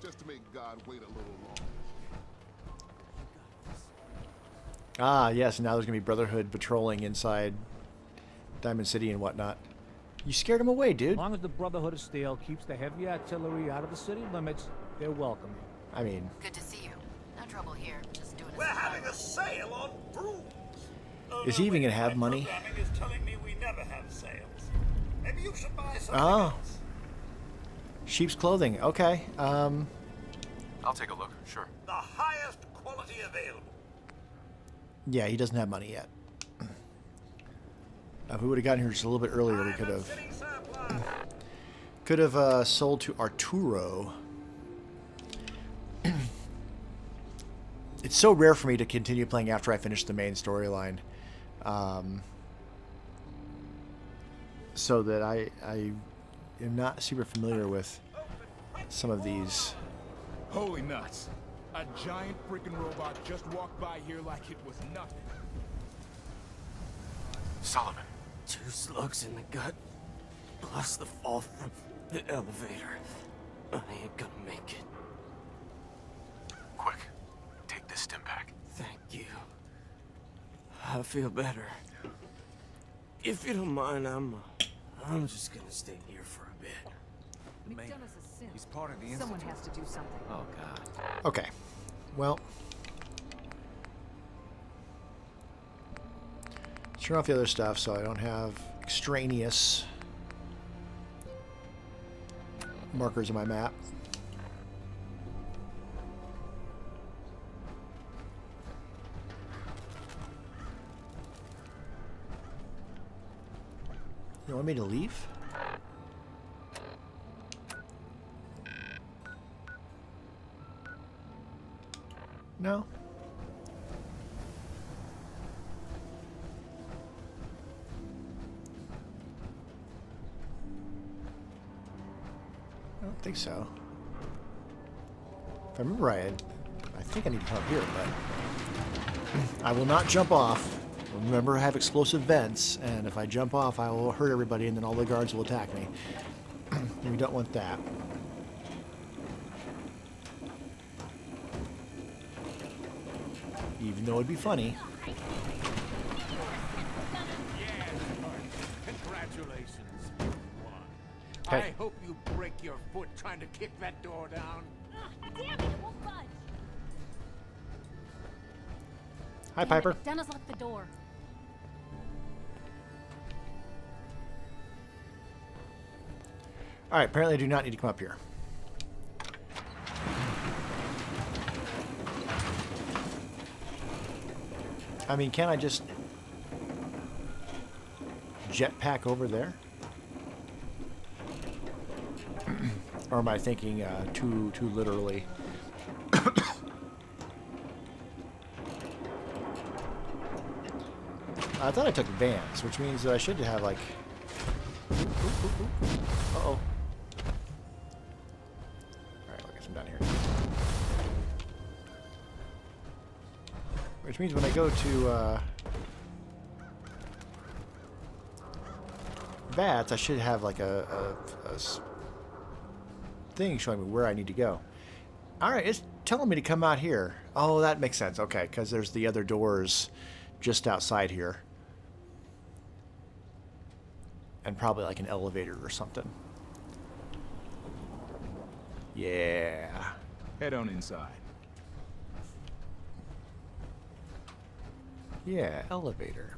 just to make God wait a little longer. Ah, yes, and now there's going to be Brotherhood patrolling inside Diamond City and whatnot. You scared him away, dude. As long as the Brotherhood of Steel keeps the heavy artillery out of the city limits, they're welcome. I mean... Good to see you. No trouble here. Just doing We're having a sale on brooms. Is he even going to have money? Programming is telling me we never have sales. Maybe you should buy something Oh. else. Sheep's clothing. Okay. I'll take a look, sure. The highest quality available. Yeah, he doesn't have money yet. If we would have gotten here just a little bit earlier, we could have sold to Arturo. It's so rare for me to continue playing after I finish the main storyline, so that I am not super familiar with some of these. Holy nuts. A giant freaking robot just walked by here like it was nothing. Sullivan. 2 slugs in the gut, plus the fall from the elevator. I ain't gonna make it. Quick, take this stim pack. Thank you. I feel better. If you don't mind, I'm just gonna stay here for a bit. Man, he's part of the institute. Someone has to do something. Oh, God. Okay. Well, turn off the other stuff so I don't have extraneous markers on my map. You want me to leave? No. I don't think so. If I remember right, I think I need to come up here, but I will not jump off. Remember, I have explosive vents, and if I jump off, I will hurt everybody, and then all the guards will attack me. We don't want that. Even though it'd be funny. Congratulations. Hey. I hope you break your foot trying to kick that door down. Damn it, it won't budge. Hi, Piper. Dennis locked the door. Alright, apparently I do not need to come up here. I mean, can't I just jetpack over there? Or am I thinking too literally? I thought I took Vans, which means that I should have like... Uh-oh. Alright, I guess I'm down here. Which means when I go to vats, I should have like a thing showing me where I need to go. All right, it's telling me to come out here. Oh, that makes sense. Okay, because there's the other doors just outside here. And probably like an elevator or something. Yeah. Head on inside. Yeah, elevator.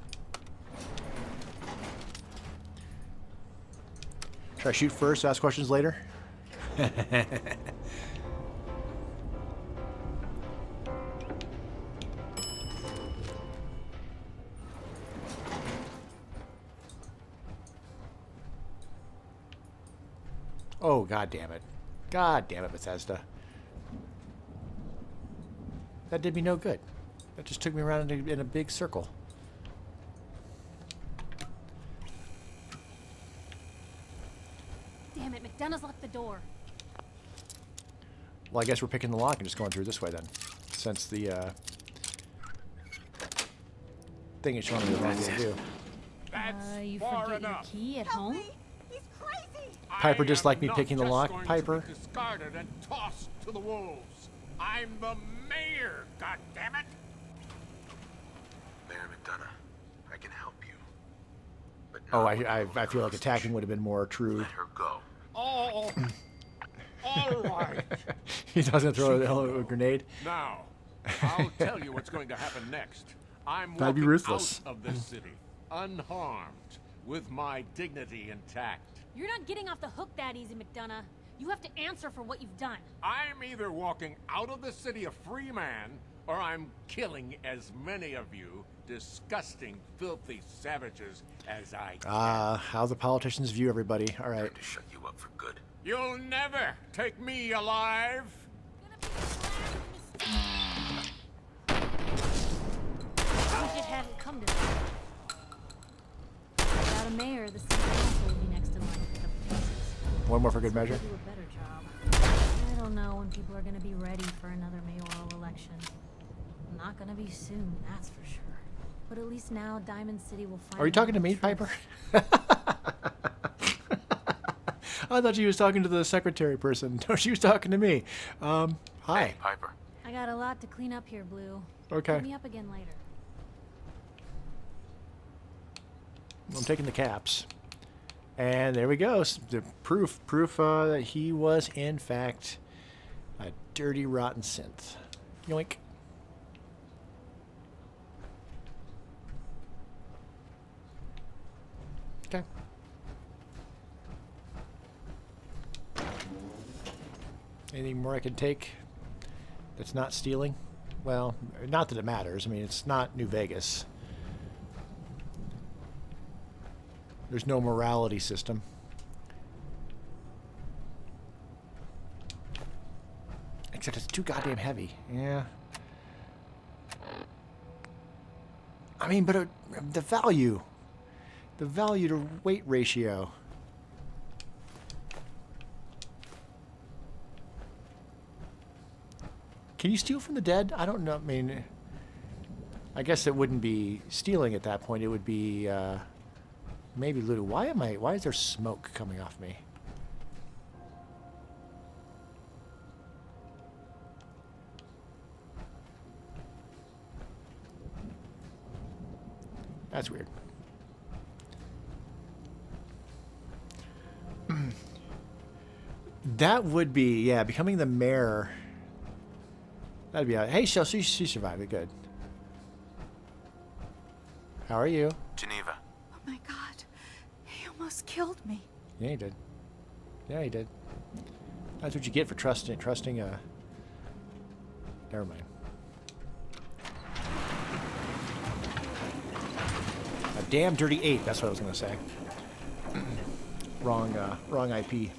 Should I shoot first, ask questions later? Oh, god damn it. God damn it, Bethesda. That did me no good. That just took me around in a big circle. Damn it, McDonough's locked the door. Well, I guess we're picking the lock and just going through this way then. Since the thing is showing me the wrong thing to do. You forget your key at home? Piper disliked me picking the lock. Piper. Discarded and tossed to the wolves. I'm the mayor, goddammit! Mayor McDonough, I can help you. But Oh, I feel like attacking would have been more true. let her go. Oh, all right. He doesn't throw a grenade. Now, I'll tell you what's going to happen next. I'm That'd be walking ruthless. out of this city, unharmed, with my dignity intact. You're not getting off the hook that easy, McDonough. You have to answer for what you've done. I'm either walking out of the city a free man, or I'm killing as many of you disgusting, filthy savages as I can. How the politicians view everybody. All right. To shut you up for good. You'll never take me alive. Wish it hadn't come to this. Without a mayor, the city council will be next in line to pick up the pieces. One more for good measure. Do a better job. I don't know when people are going to be ready for another mayoral election. Not going to be soon, that's for sure. But at least now Diamond City will find. Are you talking to me, Piper? I thought she was talking to the secretary person. No, she was talking to me. Hi. Hey, Piper. I got a lot to clean up here, Blue. Okay. Hit me up again later. I'm taking the caps. And there we go. The proof that he was, in fact, a dirty, rotten synth. Yoink. Okay. Anything more I can take that's not stealing? Well, not that it matters. I mean, it's not New Vegas. There's no morality system. Except it's too goddamn heavy. Yeah. I mean, but the value to weight ratio. Can you steal from the dead? I don't know. I mean, I guess it wouldn't be stealing at that point. It would be maybe looting. Why is there smoke coming off me? That's weird. That would be, yeah, becoming the mayor. That'd be, hey, she survived it, good. How are you? Geneva. Oh my god, he almost killed me. Yeah, he did. Yeah, he did. That's what you get for trusting, never mind. A damn dirty ape, that's what I was going to say. Wrong IP.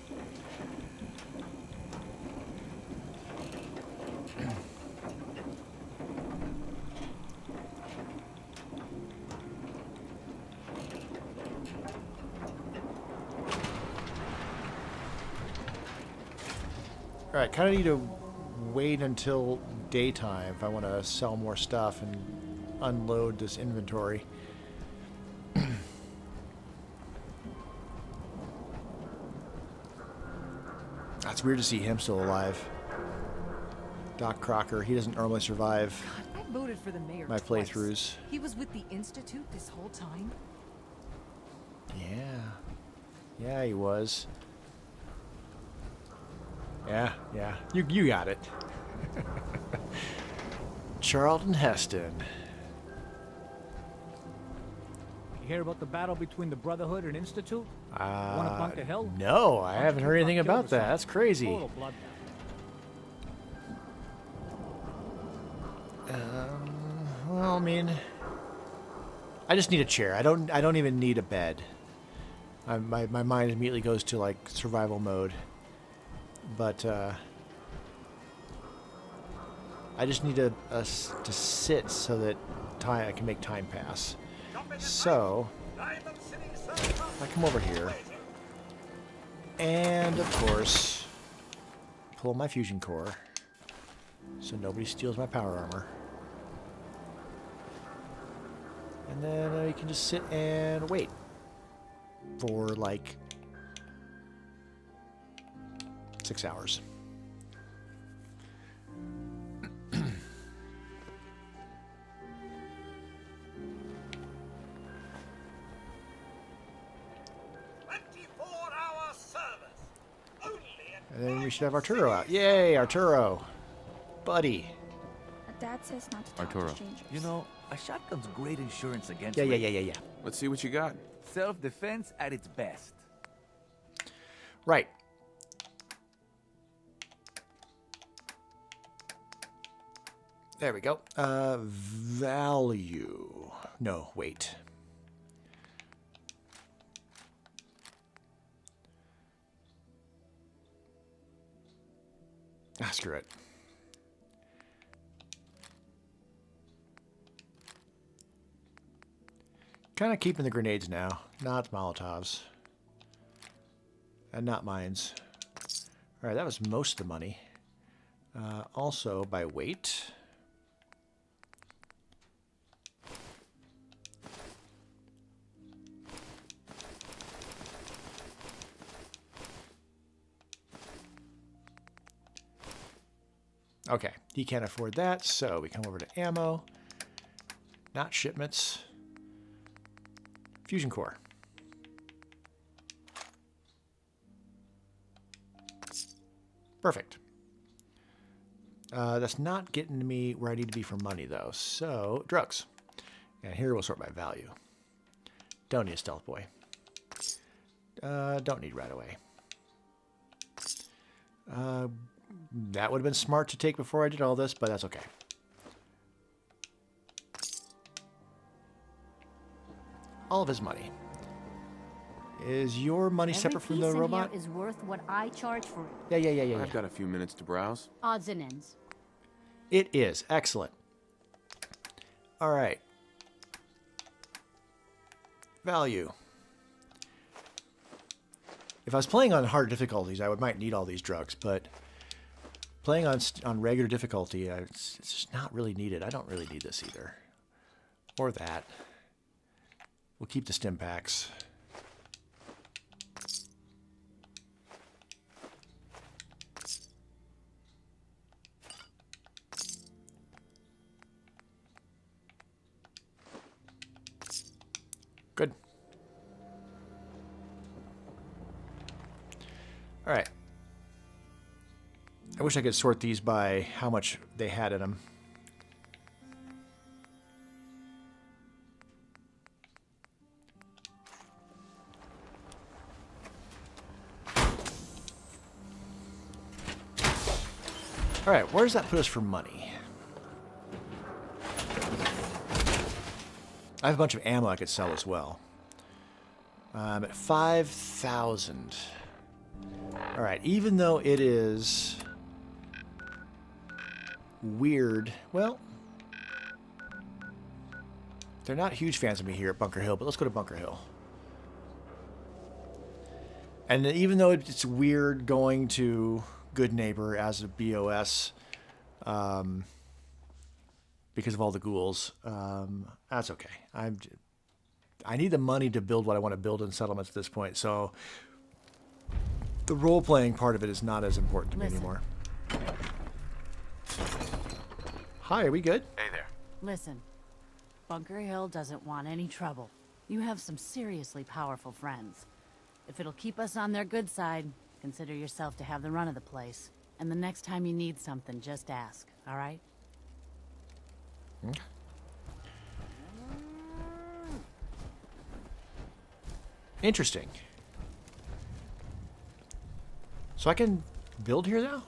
Alright, kind of need to wait until daytime if I want to sell more stuff and unload this inventory. It's weird to see him still alive. Doc Crocker, he doesn't normally survive God, I voted for the mayor my twice. playthroughs. He was with the Institute this whole time? Yeah. Yeah, he was. Yeah. You got it. Charlton Heston. You hear about the battle between the Brotherhood and Institute? One at Bunker Hill? No, I haven't heard anything about that. That's crazy. Total bloodbath. Well, I mean, I just need a chair. I don't even need a bed. My mind immediately goes to like survival mode. But I just need to sit so that I can make time pass. So I come over here, and of course, pull my fusion core so nobody steals my power armor. And then you can just sit and wait for like 6 hours. And then we should have Arturo out. Yay, Arturo. Buddy. Dad says not to talk Arturo. to strangers. You know, a shotgun's great insurance against Yeah. Let's see what you got. Self-defense at its best. Right. There we go. Value. No, wait. Ah, screw it. Kind of keeping the grenades now, not Molotovs. And not mines. Alright, that was most of the money. Also, by weight. Okay, he can't afford that, so we come over to ammo. Not shipments. Fusion core. Perfect. That's not getting me where I need to be for money, though. So, drugs. And here we'll sort by value. Don't need a stealth boy. Don't need right away. That would have been smart to take before I did all this, but that's okay. All of his money. Is your money separate from the robot? Every piece in here is worth what I charge for it. Yeah. I've got a few minutes to browse. Odds and ends. It is. Excellent. All right. Value. If I was playing on hard difficulties, I might need all these drugs, but playing on regular difficulty, it's just not really needed. I don't really need this either. Or that. We'll keep the stim packs. Good. All right. I wish I could sort these by how much they had in them. All right, where does that put us for money? I have a bunch of ammo I could sell as well. I'm at 5,000. All right, even though it is weird, well, they're not huge fans of me here at Bunker Hill, but let's go to Bunker Hill. And even though it's weird going to Good Neighbor as a BoS, because of all the ghouls, that's okay. I need the money to build what I want to build in settlements at this point, so The role-playing part of it is not as important to me anymore. Hi, are we good? Hey there. Listen, Bunker Hill doesn't want any trouble. You have some seriously powerful friends. If it'll keep us on their good side, consider yourself to have the run of the place. And the next time you need something, just ask, all right? Interesting. So I can build here now?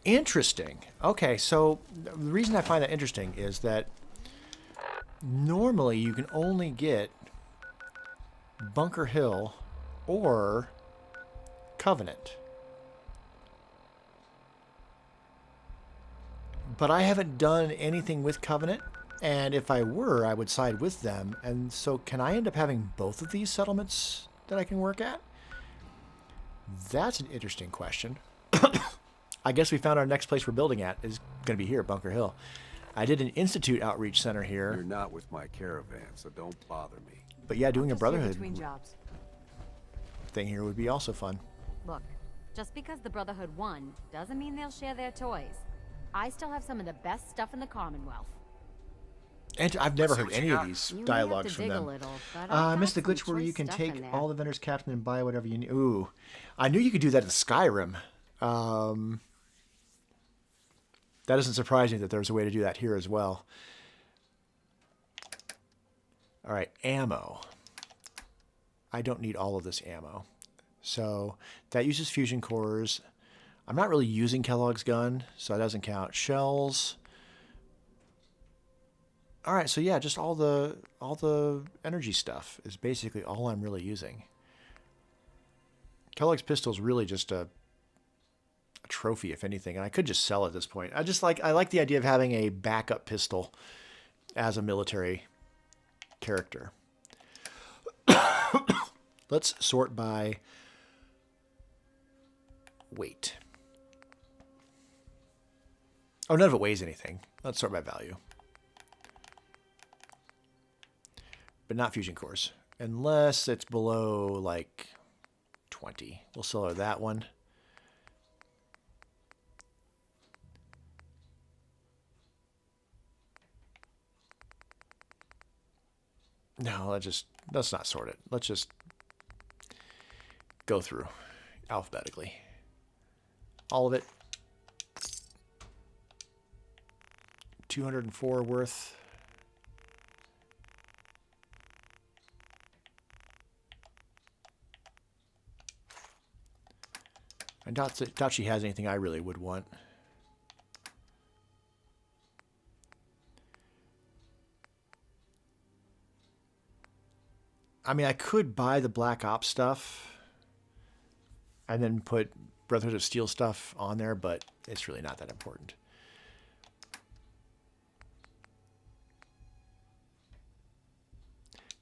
Interesting. Okay, so the reason I find that interesting is that normally you can only get Bunker Hill or Covenant. But I haven't done anything with Covenant, and if I were, I would side with them. And so can I end up having both of these settlements that I can work at? That's an interesting question. I guess we found our next place we're building at is going to be here, Bunker Hill. I did an Institute outreach center here. You're not with my caravan, so don't bother me. But yeah, doing a Brotherhood Between jobs. thing here would be also fun. Look, just because the Brotherhood won doesn't mean they'll share their toys. I still have some of the best stuff in the Commonwealth. And I've never heard any of these dialogues from them. I missed the glitch where you can take all the vendors captain and buy whatever you need. Ooh, I knew you could do that in Skyrim. That doesn't surprise me that there's a way to do that here as well. All right, ammo. I don't need all of this ammo. So that uses fusion cores. I'm not really using Kellogg's gun, so that doesn't count. Shells. All right, so yeah, just all the energy stuff is basically all I'm really using. Kellogg's pistol is really just a trophy, if anything, and I could just sell at this point. I like the idea of having a backup pistol as a military character. Let's sort by weight. Oh, none of it weighs anything. Let's sort by value. But not fusion cores. Unless it's below, like, 20. We'll sell her that one. No, let's not sort it. Let's just go through alphabetically. All of it. 204 worth. I doubt she has anything I really would want. I mean, I could buy the Black Ops stuff and then put Brotherhood of Steel stuff on there, but it's really not that important.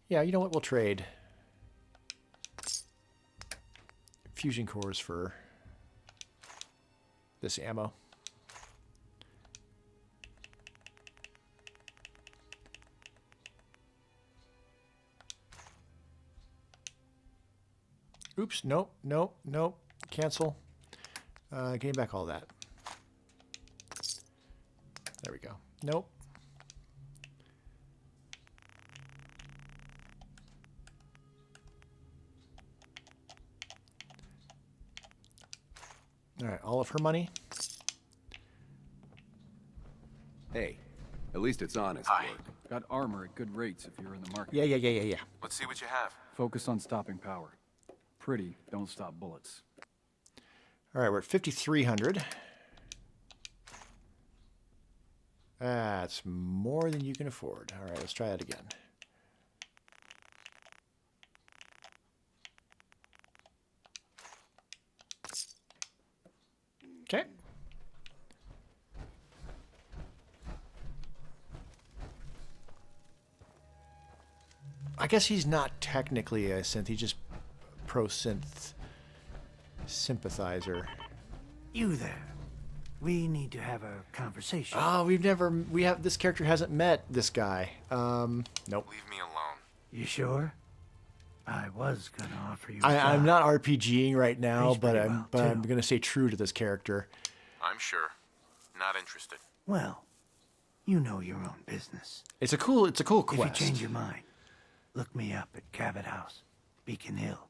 Yeah, you know what? We'll trade fusion cores for this ammo. Oops, nope, nope, nope. Cancel. Getting back all that. There we go. Nope. All right, all of her money. Hey, at least it's honest Hi. work. Got armor at good rates if you're in the market. Yeah. Let's see what you have. Focus on stopping power. Pretty, don't stop bullets. All right, we're at 5,300. That's more than you can afford. All right, let's try that again. Okay. I guess he's not technically a synth. He's just pro-synth sympathizer. You there. We need to have a conversation. Oh, this character hasn't met this guy. Nope. Leave me alone. You sure? I was gonna offer you. I'm not RPGing right now, Pays but pretty I'm well, I'm gonna stay true to this character. I'm sure. Not interested. Well, you know your own business. It's a cool If quest. you change your mind, look me up at Cabot House, Beacon Hill.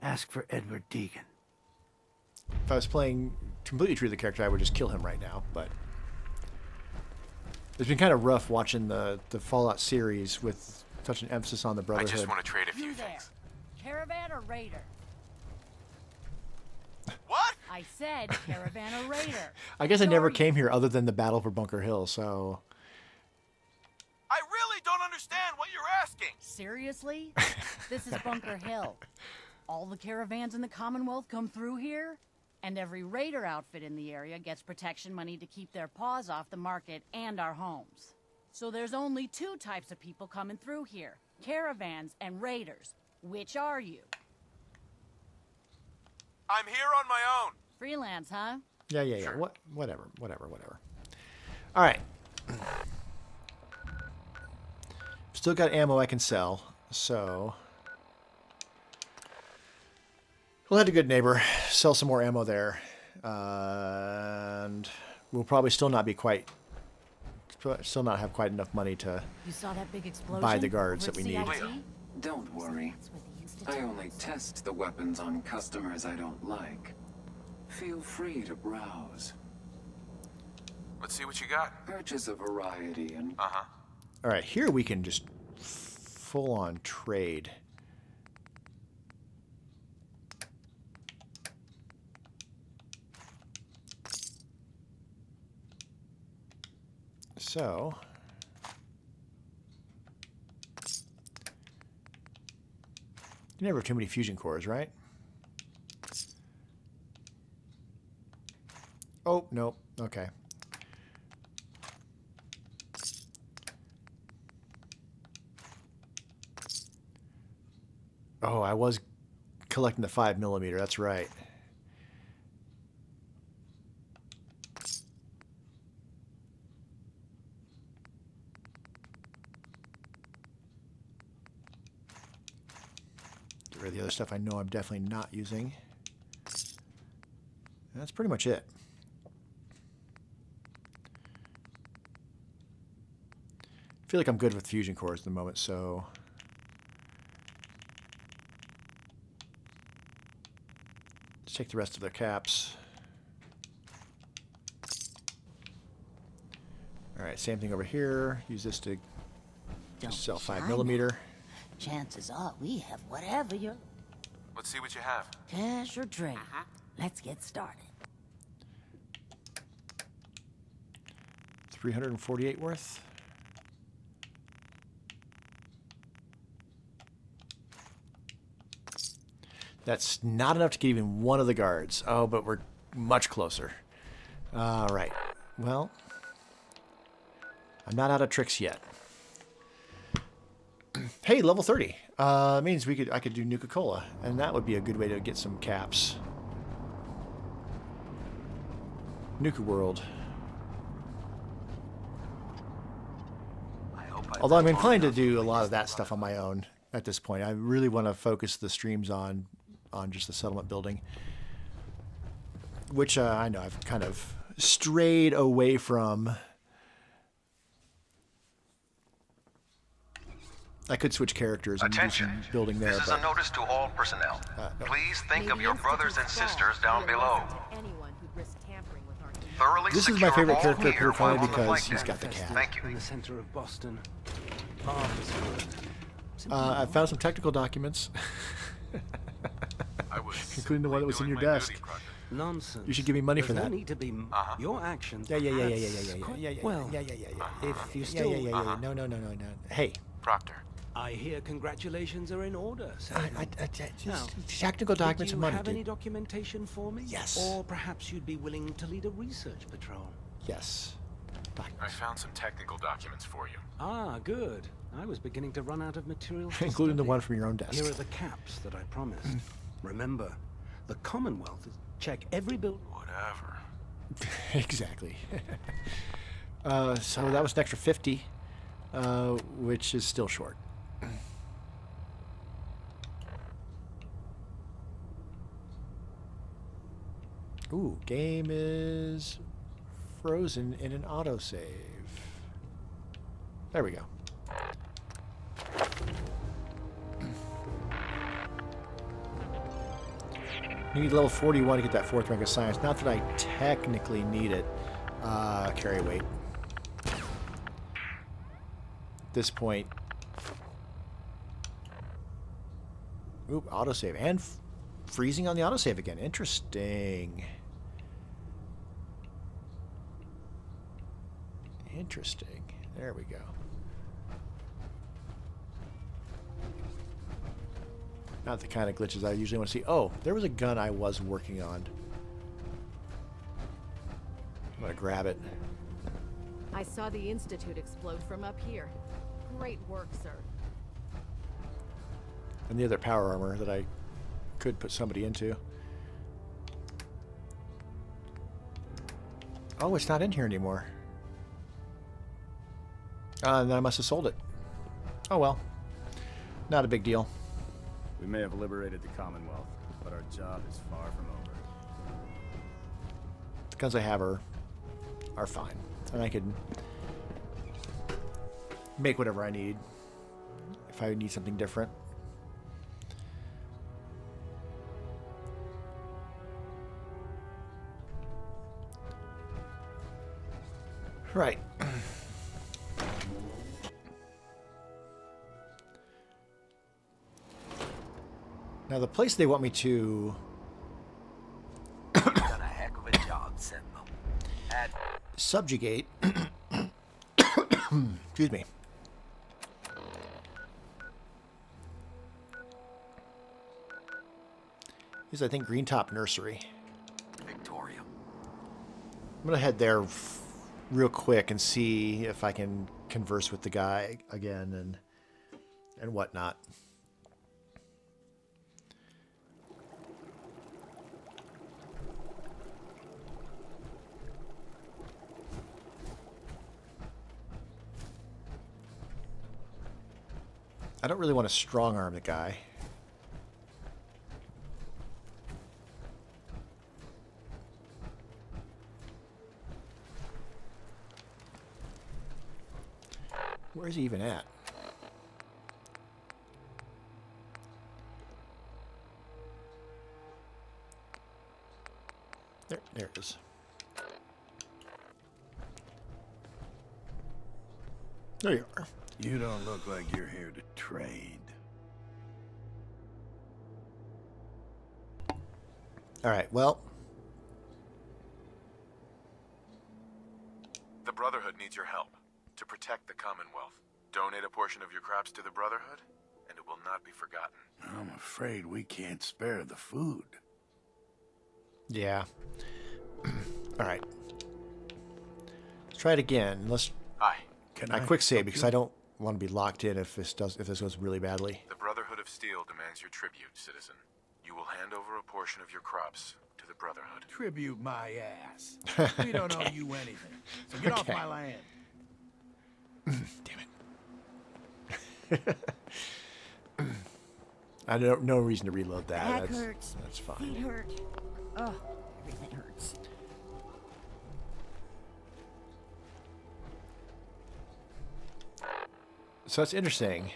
Ask for Edward Deegan. If I was playing completely true to the character, I would just kill him right now. But it's been kind of rough watching the Fallout series with such an emphasis on the I Brotherhood. just want to trade a few You there. things. Caravan or raider? What? I said caravan or raider. I guess I never came here other than the battle for Bunker Hill, so... I really don't understand what you're asking. Seriously? This is Bunker Hill. All the caravans in the Commonwealth come through here, and every raider outfit in the area gets protection money to keep their paws off the market and our homes. So there's only two types of people coming through here, caravans and raiders. Which are you? I'm here on my own. Freelance, huh? Yeah. Sure. Whatever. All right. Still got ammo I can sell, so... We'll head to Good Neighbor, sell some more ammo there, and we'll probably still not have quite enough money to You saw that big explosion buy the guards over that we at need. CIT? Don't worry. I only test the weapons on customers I don't like. Feel free to browse. Let's see what you got. Purchase a variety and... Uh-huh. All right, here we can just full-on trade. So... You never have too many fusion cores, right? Oh, nope. Okay. Oh, I was collecting the 5mm. That's right. Get rid of the other stuff I know I'm definitely not using. That's pretty much it. I feel like I'm good with fusion cores at the moment, so... Let's take the rest of their caps. Alright, same thing over here. Use this to sell 5mm. Chances are we have whatever you're... Let's see what you have. Cash or trade. Let's get started. 348 worth. That's not enough to get even one of the guards. Oh, but we're much closer. All right. Well, I'm not out of tricks yet. Hey, level 30. Means I could do Nuka-Cola, and that would be a good way to get some caps. Nuka World. Although I'm inclined to do a lot of that stuff on my own at this point. I really want to focus the streams on just the settlement building, which I know I've kind of strayed away from. I could switch characters and do some building there. This is a notice to all personnel. Please think of your brothers and sisters down below. Thoroughly This is my favorite character up here finally because he's got the cat. Thank you. In the center of Boston. I found some technical documents, including the one that was in your desk. Nonsense. You should give me money for There's that. No need to be your actions. Yeah. Well, if you still. No. Hey, Proctor. I hear congratulations are in order. Now, technical documents do are you money, have dude. any documentation for me? Yes. Or perhaps you'd be willing to lead a research patrol. Yes. I found some technical documents for you. Ah, good. I was beginning to run out of material. Including the one from your own desk. Here are the caps that I promised. Remember, the Commonwealth is check every bill. Whatever. Exactly. So that was an extra 50, which is still short. Ooh, game is frozen in an autosave. There we go. You need level 41 to get that 4th rank of science. Not that I technically need it. Carry weight. At this point. Oop, autosave. And freezing on the autosave again. Interesting. Interesting. There we go. Not the kind of glitches I usually want to see. Oh, there was a gun I was working on. I'm going to grab it. I saw the Institute explode from up here. Great work, sir. And the other power armor that I could put somebody into. Oh, it's not in here anymore. And then I must have sold it. Oh well. Not a big deal. We may have liberated the Commonwealth, but our job is far from over. The guns I have are fine. And I can make whatever I need if I need something different. Right. Now the place they want me to You've done a heck of a job, Sentinel. subjugate excuse me. Is I think Greentop Nursery. Victoria. I'm gonna head there real quick and see if I can converse with the guy again and whatnot. I don't really want to strong arm the guy. Where is he even at? There it is. There you are. You don't look like you're here to trade. All right, well. The Brotherhood needs your help to protect the Commonwealth. Donate a portion of your crops to the Brotherhood, and it will not be forgotten. I'm afraid we can't spare the food. Yeah. All right. Let's try it again. Let's. Hi. Can I quick save because I don't want to be locked in if this goes really badly. The Brotherhood of Steel demands your tribute, citizen. You will hand over a portion of your crops to the Brotherhood. Tribute my ass. We don't owe you anything. So get off my land. Damn it. I don't no reason to reload that. Back hurts. That's fine. Feet hurt. Oh, everything hurts. So that's interesting.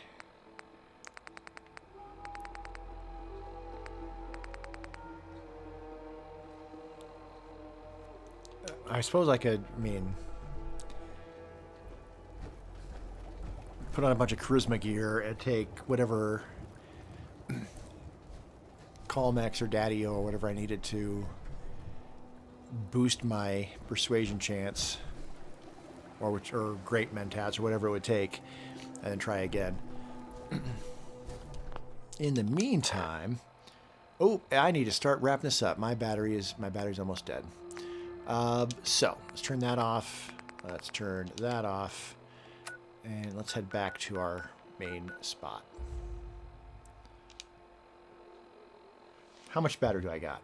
I suppose I could, put on a bunch of charisma gear and take whatever Calmex or Daddy-O or whatever I needed to boost my persuasion chance, or great mentats or whatever it would take, and then try again. In the meantime, I need to start wrapping this up. My battery's almost dead. So let's turn that off. Let's turn that off, and let's head back to our main spot. How much battery do I got?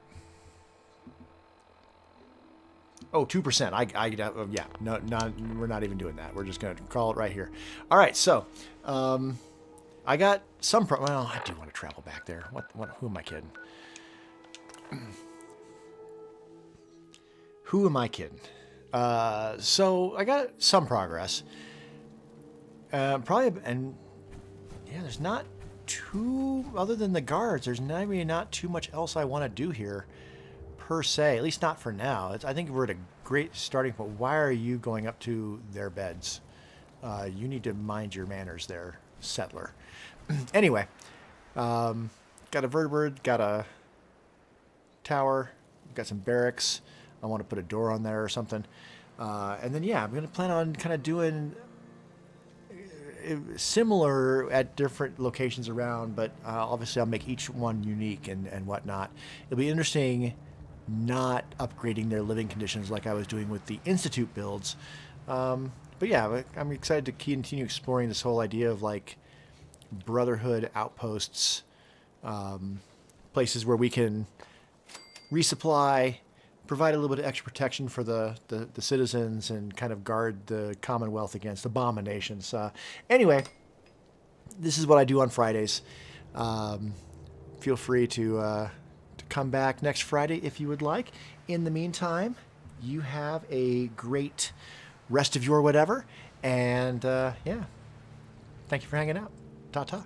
Oh, 2%. Yeah, no, we're not even doing that. We're just going to call it right here. All right, so I got some. Well, I do want to travel back there. Who am I kidding? Who am I kidding? So I got some progress. Probably, and yeah, there's not too, other than the guards, there's really not too much else I want to do here, per se. At least not for now. I think we're at a great starting point. Why are you going up to their beds? You need to mind your manners there, settler. Anyway, got a vertibird, got a tower, got some barracks. I want to put a door on there or something. And then, yeah, I'm going to plan on kind of doing similar at different locations around, but obviously I'll make each one unique and whatnot. It'll be interesting not upgrading their living conditions like I was doing with the Institute builds. But yeah, I'm excited to continue exploring this whole idea of like Brotherhood outposts, places where we can resupply, provide a little bit of extra protection for the citizens, and kind of guard the Commonwealth against abominations. Anyway, this is what I do on Fridays. Feel free to come back next Friday if you would like. In the meantime, you have a great rest of your whatever. And yeah, thank you for hanging out. Ta-ta.